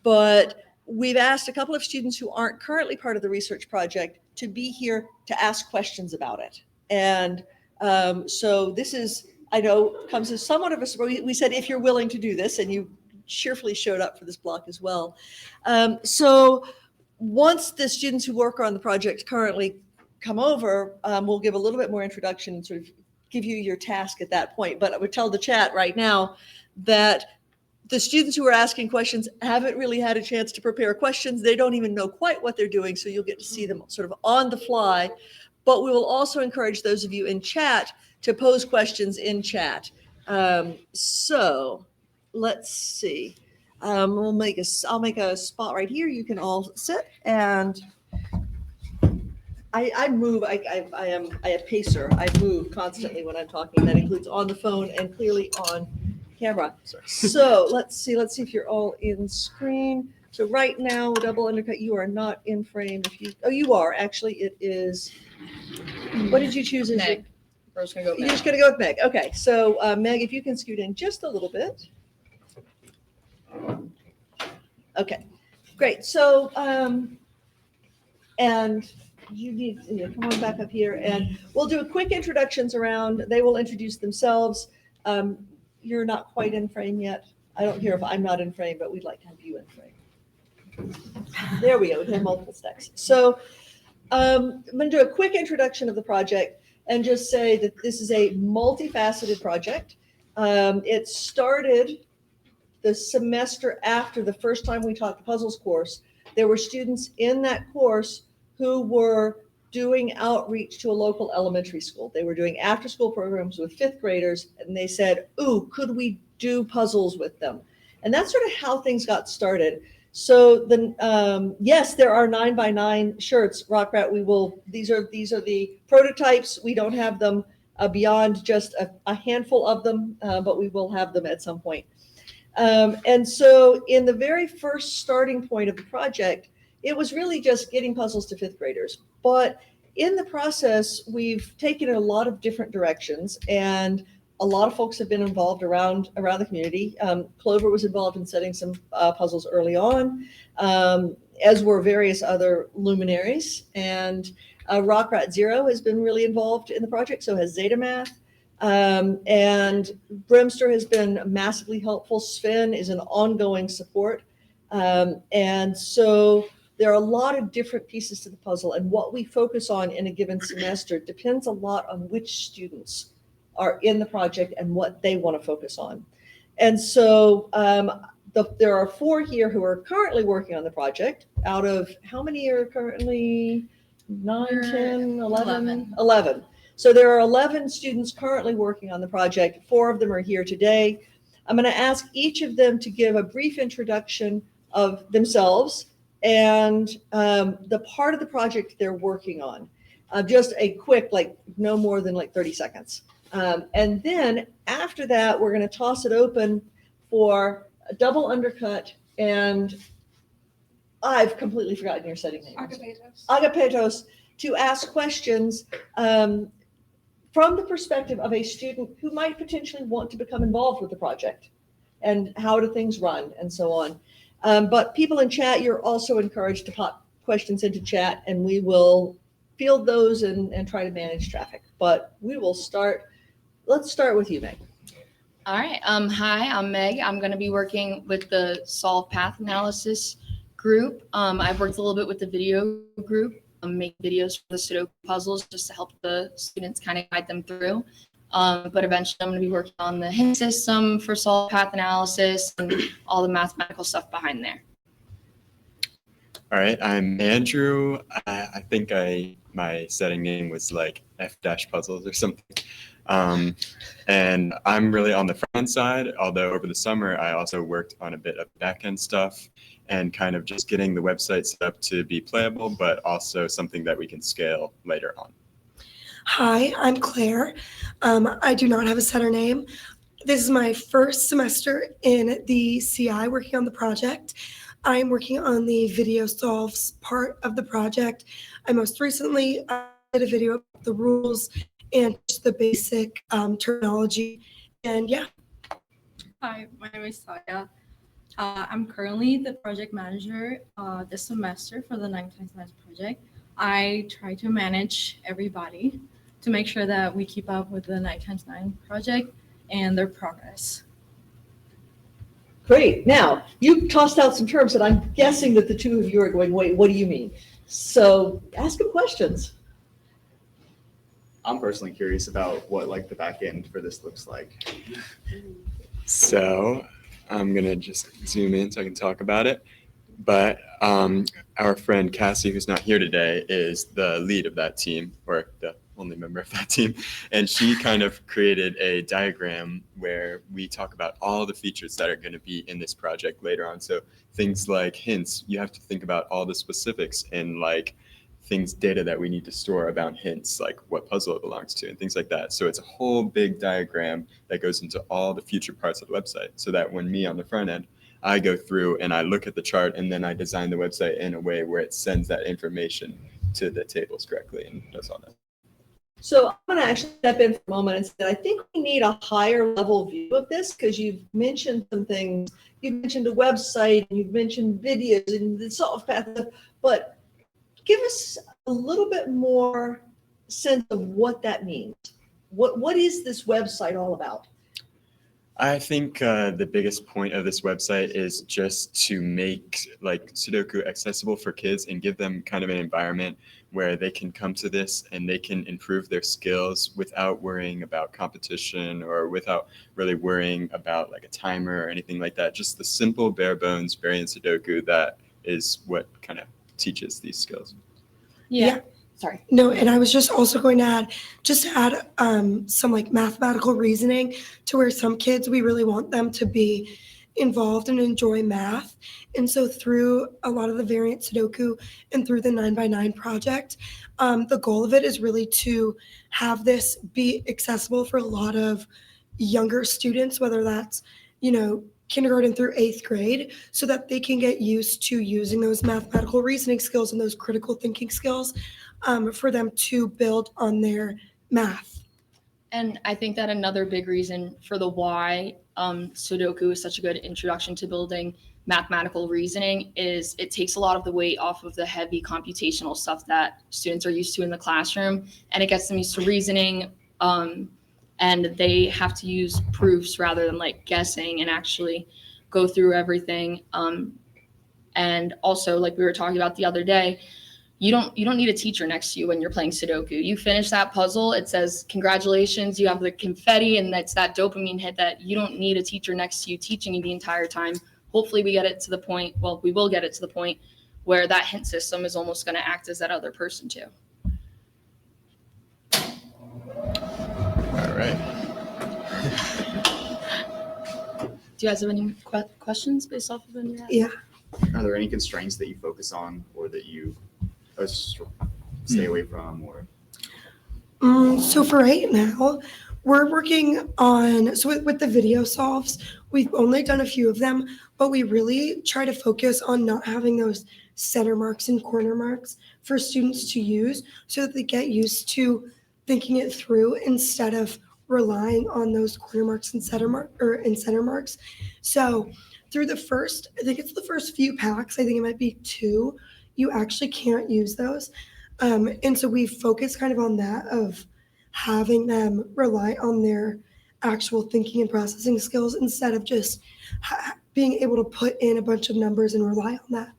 But we've asked a couple of students who aren't currently part of the research project to be here to ask questions about it. And so this is, I know, comes as somewhat of a, we said, if you're willing to do this, and you cheerfully showed up for this block as well. So once the students who work on the project currently come over, we'll give a little bit more introduction and sort of give you your task at that point. But I would tell the chat right now that the students who are asking questions haven't really had a chance to prepare questions. They don't even know quite what they're doing, so you'll get to see them sort of on the fly. But we will also encourage those of you in chat to pose questions in chat. So let's see. I'll make a spot right here. You can all sit, and I move. I am a pacer. I move constantly when I'm talking. That includes on the phone and clearly on camera. So let's see if you're all in screen. So right now, Double Undercut, you are not in frame. You are actually. It is. What did you choose? Meg. We're just gonna go with You're Meg. just gonna go with Meg. Okay. So Meg, if you can scoot in just a little bit. Okay, great. So, and you need come on back up here, and we'll do a quick introductions around. They will introduce themselves. You're not quite in frame yet. I don't care if I'm not in frame, but we'd like to have you in frame. There we go. We have multiple stacks. So, I'm going to do a quick introduction of the project and just say that this is a multifaceted project. It started the semester after the first time we taught the puzzles course. There were students in that course who were doing outreach to a local elementary school. They were doing after-school programs with fifth graders, and they said, ooh, could we do puzzles with them? And that's sort of how things got started. So yes, there are 9x9 shirts, Rock Rat. These are the prototypes. We don't have them beyond just a handful of them, but we will have them at some point. And so in the very first starting point of the project, it was really just getting puzzles to fifth graders. But in the process, we've taken a lot of different directions, and a lot of folks have been involved around the community. Clover was involved in setting some puzzles early on, as were various other luminaries. And Rock Rat Zero has been really involved in the project, so has Zetamath. And Brimster has been massively helpful. Sven is an ongoing support. And so there are a lot of different pieces to the puzzle, and what we focus on in a given semester depends a lot on which students are in the project and what they want to focus on. And so there are 4 here who are currently working on the project. Out of how many are currently 9, 10, 11? 11. So there are 11 students currently working on the project. 4 of them are here today. I'm going to ask each of them to give a brief introduction of themselves and the part of the project they're working on. Just a quick, no more than 30 seconds. And then after that, we're going to toss it open for a Double Undercut, and I've completely forgotten your setting name. Agapetos, to ask questions from the perspective of a student who might potentially want to become involved with the project, and how do things run, and so on. But people in chat, you're also encouraged to pop questions into chat, and we will field those and try to manage traffic. But we will start. Let's start with you, Meg. All right. Hi, I'm Meg. I'm going to be working with the Solve Path Analysis group. I've worked a little bit with the video group, make videos for the Sudoku puzzles just to help the students kind of guide them through. But eventually I'm going to be working on the hint system for solved path analysis and all the mathematical stuff behind there. All right, I'm Andrew. I think my setting name was like F-puzzles or something. And I'm really on the front end side, although over the summer I also worked on a bit of back end stuff and kind of just getting the website set up to be playable, but also something that we can scale later on. Hi, I'm Claire. I do not have a setter name. This is my first semester in the CI working on the project. I'm working on the video solves part of the project. I most recently did a video about the rules and just the basic terminology. And yeah. Hi, my name is Saya. I'm currently the project manager this semester for the 9x9 project. I try to manage everybody to make sure that we keep up with the 9x9 project and their progress. Great. Now, you tossed out some terms that I'm guessing that the two of you are going, wait, what do you mean? So ask them questions. I'm personally curious about what like the back end for this looks like. So I'm gonna just zoom in so I can talk about it. But our friend Cassie, who's not here today, is the lead of that team, or the only member of that team. And she kind of created a diagram where we talk about all the features that are going to be in this project later on. So things like hints, you have to think about all the specifics and like data that we need to store about hints, like what puzzle it belongs to and things like that. So it's a whole big diagram that goes into all the future parts of the website, so that when me on the front end, I go through and I look at the chart and then I design the website in a way where it sends that information to the tables correctly and does all that. So I'm going to actually step in for a moment and say I think we need a higher level view of this, because you've mentioned some things. You've mentioned a website, and you've mentioned videos and the solve path, but give us a little bit more sense of what that means. What is this website all about? I think the biggest point of this website is just to make like Sudoku accessible for kids and give them kind of an environment where they can come to this and they can improve their skills without worrying about competition or without really worrying about like a timer or anything like that. Just the simple bare bones variant Sudoku that is what kind of teaches these skills. Yeah. Sorry. No, and I was just also going to add some like mathematical reasoning to where some kids, we really want them to be involved and enjoy math. And so through a lot of the variant Sudoku and through the 9x9 project, the goal of it is really to have this be accessible for a lot of younger students, whether that's, kindergarten through 8th grade, so that they can get used to using those mathematical reasoning skills and those critical thinking skills for them to build on their math. And I think that another big reason for the why Sudoku is such a good introduction to building mathematical reasoning is it takes a lot of the weight off of the heavy computational stuff that students are used to in the classroom, and it gets them used to reasoning, and they have to use proofs rather than like guessing and actually go through everything. And also, like we were talking about the other day, you don't need a teacher next to you when you're playing Sudoku. You finish that puzzle, it says, congratulations, you have the confetti, and that's that dopamine hit that you don't need a teacher next to you teaching you the entire time. Hopefully we get it to the point, we will get it to the point where that hint system is almost going to act as that other person too. All right. Do you guys have any questions based off of any? Yeah. Are there any constraints that you focus on or that you stay away from? Or So for right now, we're working on, with the video solves, we've only done a few of them, but we really try to focus on not having those center marks and corner marks for students to use, so that they get used to thinking it through instead of relying on those corner marks and center marks. So through the first few packs, I think it might be 2, you actually can't use those. And so we focus kind of on that, of having them rely on their actual thinking and processing skills instead of just being able to put in a bunch of numbers and rely on that.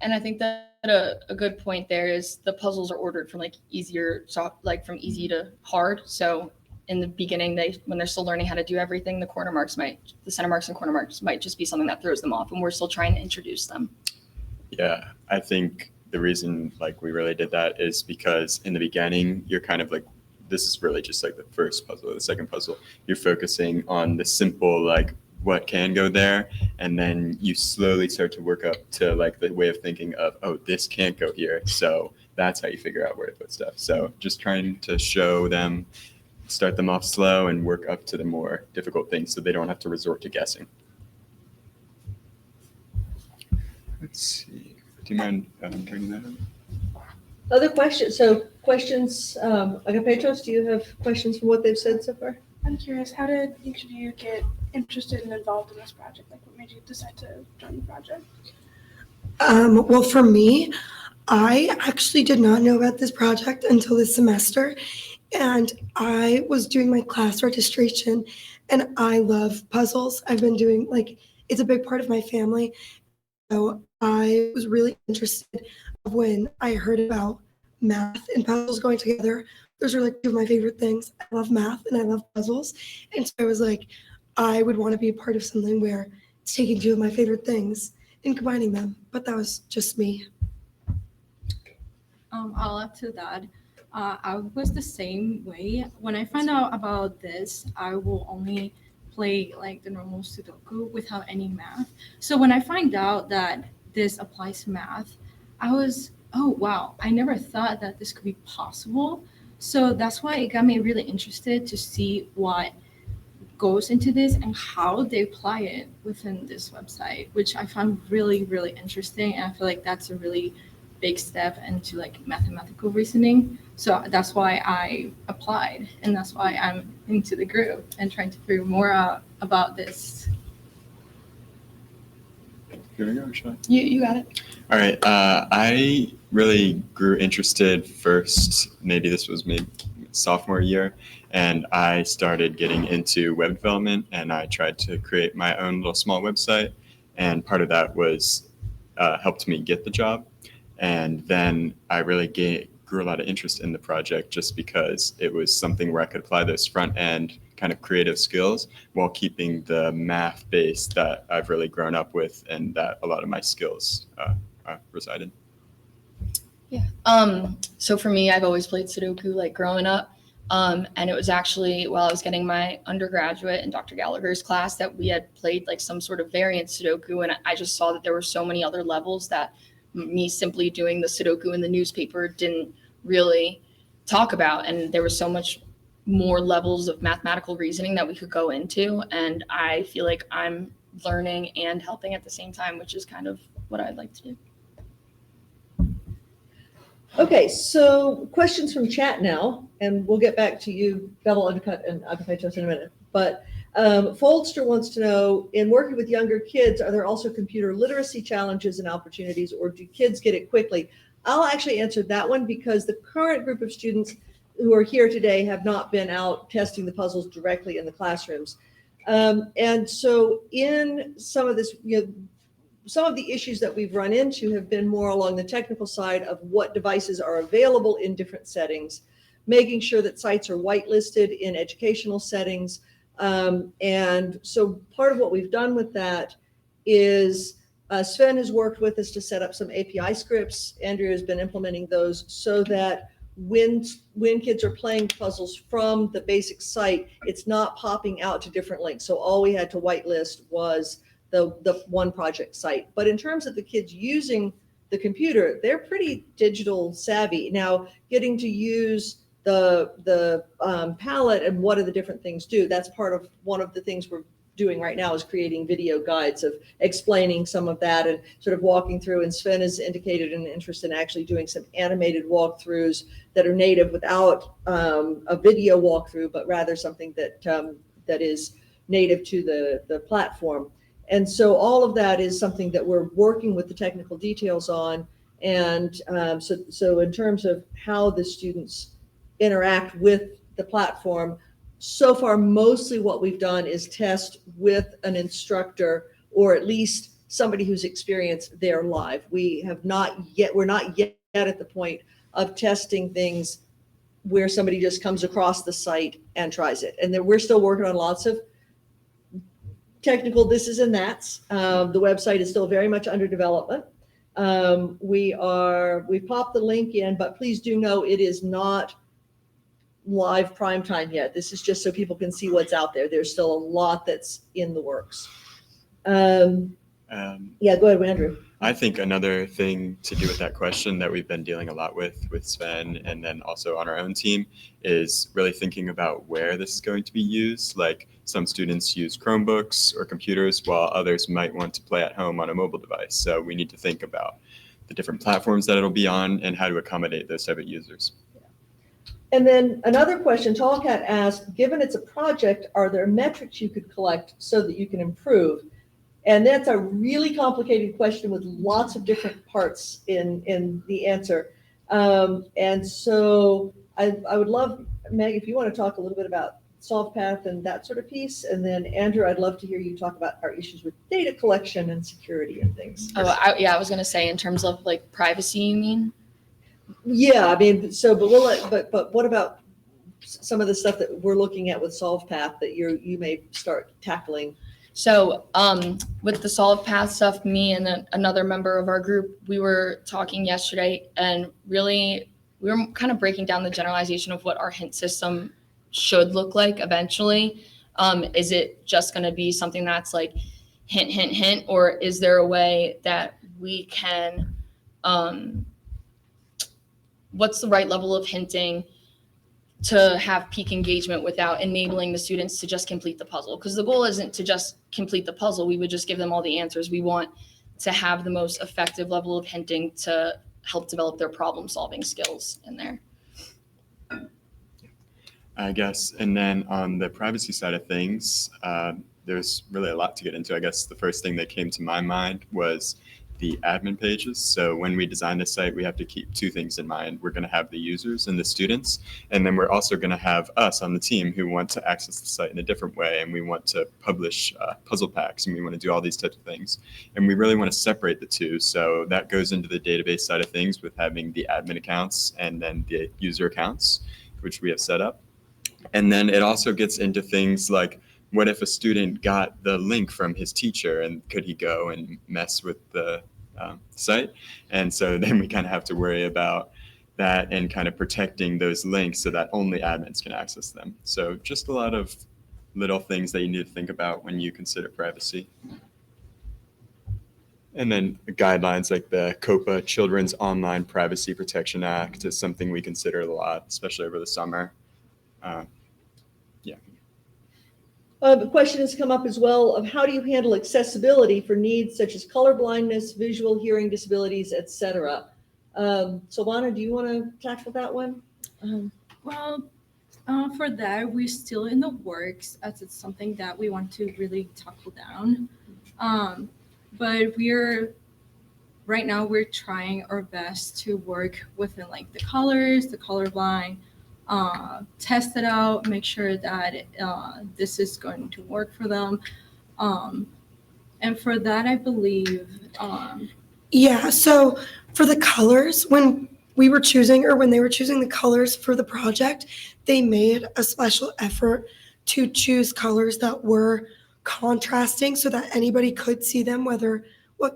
And I think that a good point there is the puzzles are ordered from like easier, from easy to hard. So in the beginning, when they're still learning how to do everything, the center marks and corner marks might just be something that throws them off, and we're still trying to introduce them. Yeah, I think the reason like we really did that is because in the beginning, you're kind of like, this is really just like the first puzzle or the second puzzle. You're focusing on the simple, like what can go there. And then you slowly start to work up to like the way of thinking of, oh, this can't go here. So that's how you figure out where to put stuff. So just trying to show them, start them off slow and work up to the more difficult things so they don't have to resort to guessing. Let's see. Do you mind turning that on? Other questions? So questions, Agapetros, do you have questions from what they've said so far? I'm curious, how did each of you get interested and involved in this project? Like, what made you decide to join the project? Well, for me, I actually did not know about this project until this semester, and I was doing my class registration, and I love puzzles. I've been doing, like, it's a big part of my family. So I was really interested when I heard about math and puzzles going together. Those are like two of my favorite things. I love math and I love puzzles. And so I was like, I would want to be a part of something where it's taking two of my favorite things and combining them. But that was just me. I'll add to that. I was the same way. When I found out about this, I will only play like the normal Sudoku without any math. So when I find out that this applies to math, I was, oh wow, I never thought that this could be possible. So that's why it got me really interested to see what goes into this and how they apply it within this website, which I found really, really interesting. And I feel like that's a really big step into like mathematical reasoning. So that's why I applied, and that's why I'm into the group and trying to figure more out about this. Here we go, Sean. You got it. All right. I really grew interested first, maybe this was maybe sophomore year, and I started getting into web development, and I tried to create my own little small website, and part of that was helped me get the job. And then I really grew a lot of interest in the project just because it was something where I could apply those front end kind of creative skills while keeping the math base that I've really grown up with and that a lot of my skills reside in. Yeah. So for me, I've always played Sudoku like growing up. And it was actually while I was getting my undergraduate in Dr. Gallagher's class that we had played like some sort of variant Sudoku. And I just saw that there were so many other levels that me simply doing the Sudoku in the newspaper didn't really talk about. And there was so much more levels of mathematical reasoning that we could go into. And I feel like I'm learning and helping at the same time, which is kind of what I'd like to do. Okay, so questions from chat now, and we'll get back to you, Bevel Undercut and Agapetros in a minute. But Foldster wants to know, in working with younger kids, are there also computer literacy challenges and opportunities, or do kids get it quickly? I'll actually answer that one because the current group of students who are here today have not been out testing the puzzles directly in the classrooms. And so in some of this, some of the issues that we've run into have been more along the technical side of what devices are available in different settings, making sure that sites are whitelisted in educational settings. And so part of what we've done with that is Sven has worked with us to set up some API scripts. Andrew has been implementing those so that when kids are playing puzzles from the basic site, it's not popping out to different links. So all we had to whitelist was the one project site. But in terms of the kids using the computer, they're pretty digital savvy. Now, getting to use the palette and what do the different things do, that's part of one of the things we're doing right now is creating video guides of explaining some of that and sort of walking through. And Sven has indicated an interest in actually doing some animated walkthroughs that are native without a video walkthrough, but rather something that that is native to the platform. And so all of that is something that we're working with the technical details on. And so in terms of how the students interact with the platform, so far, mostly what we've done is test with an instructor or at least somebody who's experienced there live. We're not yet at the point of testing things where somebody just comes across the site and tries it. And then we're still working on lots of technical thises and that's. The website is still very much under development. We popped the link in, but please do know it is not live prime time yet. This is just so people can see what's out there. There's still a lot that's in the works. Yeah, go ahead, Andrew. I think another thing to do with that question that we've been dealing a lot with Sven and then also on our own team is really thinking about where this is going to be used. Like some students use Chromebooks or computers while others might want to play at home on a mobile device. So we need to think about the different platforms that it'll be on and how to accommodate those type of users. And then another question, Tallcat asked, given it's a project, are there metrics you could collect so that you can improve? And that's a really complicated question with lots of different parts in the answer. And so I would love, Meg, if you want to talk a little bit about SolvePath and that sort of piece. And then Andrew, I'd love to hear you talk about our issues with data collection and security and things. Oh, I was going to say in terms of like privacy, you mean? Yeah, I mean, so, but what about some of the stuff that we're looking at with SolvePath that you may start tackling? So with the SolvePath stuff, me and another member of our group, we were talking yesterday and really we were kind of breaking down the generalization of what our hint system should look like eventually. Is it just going to be something that's like hint, hint, hint, or is there a way that we can, what's the right level of hinting to have peak engagement without enabling the students to just complete the puzzle? Because the goal isn't to just complete the puzzle. We would just give them all the answers. We want to have the most effective level of hinting to help develop their problem solving skills in there. I guess, and then on the privacy side of things, there's really a lot to get into. I guess the first thing that came to my mind was the admin pages. So when we design the site, we have to keep two things in mind. We're going to have the users and the students, and then we're also going to have us on the team who want to access the site in a different way, and we want to publish puzzle packs, and we want to do all these types of things. And we really want to separate the two. So that goes into the database side of things with having the admin accounts and then the user accounts, which we have set up. And then it also gets into things like, what if a student got the link from his teacher and could he go and mess with the site? And so then we kind of have to worry about that and kind of protecting those links so that only admins can access them. So just a lot of little things that you need to think about when you consider privacy. And then guidelines like the COPA Children's Online Privacy Protection Act is something we consider a lot, especially over the summer. The question has come up as well of how do you handle accessibility for needs such as color blindness, visual, hearing disabilities, etc. Silvana, do you want to tackle that one? Well, for that, we're still in the works as it's something that we want to really tackle down. But right now we're trying our best to work within like the colors, the colorblind, test it out, make sure that this is going to work for them. And for that, I believe. Yeah, so for the colors, when they were choosing the colors for the project, they made a special effort to choose colors that were contrasting so that anybody could see them,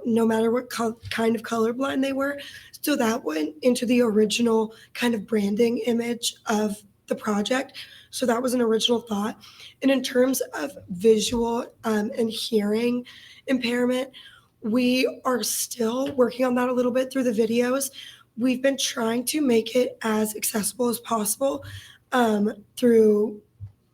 no matter what kind of colorblind they were. So that went into the original kind of branding image of the project. So that was an original thought. And in terms of visual and hearing impairment, we are still working on that a little bit through the videos. We've been trying to make it as accessible as possible through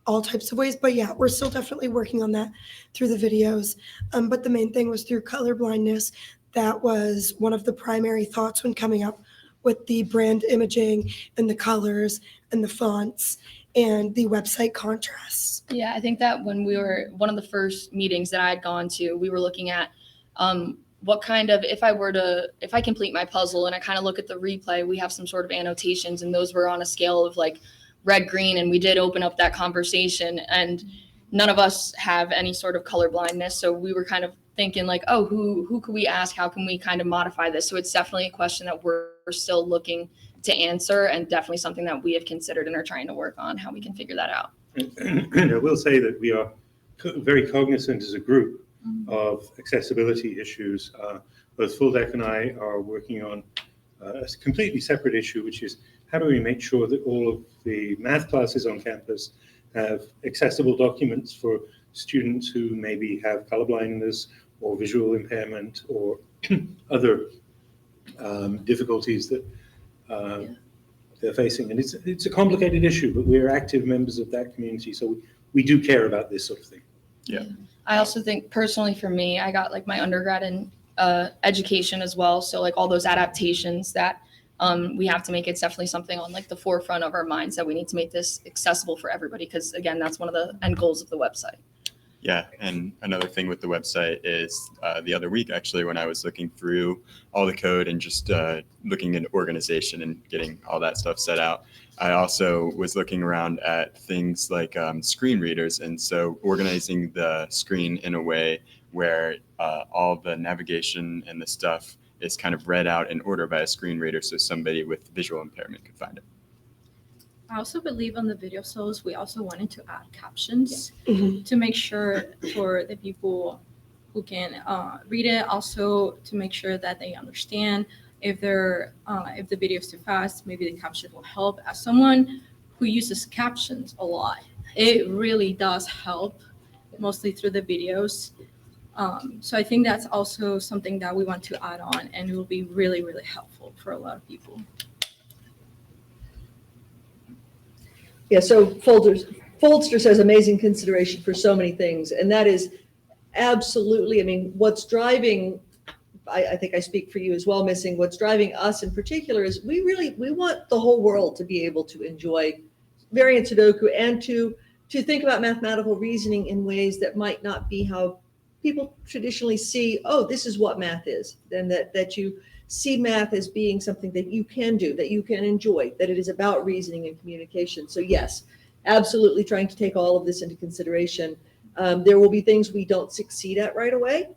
all types of ways. But yeah, we're still definitely working on that through the videos. But the main thing was through color blindness. That was one of the primary thoughts when coming up with the brand imaging and the colors and the fonts and the website contrasts. Yeah, I think that when one of the first meetings that I had gone to, we were looking at what kind of, if I complete my puzzle and I kind of look at the replay, we have some sort of annotations, and those were on a scale of like red, green, and we did open up that conversation, and none of us have any sort of color blindness. So we were kind of thinking like, oh, who could we ask? How can we kind of modify this? So it's definitely a question that we're we're still looking to answer, and definitely something that we have considered and are trying to work on how we can figure that out. And I will say that we are very cognizant as a group of accessibility issues. Both FullDeck and I are working on a completely separate issue, which is how do we make sure that all of the math classes on campus have accessible documents for students who maybe have colorblindness or visual impairment or other difficulties that they're facing. And it's a complicated issue, but we're active members of that community, so we do care about this sort of thing. Yeah. I also think personally for me, I got like my undergrad in education as well. So like all those adaptations that we have to make, it's definitely something on like the forefront of our minds that we need to make this accessible for everybody. Because again, that's one of the end goals of the website. Yeah, and another thing with the website is the other week, actually, when I was looking through all the code and just looking at organization and getting all that stuff set out, I also was looking around at things like screen readers. And so organizing the screen in a way where all the navigation and the stuff is kind of read out in order by a screen reader so somebody with visual impairment could find it. I also believe on the video source, we also wanted to add captions to make sure for the people who can read it, also to make sure that they understand. If the video is too fast, maybe the caption will help. As someone who uses captions a lot, it really does help, mostly through the videos. So I think that's also something that we want to add on, and it will be really, really helpful for a lot of people. Yeah, so Foldster says amazing consideration for so many things, and that is absolutely, I mean, what's driving, I think I speak for you as well, Missing, what's driving us in particular is we want the whole world to be able to enjoy variant Sudoku and to think about mathematical reasoning in ways that might not be how people traditionally see, oh, this is what math is, and that you see math as being something that you can do, that you can enjoy, that it is about reasoning and communication. So yes, absolutely trying to take all of this into consideration. There will be things we don't succeed at right away.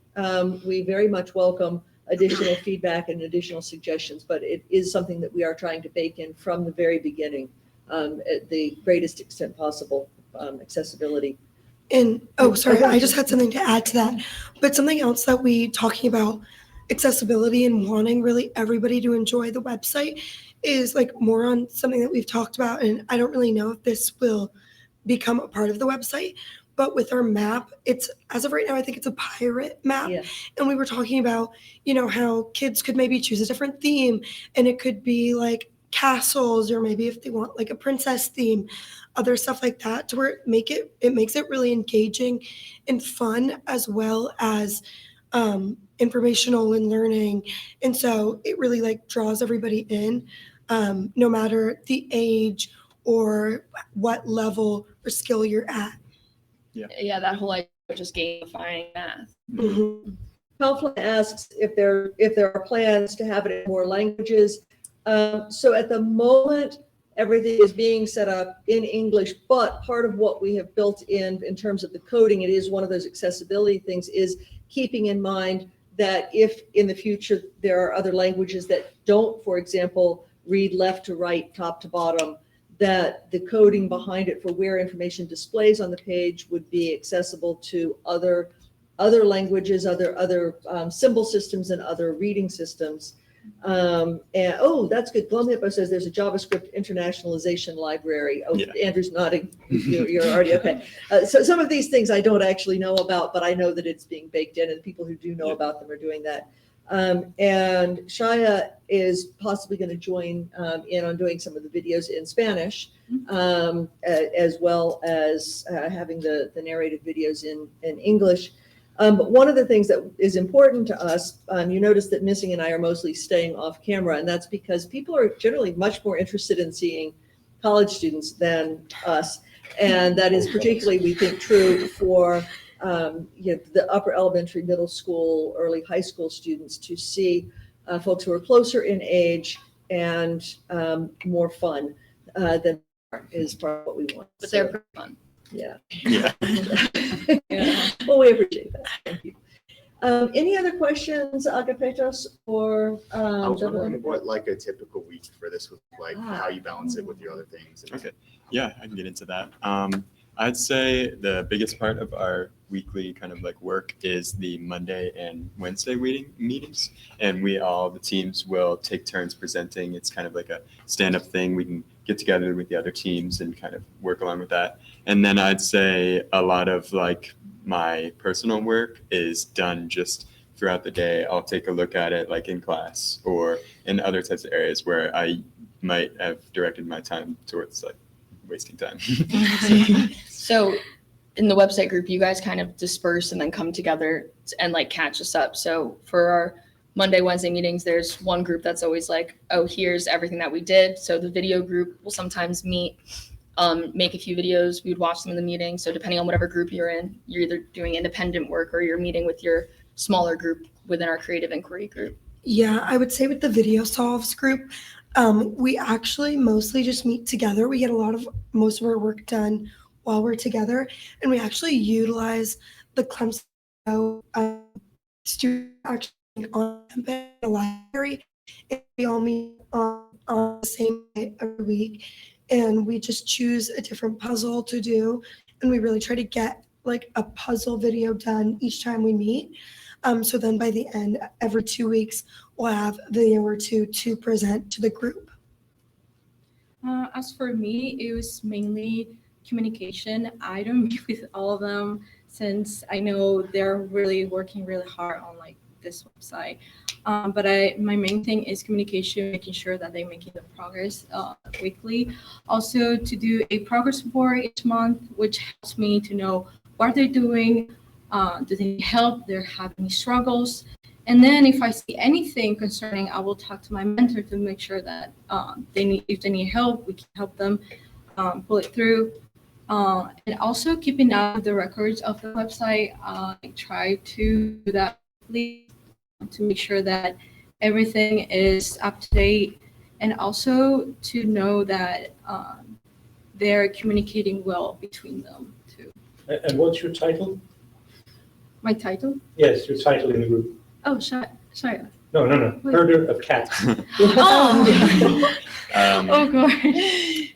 We very much welcome additional feedback and additional suggestions, but it is something that we are trying to bake in from the very beginning at the greatest extent possible, accessibility. And, oh, sorry, I just had something to add to that. But something else that we talking about accessibility and wanting really everybody to enjoy the website is like more on something that we've talked about. And I don't really know if this will become a part of the website, but with our map, it's, as of right now, I think it's a pirate map. Yeah. And we were talking about, you know, how kids could maybe choose a different theme, and it could be like castles, or maybe if they want like a princess theme, other stuff like that, to where it makes it really engaging and fun, as well as informational and learning. And so it really like draws everybody in, no matter the age or what level or skill you're at. Yeah, that whole idea of just gamifying math. Pelflin asks if there are plans to have it in more languages. So at the moment, everything is being set up in English, but part of what we have built in terms of the coding, it is one of those accessibility things, is keeping in mind that if in the future there are other languages that don't, for example, read left to right, top to bottom, that the coding behind it for where information displays on the page would be accessible to other languages, other symbol systems and other reading systems. And oh, that's good. Glum Hippo says there's a JavaScript internationalization library. Oh, yeah. Andrew's nodding. You're already okay. So some of these things I don't actually know about, but I know that it's being baked in, and people who do know about them are doing that. And Shaya is possibly going to join in on doing some of the videos in Spanish, as well as having the narrated videos in English. But one of the things that is important to us, you notice that Missing and I are mostly staying off camera, and that's because people are generally much more interested in seeing college students than us. And that is particularly, we think, true for the upper elementary, middle school, early high school students, to see folks who are closer in age and more fun than is part of what we want. But they're pretty fun. Yeah. Yeah. Well, we appreciate that. Thank you. Any other questions, Agapetos, or? I was wondering Zetamath? what like a typical week for this would like, how you balance it with your other things. Okay. Yeah, I can get into that. I'd say the biggest part of our weekly kind of like work is the Monday and Wednesday meetings. And the teams will take turns presenting. It's kind of like a stand-up thing. We can get together with the other teams and kind of work along with that. And then I'd say a lot of like my personal work is done just throughout the day. I'll take a look at it like in class or in other types of areas where I might have directed my time towards like wasting time. So in the website group, you guys kind of disperse and then come together and like catch us up. So for our Monday, Wednesday meetings, there's one group that's always like, oh, here's everything that we did. So the video group will sometimes meet, make a few videos. We would watch them in the meeting. So depending on whatever group you're in, you're either doing independent work or you're meeting with your smaller group within our creative inquiry group. Yeah, I would say with the video solves group, we actually mostly just meet together. We get most of our work done while we're together, and we actually utilize the Clemson student action on campus in the library, and we all meet on the same day every week, and we just choose a different puzzle to do, and we really try to get like a puzzle video done each time we meet. So then by the end, every 2 weeks, we'll have a video or two to present to the group. As for me, it was mainly communication. I don't meet with all of them since I know they're really working really hard on like this website. But my main thing is communication, making sure that they're making the progress weekly. Also to do a progress report each month, which helps me to know what they're doing. Do they need help? They're having struggles. And then if I see anything concerning, I will talk to my mentor to make sure that if they need help, we can help them pull it through. And also keeping up with the records of the website. I try to do that to make sure that everything is up to date, and also to know that they're communicating well between them too. And what's your title? My title? Yes, your title in the group. Oh, Shaya. No. Wait. Herder of cats. Oh. Oh, gosh.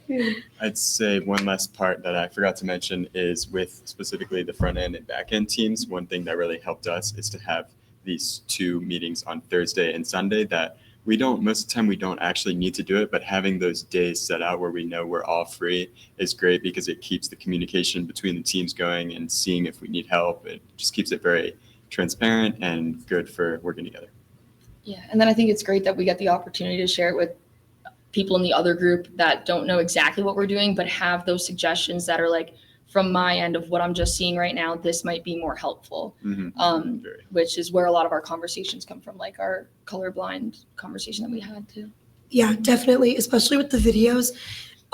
I'd say one last part that I forgot to mention is with specifically the front end and back end teams. One thing that really helped us is to have these 2 meetings on Thursday and Sunday that most of the time we don't actually need to do it, but having those days set out where we know we're all free is great because it keeps the communication between the teams going and seeing if we need help. It just keeps it very transparent and good for working together. Yeah, and then I think it's great that we get the opportunity to share it with people in the other group that don't know exactly what we're doing, but have those suggestions that are like, from my end of what I'm just seeing right now, this might be more helpful, which is where a lot of our conversations come from, like our colorblind conversation that we had too. Yeah, definitely, especially with the videos.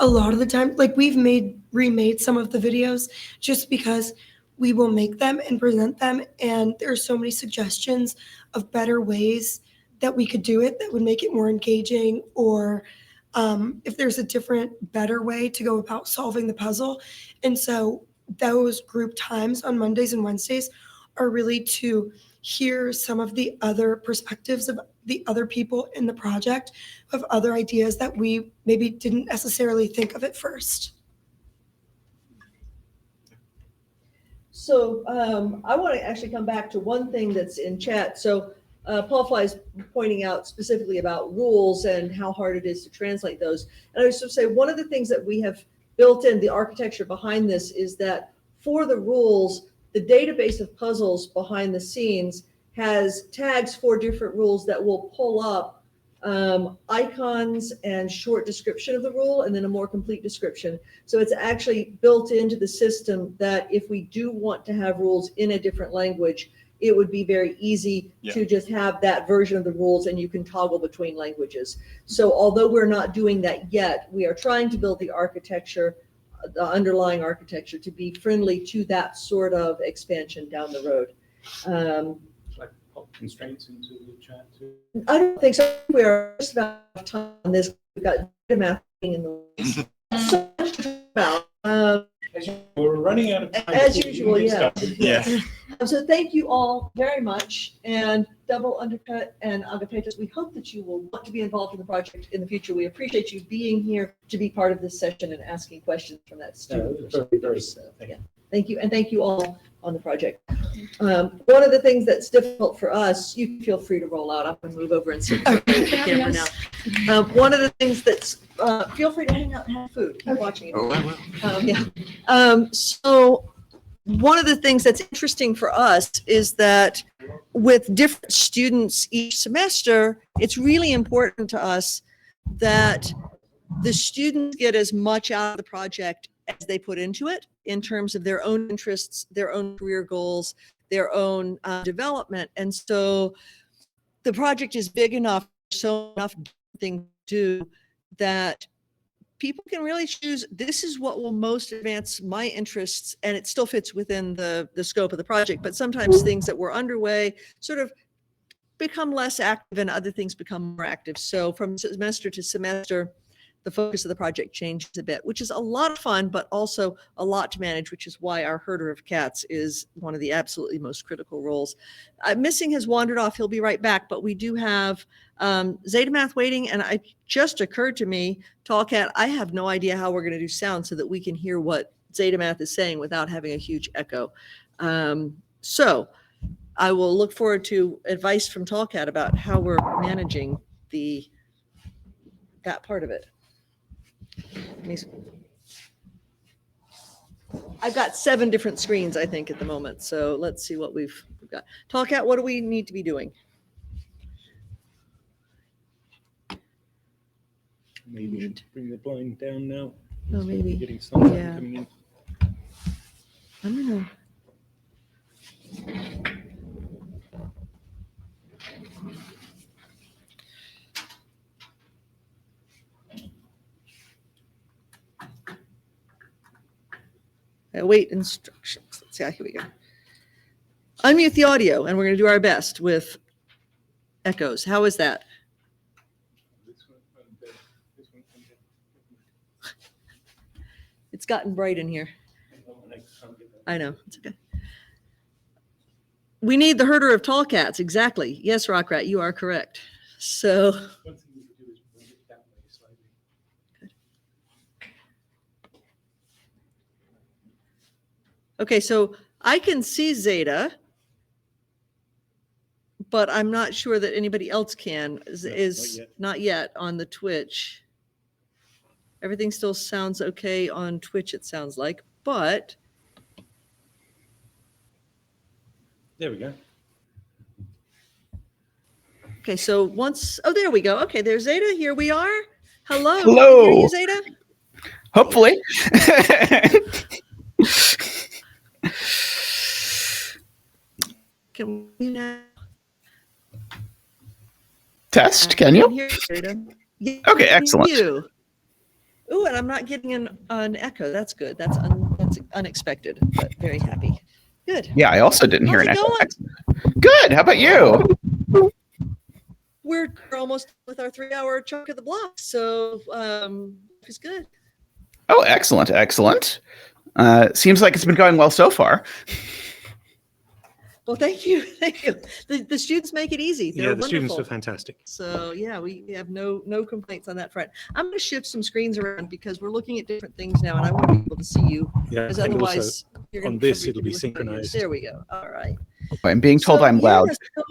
A lot of the time, like we've remade some of the videos just because we will make them and present them, and there are so many suggestions of better ways that we could do it that would make it more engaging, or if there's a different, better way to go about solving the puzzle. And so those group times on Mondays and Wednesdays are really to hear some of the other perspectives of the other people in the project who have other ideas that we maybe didn't necessarily think of at first. So I want to actually come back to one thing that's in chat. So Paul Fly is pointing out specifically about rules and how hard it is to translate those. And I was just say one of the things that we have built in the architecture behind this is that for the rules, the database of puzzles behind the scenes has tags for different rules that will pull up icons and short description of the rule, and then a more complete description. So it's actually built into the system that if we do want to have rules in a different language, it would be very easy to just have that version of the rules, and you can toggle between languages. So although we're not doing that yet, we are trying to build the architecture, the underlying architecture, to be friendly to that sort of expansion down the road. Like pop constraints into the chat too? I don't think so. We are just about out of time on this. We've got Zetamath in the so much to talk about. We're running out of time. As usual, yeah. Yeah. So thank you all very much. And Double Undercut and Agapetas, we hope that you will want to be involved in the project in the future. We appreciate you being here to be part of this session and asking questions from that student. Thank you. And thank you all on the project. One of the things that's difficult for us, you feel free to roll out. I'm going to move over and sit behind the camera now. One of the things that's, feel free to hang out and have food. Keep watching it. Oh, I will. Yeah. So one of the things that's interesting for us is that with different students each semester, it's really important to us that the students get as much out of the project as they put into it in terms of their own interests, their own career goals, their own development. And so the project is big enough, so enough things to do that people can really choose, this is what will most advance my interests, and it still fits within the scope of the project. But sometimes things that were underway sort of become less active and other things become more active. So from semester to semester, the focus of the project changes a bit, which is a lot of fun, but also a lot to manage, which is why our herder of cats is one of the absolutely most critical roles. Missing has wandered off. He'll be right back, but we do have Zetamath waiting, and it just occurred to me, Tall Cat, I have no idea how we're going to do sound so that we can hear what Zetamath is saying without having a huge echo. So I will look forward to advice from Tall Cat about how we're managing that part of it. I've got 7 different screens, I think, at the moment. So let's see what we've got. Tall Cat, what do we need to be doing? Maybe we should bring the blind down now. Oh, maybe. Getting sunlight Yeah. coming in. I don't know. Wait instructions. Let's see. Here we go. Unmute the audio, and we're going to do our best with echoes. How is that? It's gotten bright in here. I know. It's okay. We need the herder of tall cats. Exactly. Yes, Rockrat, you are correct. So. Okay, so I can see Zeta, but I'm not sure that anybody else can. Is not yet on the Twitch. Everything still sounds okay on Twitch, it sounds like, but. There we go. Okay, so once, oh, there we go. Okay, there's Zeta. Here we are. Hello. Hello. Can you hear you, Zeta? Hopefully. Can we now? Test, can you? Hear Zeta. Yeah, Okay, excellent. You. Ooh, and I'm not getting an echo. That's good. That's unexpected, but very happy. Good. Yeah, I also didn't hear How's an it echo. going? Excellent. Good. How about you? We're almost with our 3-hour chunk of the block, so it's good. Oh, excellent, excellent. Seems like it's been going well so far. Well, thank you, thank you. The students make it easy. They're Yeah, the students wonderful. are fantastic. So yeah, we have no complaints on that front. I'm going to shift some screens around because we're looking at different things now, and I want to be able to see you. Yeah, because and otherwise, also you're on gonna this, be it'll be looking at you. synchronized. There we go. All right. I'm being told So, I'm loud. so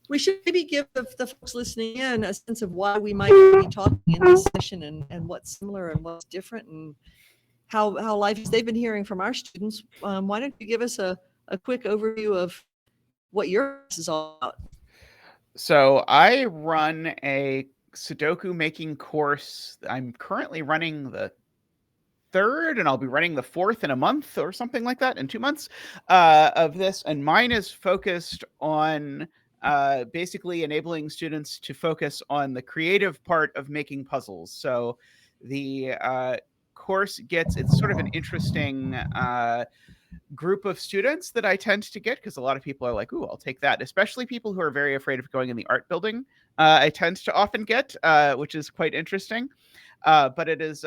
we should maybe give the folks listening in a sense of why we might be talking in this session and what's similar and what's different and how life is. They've been hearing from our students. Why don't you give us a quick overview of what your class is all about? So I run a Sudoku making course. I'm currently running the 3rd, and I'll be running the 4th in a month or something like that in 2 months of this. And mine is focused on basically enabling students to focus on the creative part of making puzzles. So the course it's sort of an interesting group of students that I tend to get, because a lot of people are like, ooh, I'll take that, especially people who are very afraid of going in the art building. I tend to often get, which is quite interesting. But it's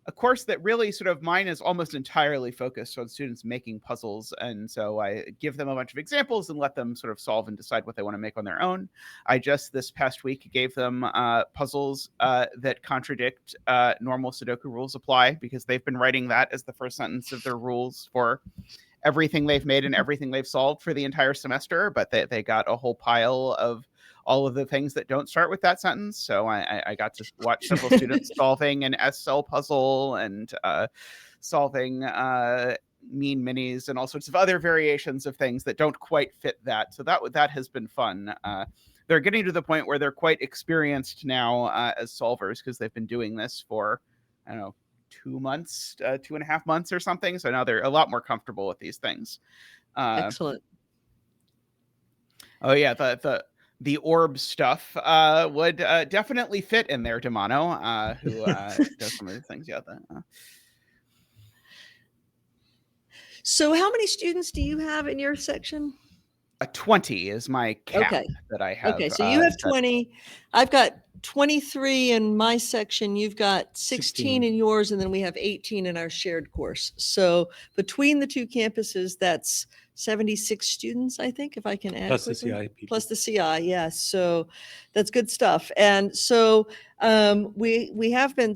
a course that really sort of mine is almost entirely focused on students making puzzles. And so I give them a bunch of examples and let them sort of solve and decide what they want to make on their own. I just this past week gave them puzzles that contradict normal Sudoku rules apply, because they've been writing that as the first sentence of their rules for everything they've made and everything they've solved for the entire semester. But they got a whole pile of all of the things that don't start with that sentence. So I got to watch several students solving an S-cell puzzle and solving mean minis and all sorts of other variations of things that don't quite fit that. So that has been fun. They're getting to the point where they're quite experienced now as solvers, because they've been doing this for, I don't know, 2 months, 2.5 months or something. So now they're a lot more comfortable with these things. Excellent. Oh yeah, the orb stuff would definitely fit in there, Demano, who does some of the things. Yeah. So how many students do you have in your section? 20 is my cap that I have. Okay, so you have 20. I've got 23 in my section. You've got 16 in yours, and then we have 18 in our shared course. So between the two campuses, that's 76 students, I think, if I can add. Plus quickly. the CI people. Plus the CI, yeah. So that's good stuff. And so we have been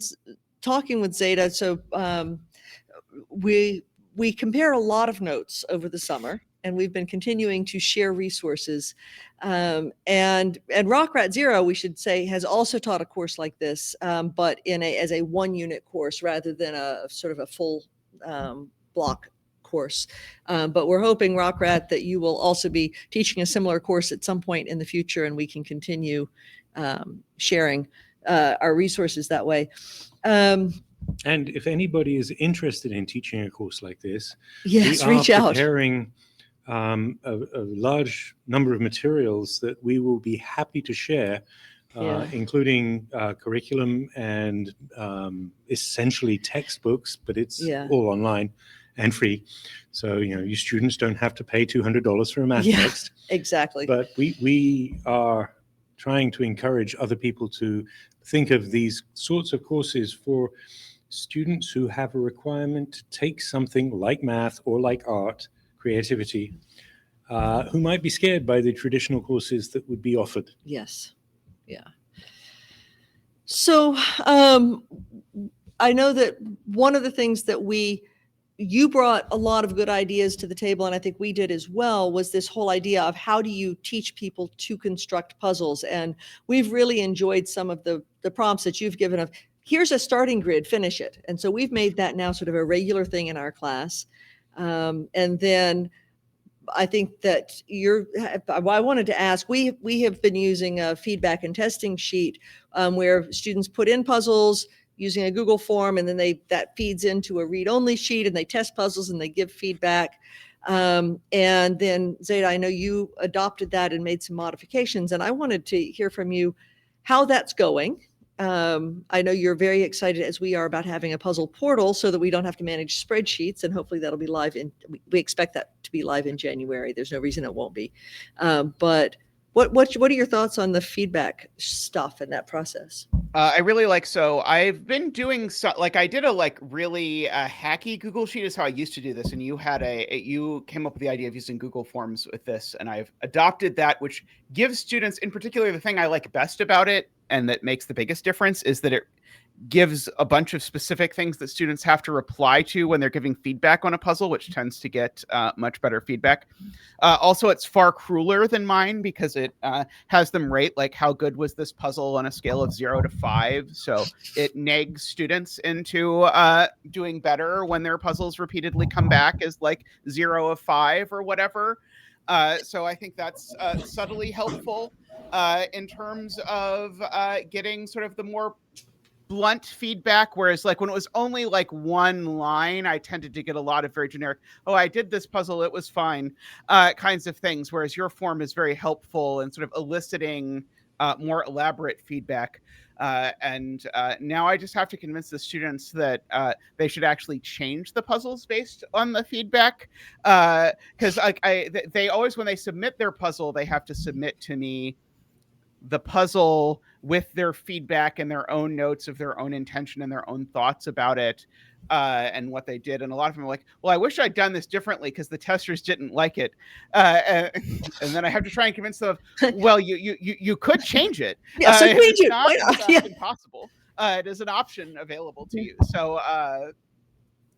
talking with Zeta. So we compare a lot of notes over the summer, and we've been continuing to share resources. And Rock Rat Zero, we should say, has also taught a course like this, but as a 1-unit course rather than a sort of a full block course. But we're hoping, Rock Rat, that you will also be teaching a similar course at some point in the future, and we can continue sharing our resources that way. And if anybody is interested in teaching a course like this, yes, we reach are out. preparing a large number of materials that we will be happy to share, including curriculum and essentially textbooks, but it's all online and free. So, you students don't have to pay $200 for a math text. Exactly. But we are trying to encourage other people to think of these sorts of courses for students who have a requirement to take something like math or like art, creativity, who might be scared by the traditional courses that would be offered. Yes. Yeah. So I know that one of the things that you brought a lot of good ideas to the table, and I think we did as well, was this whole idea of how do you teach people to construct puzzles? And we've really enjoyed some of the prompts that you've given of, here's a starting grid, finish it. And so we've made that now sort of a regular thing in our class. And then I think that I wanted to ask, we have been using a feedback and testing sheet where students put in puzzles using a Google form, and then that feeds into a read-only sheet, and they test puzzles and they give feedback. And then Zeta, I know you adopted that and made some modifications, and I wanted to hear from you how that's going. I know you're very excited, as we are, about having a puzzle portal so that we don't have to manage spreadsheets, and hopefully that'll be live we expect that to be live in January. There's no reason it won't be. But what are your thoughts on the feedback stuff and that process? I really so I've been doing I did a really hacky Google sheet is how I used to do this. And you had you came up with the idea of using Google Forms with this, and I've adopted that, which gives students, in particular, the thing I like best about it and that makes the biggest difference is that it gives a bunch of specific things that students have to reply to when they're giving feedback on a puzzle, which tends to get much better feedback. Also, it's far crueler than mine because it has them rate how good was this puzzle on a scale of 0 to 5. So it nags students into doing better when their puzzles repeatedly come back as 0 of 5 or whatever. So I think that's subtly helpful in terms of getting sort of the more blunt feedback, whereas when it was only one line, I tended to get a lot of very generic, oh, I did this puzzle, it was fine, kinds of things, whereas your form is very helpful in sort of eliciting more elaborate feedback. And now I just have to convince the students that they should actually change the puzzles based on the feedback. Because they always, when they submit their puzzle, they have to submit to me the puzzle with their feedback and their own notes of their own intention and their own thoughts about it, and what they did. And a lot of them are like, well, I wish I'd done this differently because the testers didn't like it. And then I have to try and convince them of, well, you could change it. Yeah, so change it's it. not Why not? Yeah. impossible. It is an option available to you.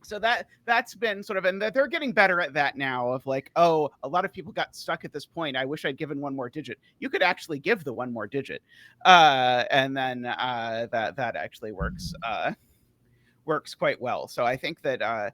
So that's been sort of, and they're getting better at that now of like, oh, a lot of people got stuck at this point. I wish I'd given one more digit. You could actually give the one more digit. And then that actually works quite well. So I think that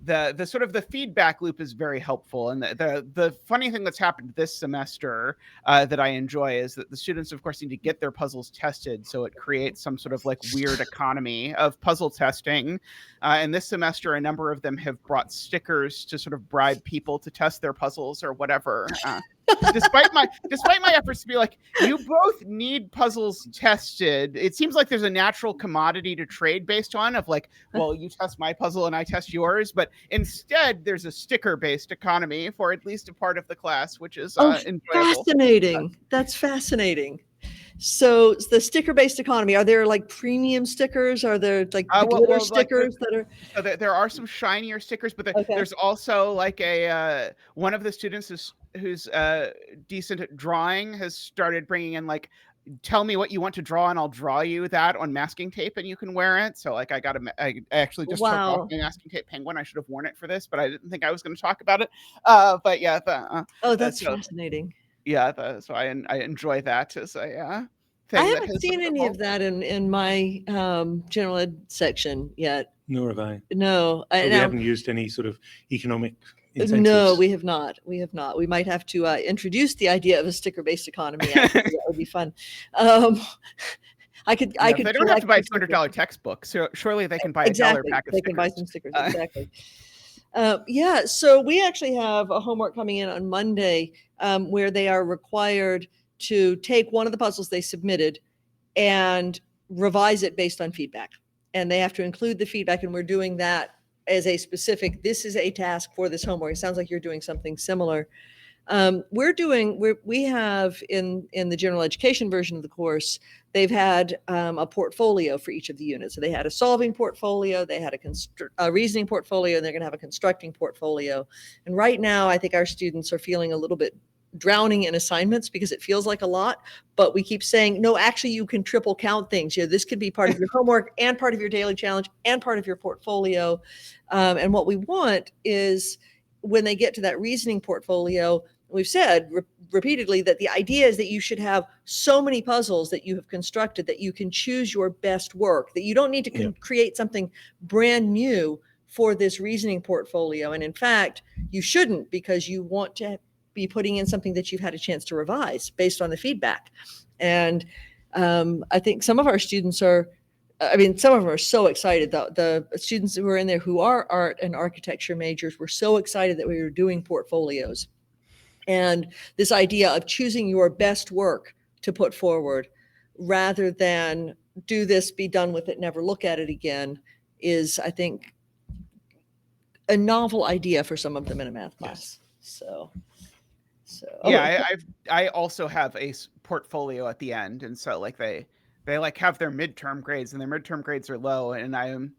the sort of the feedback loop is very helpful. And the funny thing that's happened this semester that I enjoy is that the students, of course, need to get their puzzles tested. So it creates some sort of like weird economy of puzzle testing. And this semester, a number of them have brought stickers to sort of bribe people to test their puzzles or whatever. Despite my efforts to be like, you both need puzzles tested. It seems like there's a natural commodity to trade based on of like, well, you test my puzzle and I test yours. But instead, there's a sticker-based economy for at least a part of the class, which is enjoyable. Fascinating. That's fascinating. So the sticker-based economy, are there like premium stickers? Are there like glitter stickers that are? So there are some shinier stickers, but there's also like a one of the students who's decent at drawing has started bringing in like, tell me what you want to draw and I'll draw you that on masking tape and you can wear it. So like I actually just took off my masking tape penguin. I should have worn it for this, but I didn't think I was going to talk about it. But yeah. That's fascinating. Yeah. So I enjoy that as a thing. I haven't seen any of that in my general ed section yet. Nor have I. No. So we haven't used any sort of economic incentives. No, we have not. We might have to introduce the idea of a sticker-based economy. That would be fun. I could. They don't have to buy a $200 textbook, so surely they can buy a $1 pack of stickers. They can buy some stickers. Exactly. Yeah. So we actually have a homework coming in on Monday where they are required to take one of the puzzles they submitted and revise it based on feedback. And they have to include the feedback, and we're doing that as a specific, this is a task for this homework. It sounds like you're doing something similar. We have in the general education version of the course, they've had a portfolio for each of the units. So they had a solving portfolio, they had a reasoning portfolio, and they're going to have a constructing portfolio. And right now, I think our students are feeling a little bit drowning in assignments because it feels like a lot, but we keep saying, no, actually you can triple count things. This could be part of your homework and part of your daily challenge and part of your portfolio. And what we want is when they get to that reasoning portfolio, we've said repeatedly that the idea is that you should have so many puzzles that you have constructed that you can choose your best work, that you don't need to create something brand new for this reasoning portfolio. And in fact, you shouldn't, because you want to be putting in something that you've had a chance to revise based on the feedback. And I think some of our students some of them are so excited. The students who were in there who are art and architecture majors were so excited that we were doing portfolios. And this idea of choosing your best work to put forward rather than do this, be done with it, never look at it again is, I think, a novel idea for some of them in a math class. So yeah, I also have a portfolio at the end, and so like they like have their midterm grades, and their midterm grades are low, and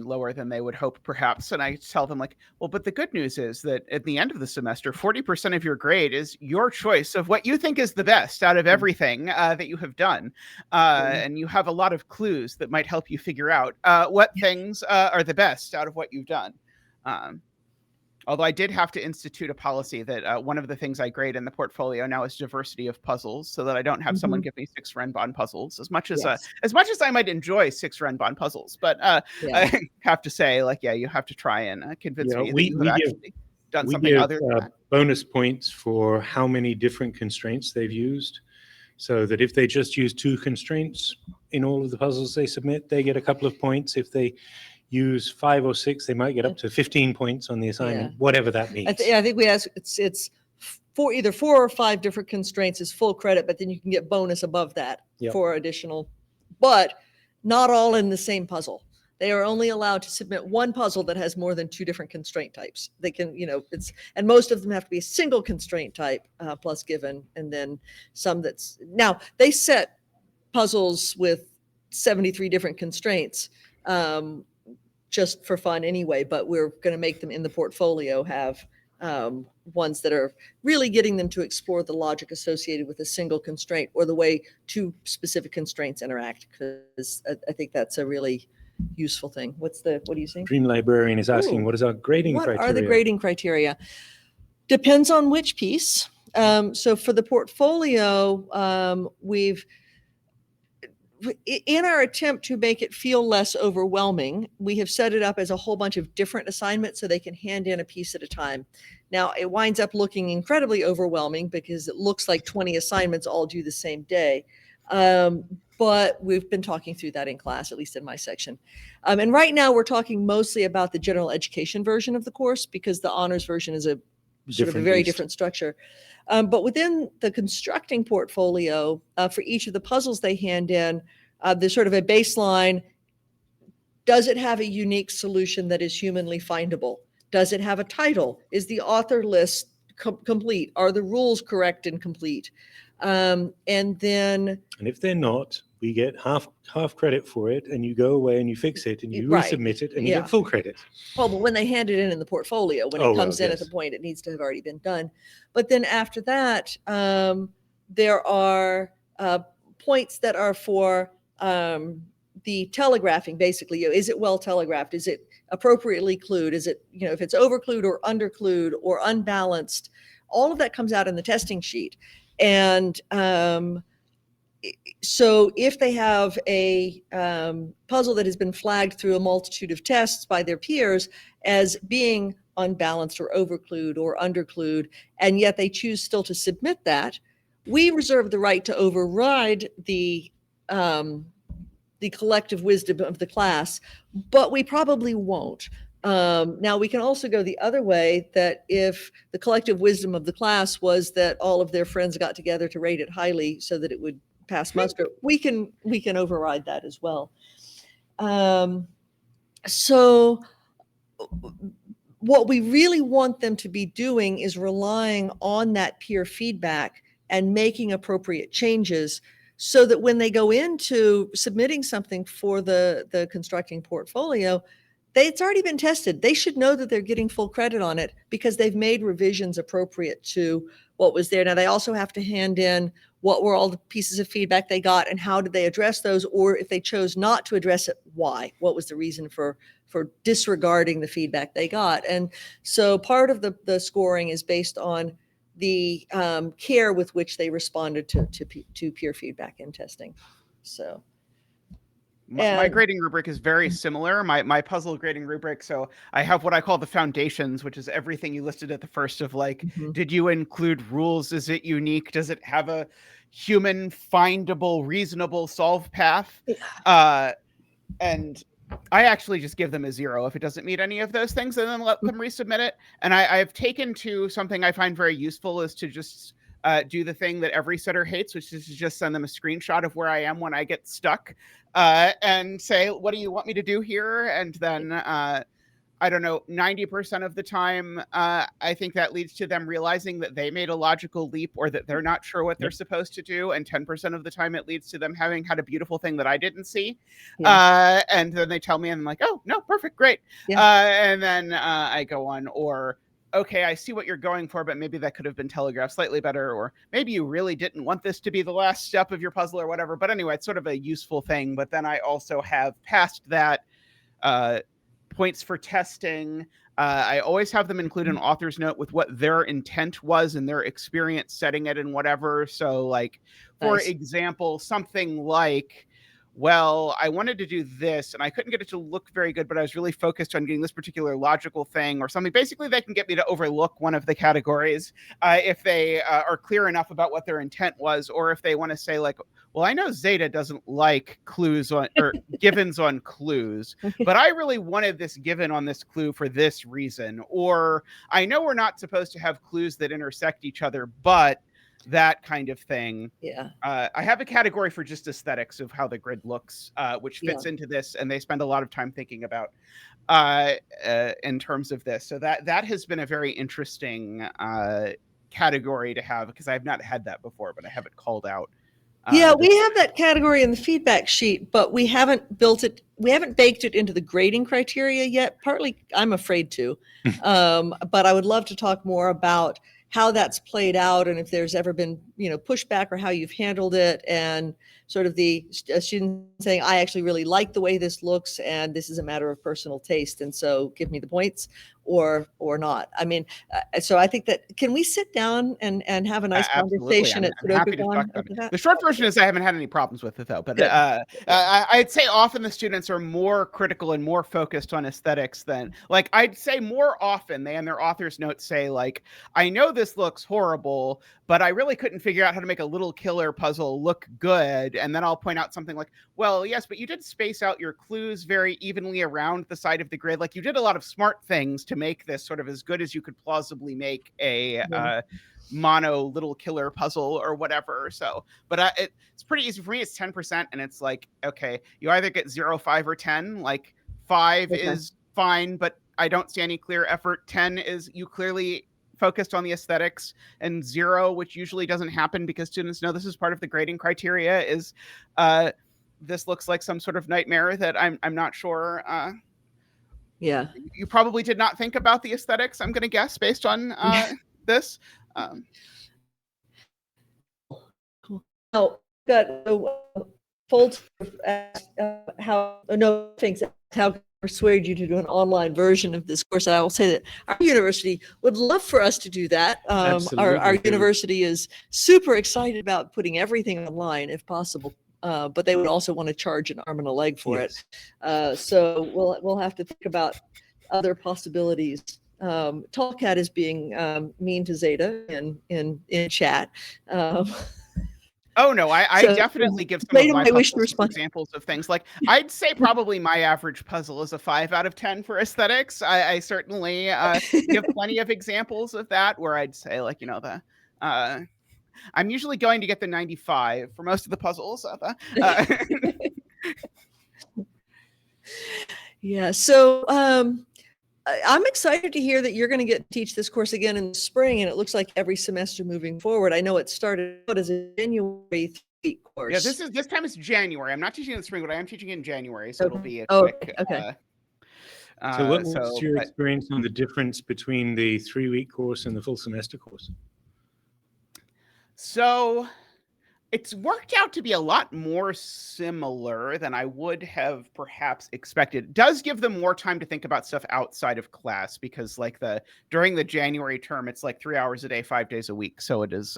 lower than they would hope perhaps. And I tell them like, well, but the good news is that at the end of the semester, 40% of your grade is your choice of what you think is the best out of everything that you have done. And you have a lot of clues that might help you figure out what things are the best out of what you've done. Although I did have to institute a policy that one of the things I grade in the portfolio now is diversity of puzzles, so that I don't have someone give me 6 Renbon puzzles. As much as I might enjoy 6 Renbon puzzles, but I have to say, like, you have to try and convince me that you have actually done something other than that. Bonus points for how many different constraints they've used, so that if they just use 2 constraints in all of the puzzles they submit, they get a couple of points. If they use 5 or 6, they might get up to 15 points on the assignment, whatever that means. I think we ask it's either 4 or 5 different constraints is full credit, but then you can get bonus above that for additional, but not all in the same puzzle. They are only allowed to submit one puzzle that has more than 2 different constraint types. They can, and most of them have to be a single constraint type plus given, and then some that's, now they set puzzles with 73 different constraints just for fun anyway, but we're going to make them in the portfolio have ones that are really getting them to explore the logic associated with a single constraint or the way 2 specific constraints interact, because I think that's a really useful thing. What do you think? Dream Librarian is asking, what is our grading criteria? What are the grading criteria? Depends on which piece. So for the portfolio, in our attempt to make it feel less overwhelming, we have set it up as a whole bunch of different assignments so they can hand in a piece at a time. Now, it winds up looking incredibly overwhelming because it looks like 20 assignments all due the same day. But we've been talking through that in class, at least in my section. And right now we're talking mostly about the general education version of the course because the honors version is a sort of a very different structure. But within the constructing portfolio, for each of the puzzles they hand in, there's sort of a baseline. Does it have a unique solution that is humanly findable? Does it have a title? Is the author list complete? Are the rules correct and complete? And if they're not, we get half credit for it, and you go away and you fix it and you resubmit it and you get full credit. Well, but when they hand it in the portfolio, when it comes in at the point, it needs to have already been done. But then after that, there are points that are for the telegraphing, basically. Is it well telegraphed? Is it appropriately clued? Is it, if it's overclued or underclued or unbalanced? All of that comes out in the testing sheet. And so if they have a puzzle that has been flagged through a multitude of tests by their peers as being unbalanced or overclued or underclued, and yet they choose still to submit that, we reserve the right to override the collective wisdom of the class, but we probably won't. Now, we can also go the other way, that if the collective wisdom of the class was that all of their friends got together to rate it highly so that it would pass muster, we can override that as well. So what we really want them to be doing is relying on that peer feedback and making appropriate changes so that when they go into submitting something for the constructing portfolio, it's already been tested. They should know that they're getting full credit on it because they've made revisions appropriate to what was there. Now, they also have to hand in what were all the pieces of feedback they got and how did they address those, or if they chose not to address it, why? What was the reason for disregarding the feedback they got? And so part of the scoring is based on the care with which they responded to peer feedback and testing. So. My grading rubric is very similar. My puzzle grading rubric. So I have what I call the foundations, which is everything you listed at the first of did you include rules? Is it unique? Does it have a human findable, reasonable solve path? And I actually just give them a 0 if it doesn't meet any of those things, and then let them resubmit it. And I've taken to something I find very useful is to just do the thing that every setter hates, which is to just send them a screenshot of where I am when I get stuck and say, what do you want me to do here? And then, I don't know, 90% of the time, I think that leads to them realizing that they made a logical leap or that they're not sure what they're supposed to do. And 10% of the time, it leads to them having had a beautiful thing that I didn't see. And then they tell me, and I'm like, oh, no, perfect, great. And then I go on, or okay, I see what you're going for, but maybe that could have been telegraphed slightly better, or maybe you really didn't want this to be the last step of your puzzle or whatever. But anyway, it's sort of a useful thing. But then I also have past that points for testing. I always have them include an author's note with what their intent was and their experience setting it and whatever. So like, for example, something like, well, I wanted to do this and I couldn't get it to look very good, but I was really focused on getting this particular logical thing or something. Basically, they can get me to overlook one of the categories if they are clear enough about what their intent was, or if they want to say like, well, I know Zeta doesn't like clues on or givens on clues, but I really wanted this given on this clue for this reason. Or I know we're not supposed to have clues that intersect each other, but that kind of thing. Yeah. I have a category for just aesthetics of how the grid looks, which fits into this, and they spend a lot of time thinking about in terms of this. So that has been a very interesting category to have, because I've not had that before, but I have it called out. Yeah, we have that category in the feedback sheet, but we haven't built it. We haven't baked it into the grading criteria yet. Partly, I'm afraid to, but I would love to talk more about how that's played out, and if there's ever been, pushback, or how you've handled it, and sort of the student saying, I actually really like the way this looks, and this is a matter of personal taste, and so give me the points, or not. I mean, so I think that, can we sit down and have a nice conversation at I'm happy to talk about it. The short version is I haven't had any problems with it, though. But I'd say often the students are more critical and more focused on aesthetics than, like, I'd say more often they in their author's notes say, like, I know this looks horrible, but I really couldn't figure out how to make a little killer puzzle look good. And then I'll point out something like, well, yes, but you did space out your clues very evenly around the side of the grid. Like, you did a lot of smart things to make this sort of as good as you could plausibly make a mono little killer puzzle or whatever. So, but it's pretty easy for me. It's 10%, and it's like, okay, you either get 0, 5, or 10. Like 5 is fine, but I don't see any clear effort. 10 is you clearly focused on the aesthetics, and 0, which usually doesn't happen because students know this is part of the grading criteria, is this looks like some sort of nightmare that I'm not sure. Yeah, you probably did not think about the aesthetics, I'm going to guess, based on this. Oh, got Fold how no thanks how persuade you to do an online version of this course. And I will say that our university would love for us to do that. Our university is super excited about putting everything online if possible. But they would also want to charge an arm and a leg for it. So we'll have to think about other possibilities. Tallcat is being mean to Zeta in chat. Oh no, I definitely give some of my examples of things. Like, I'd say probably my average puzzle is a 5 out of 10 for aesthetics. I certainly give plenty of examples of that where I'd say, like, I'm usually going to get the 95 for most of the puzzles. Yeah, so I'm excited to hear that you're going to get to teach this course again in the spring, and it looks like every semester moving forward. I know it started out as a January 3-week course. Yeah, this time it's January. I'm not teaching in the spring, but I am teaching in January, so it'll be a quick. Okay. So what's your experience on the difference between the 3-week course and the full semester course? So it's worked out to be a lot more similar than I would have perhaps expected. It does give them more time to think about stuff outside of class, because like during the January term, it's like 3 hours a day, 5 days a week. So it is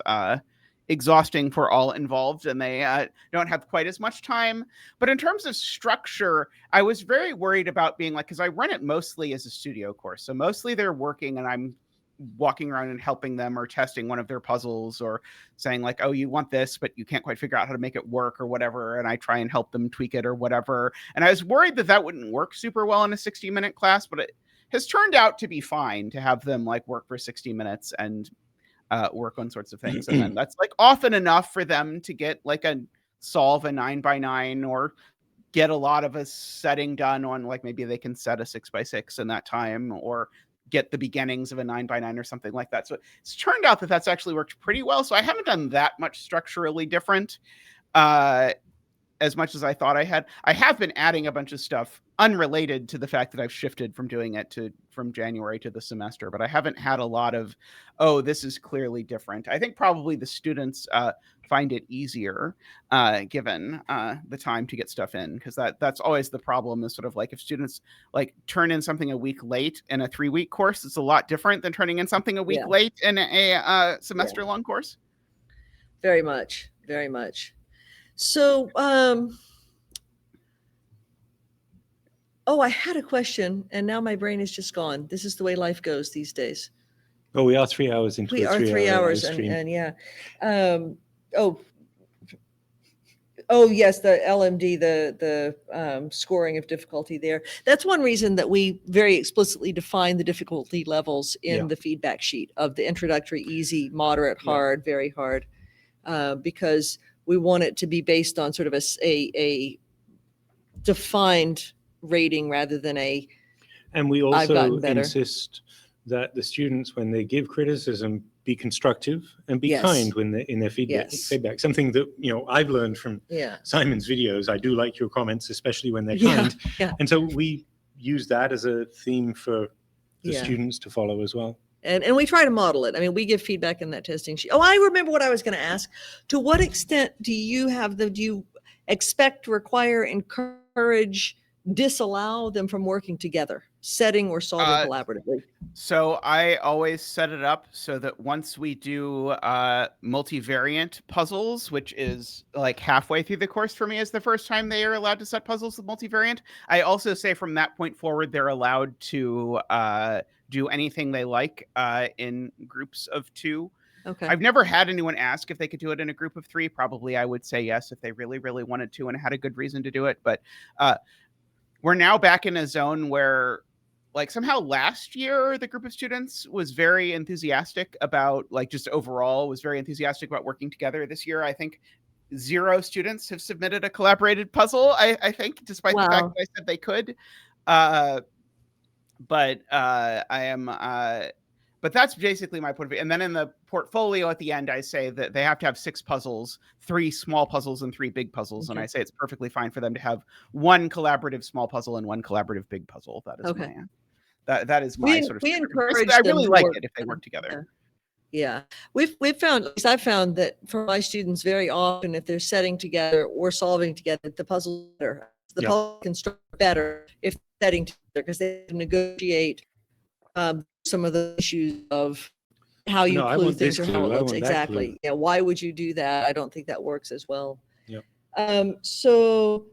exhausting for all involved, and they don't have quite as much time. But in terms of structure, I was very worried about being like, because I run it mostly as a studio course. So mostly they're working and I'm walking around and helping them or testing one of their puzzles or saying like, oh, you want this, but you can't quite figure out how to make it work or whatever. And I try and help them tweak it or whatever. And I was worried that wouldn't work super well in a 60-minute class, but it has turned out to be fine to have them like work for 60 minutes and work on sorts of things. And then that's like often enough for them to get like solve a 9x9 or get a lot of a setting done on, like, maybe they can set a 6x6 in that time, or get the beginnings of a 9x9 or something like that. So it's turned out that that's actually worked pretty well. So I haven't done that much structurally different as much as I thought I had. I have been adding a bunch of stuff unrelated to the fact that I've shifted from doing it from January to the semester, but I haven't had a lot of, oh, this is clearly different. I think probably the students find it easier given the time to get stuff in, because that's always the problem, is sort of like if students like turn in something a week late in a 3-week course, it's a lot different than turning in something a week late in a semester long course. Very much, very much. So, I had a question, and now my brain is just gone. This is the way life goes these days. Oh, we are 3 hours into we a are 3 hours, and yeah. Yes, the LMD, the scoring of difficulty there. That's one reason that we very explicitly define the difficulty levels in the feedback sheet of the introductory, easy, moderate, hard, very hard. because we want it to be based on sort of a defined rating rather than a. And we I've gotten also better. insist that the students, when they give criticism, be constructive and be Yes. kind when they in their feedback. Yes. Feedback, something that I've learned from Yeah. Simon's videos. I do like your comments, especially when they're Yeah, kind. yeah. And so we use that as a theme for the Yeah. students to follow as well. And we try to model it. I mean, we give feedback in that testing sheet. Oh, I remember what I was going to ask. To what extent do you expect, require, encourage, disallow them from working together, setting or solving collaboratively? So I always set it up so that once we do multivariant puzzles, which is like halfway through the course for me, is the first time they are allowed to set puzzles with multivariant. I also say from that point forward, they're allowed to do anything they like in groups of 2. Okay. I've never had anyone ask if they could do it in a group of 3. Probably I would say yes if they really, really wanted to and had a good reason to do it. But we're now back in a zone where, like, somehow last year the group of students was very enthusiastic about, like, just overall was very enthusiastic about working together. This year, I think 0 students have submitted a collaborated puzzle. I think, despite the fact that I said they could. But that's basically my point of view. And then in the portfolio at the end, I say that they have to have 6 puzzles, 3 small puzzles and 3 big puzzles. Okay. And I say it's perfectly fine for them to have 1 collaborative small puzzle and 1 collaborative big puzzle. That is Okay. that is my sort of. We encourage I them really to like work it if they work together. Yeah. We've found, at least I've found that for my students very often, if they're setting together or solving together, the puzzle better. The Yeah. puzzle can start better if they're setting together because they can negotiate some of the issues of how you No, I clue want things this or how clue, it I looks. want that Exactly. clue. Yeah. Why would you do that? I don't think that works as well. Yep. So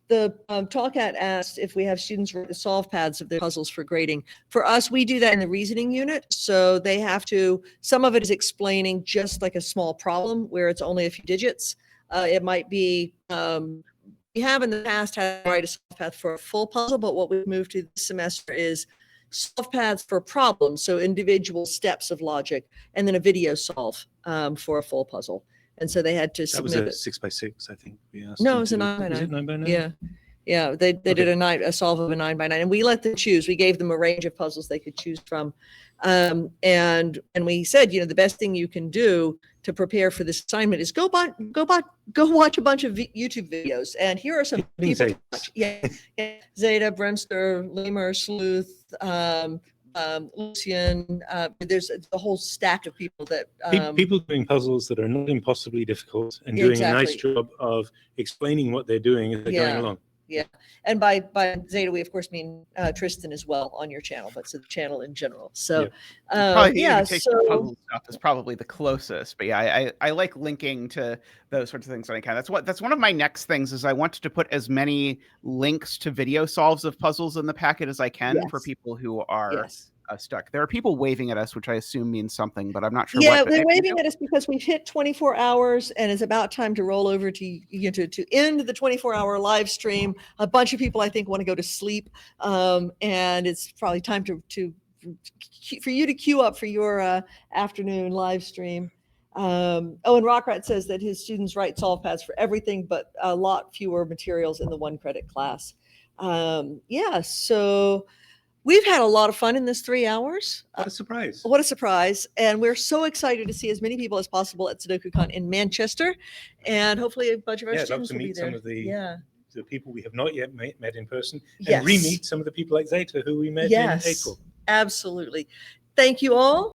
the Talkat asked if we have students write the solve paths of their puzzles for grading. For us, we do that in the reasoning unit. So they have to, some of it is explaining just like a small problem where it's only a few digits. It might be, we have in the past had to write a solve path for a full puzzle, but what we've moved to this semester is solve paths for problems. So individual steps of logic, and then a video solve for a full puzzle. And so they had to That was submit a it. 6x6, I think. We asked No, them it was a to- 9x9. Was it 9x9? Yeah. Yeah, they did a solve of a 9x9, and we let them choose. We gave them a range of puzzles they could choose from. And we said, the best thing you can do to prepare for this assignment is go watch a bunch of YouTube videos. And here are some people. Zeta, Bremster, Lemur, Sleuth, Lucian. There's a whole stack of people that people doing puzzles that are not impossibly difficult and doing a nice job of explaining what they're doing as they're going along. Yeah, and by Zeta we of course mean Tristan as well on your channel, but so the channel in general. So Probably the yeah, invitation so puzzle stuff is probably the closest, but yeah, I like linking to those sorts of things when I can. That's one of my next things is I wanted to put as many links to video solves of puzzles in the packet as I can for people who are stuck. There are people waving at us, which I assume means something, but I'm not sure. Yeah, what, they're waving at us because we've hit 24 hours and it's about time to roll over to end the 24-hour live stream. A bunch of people I think want to go to sleep, and it's probably time for you to queue up for your afternoon live stream. And Rockrat says that his students write solve paths for everything, but a lot fewer materials in the 1-credit class. So we've had a lot of fun in this 3 hours. What a surprise. What a surprise. And we're so excited to see as many people as possible at SudokuCon in Manchester. And hopefully a bunch of our I'd love students to will be meet there. some of the people we have not yet met in person, and Yes. re-meet some of the people like Zeta who we met in April. Absolutely. Thank you all.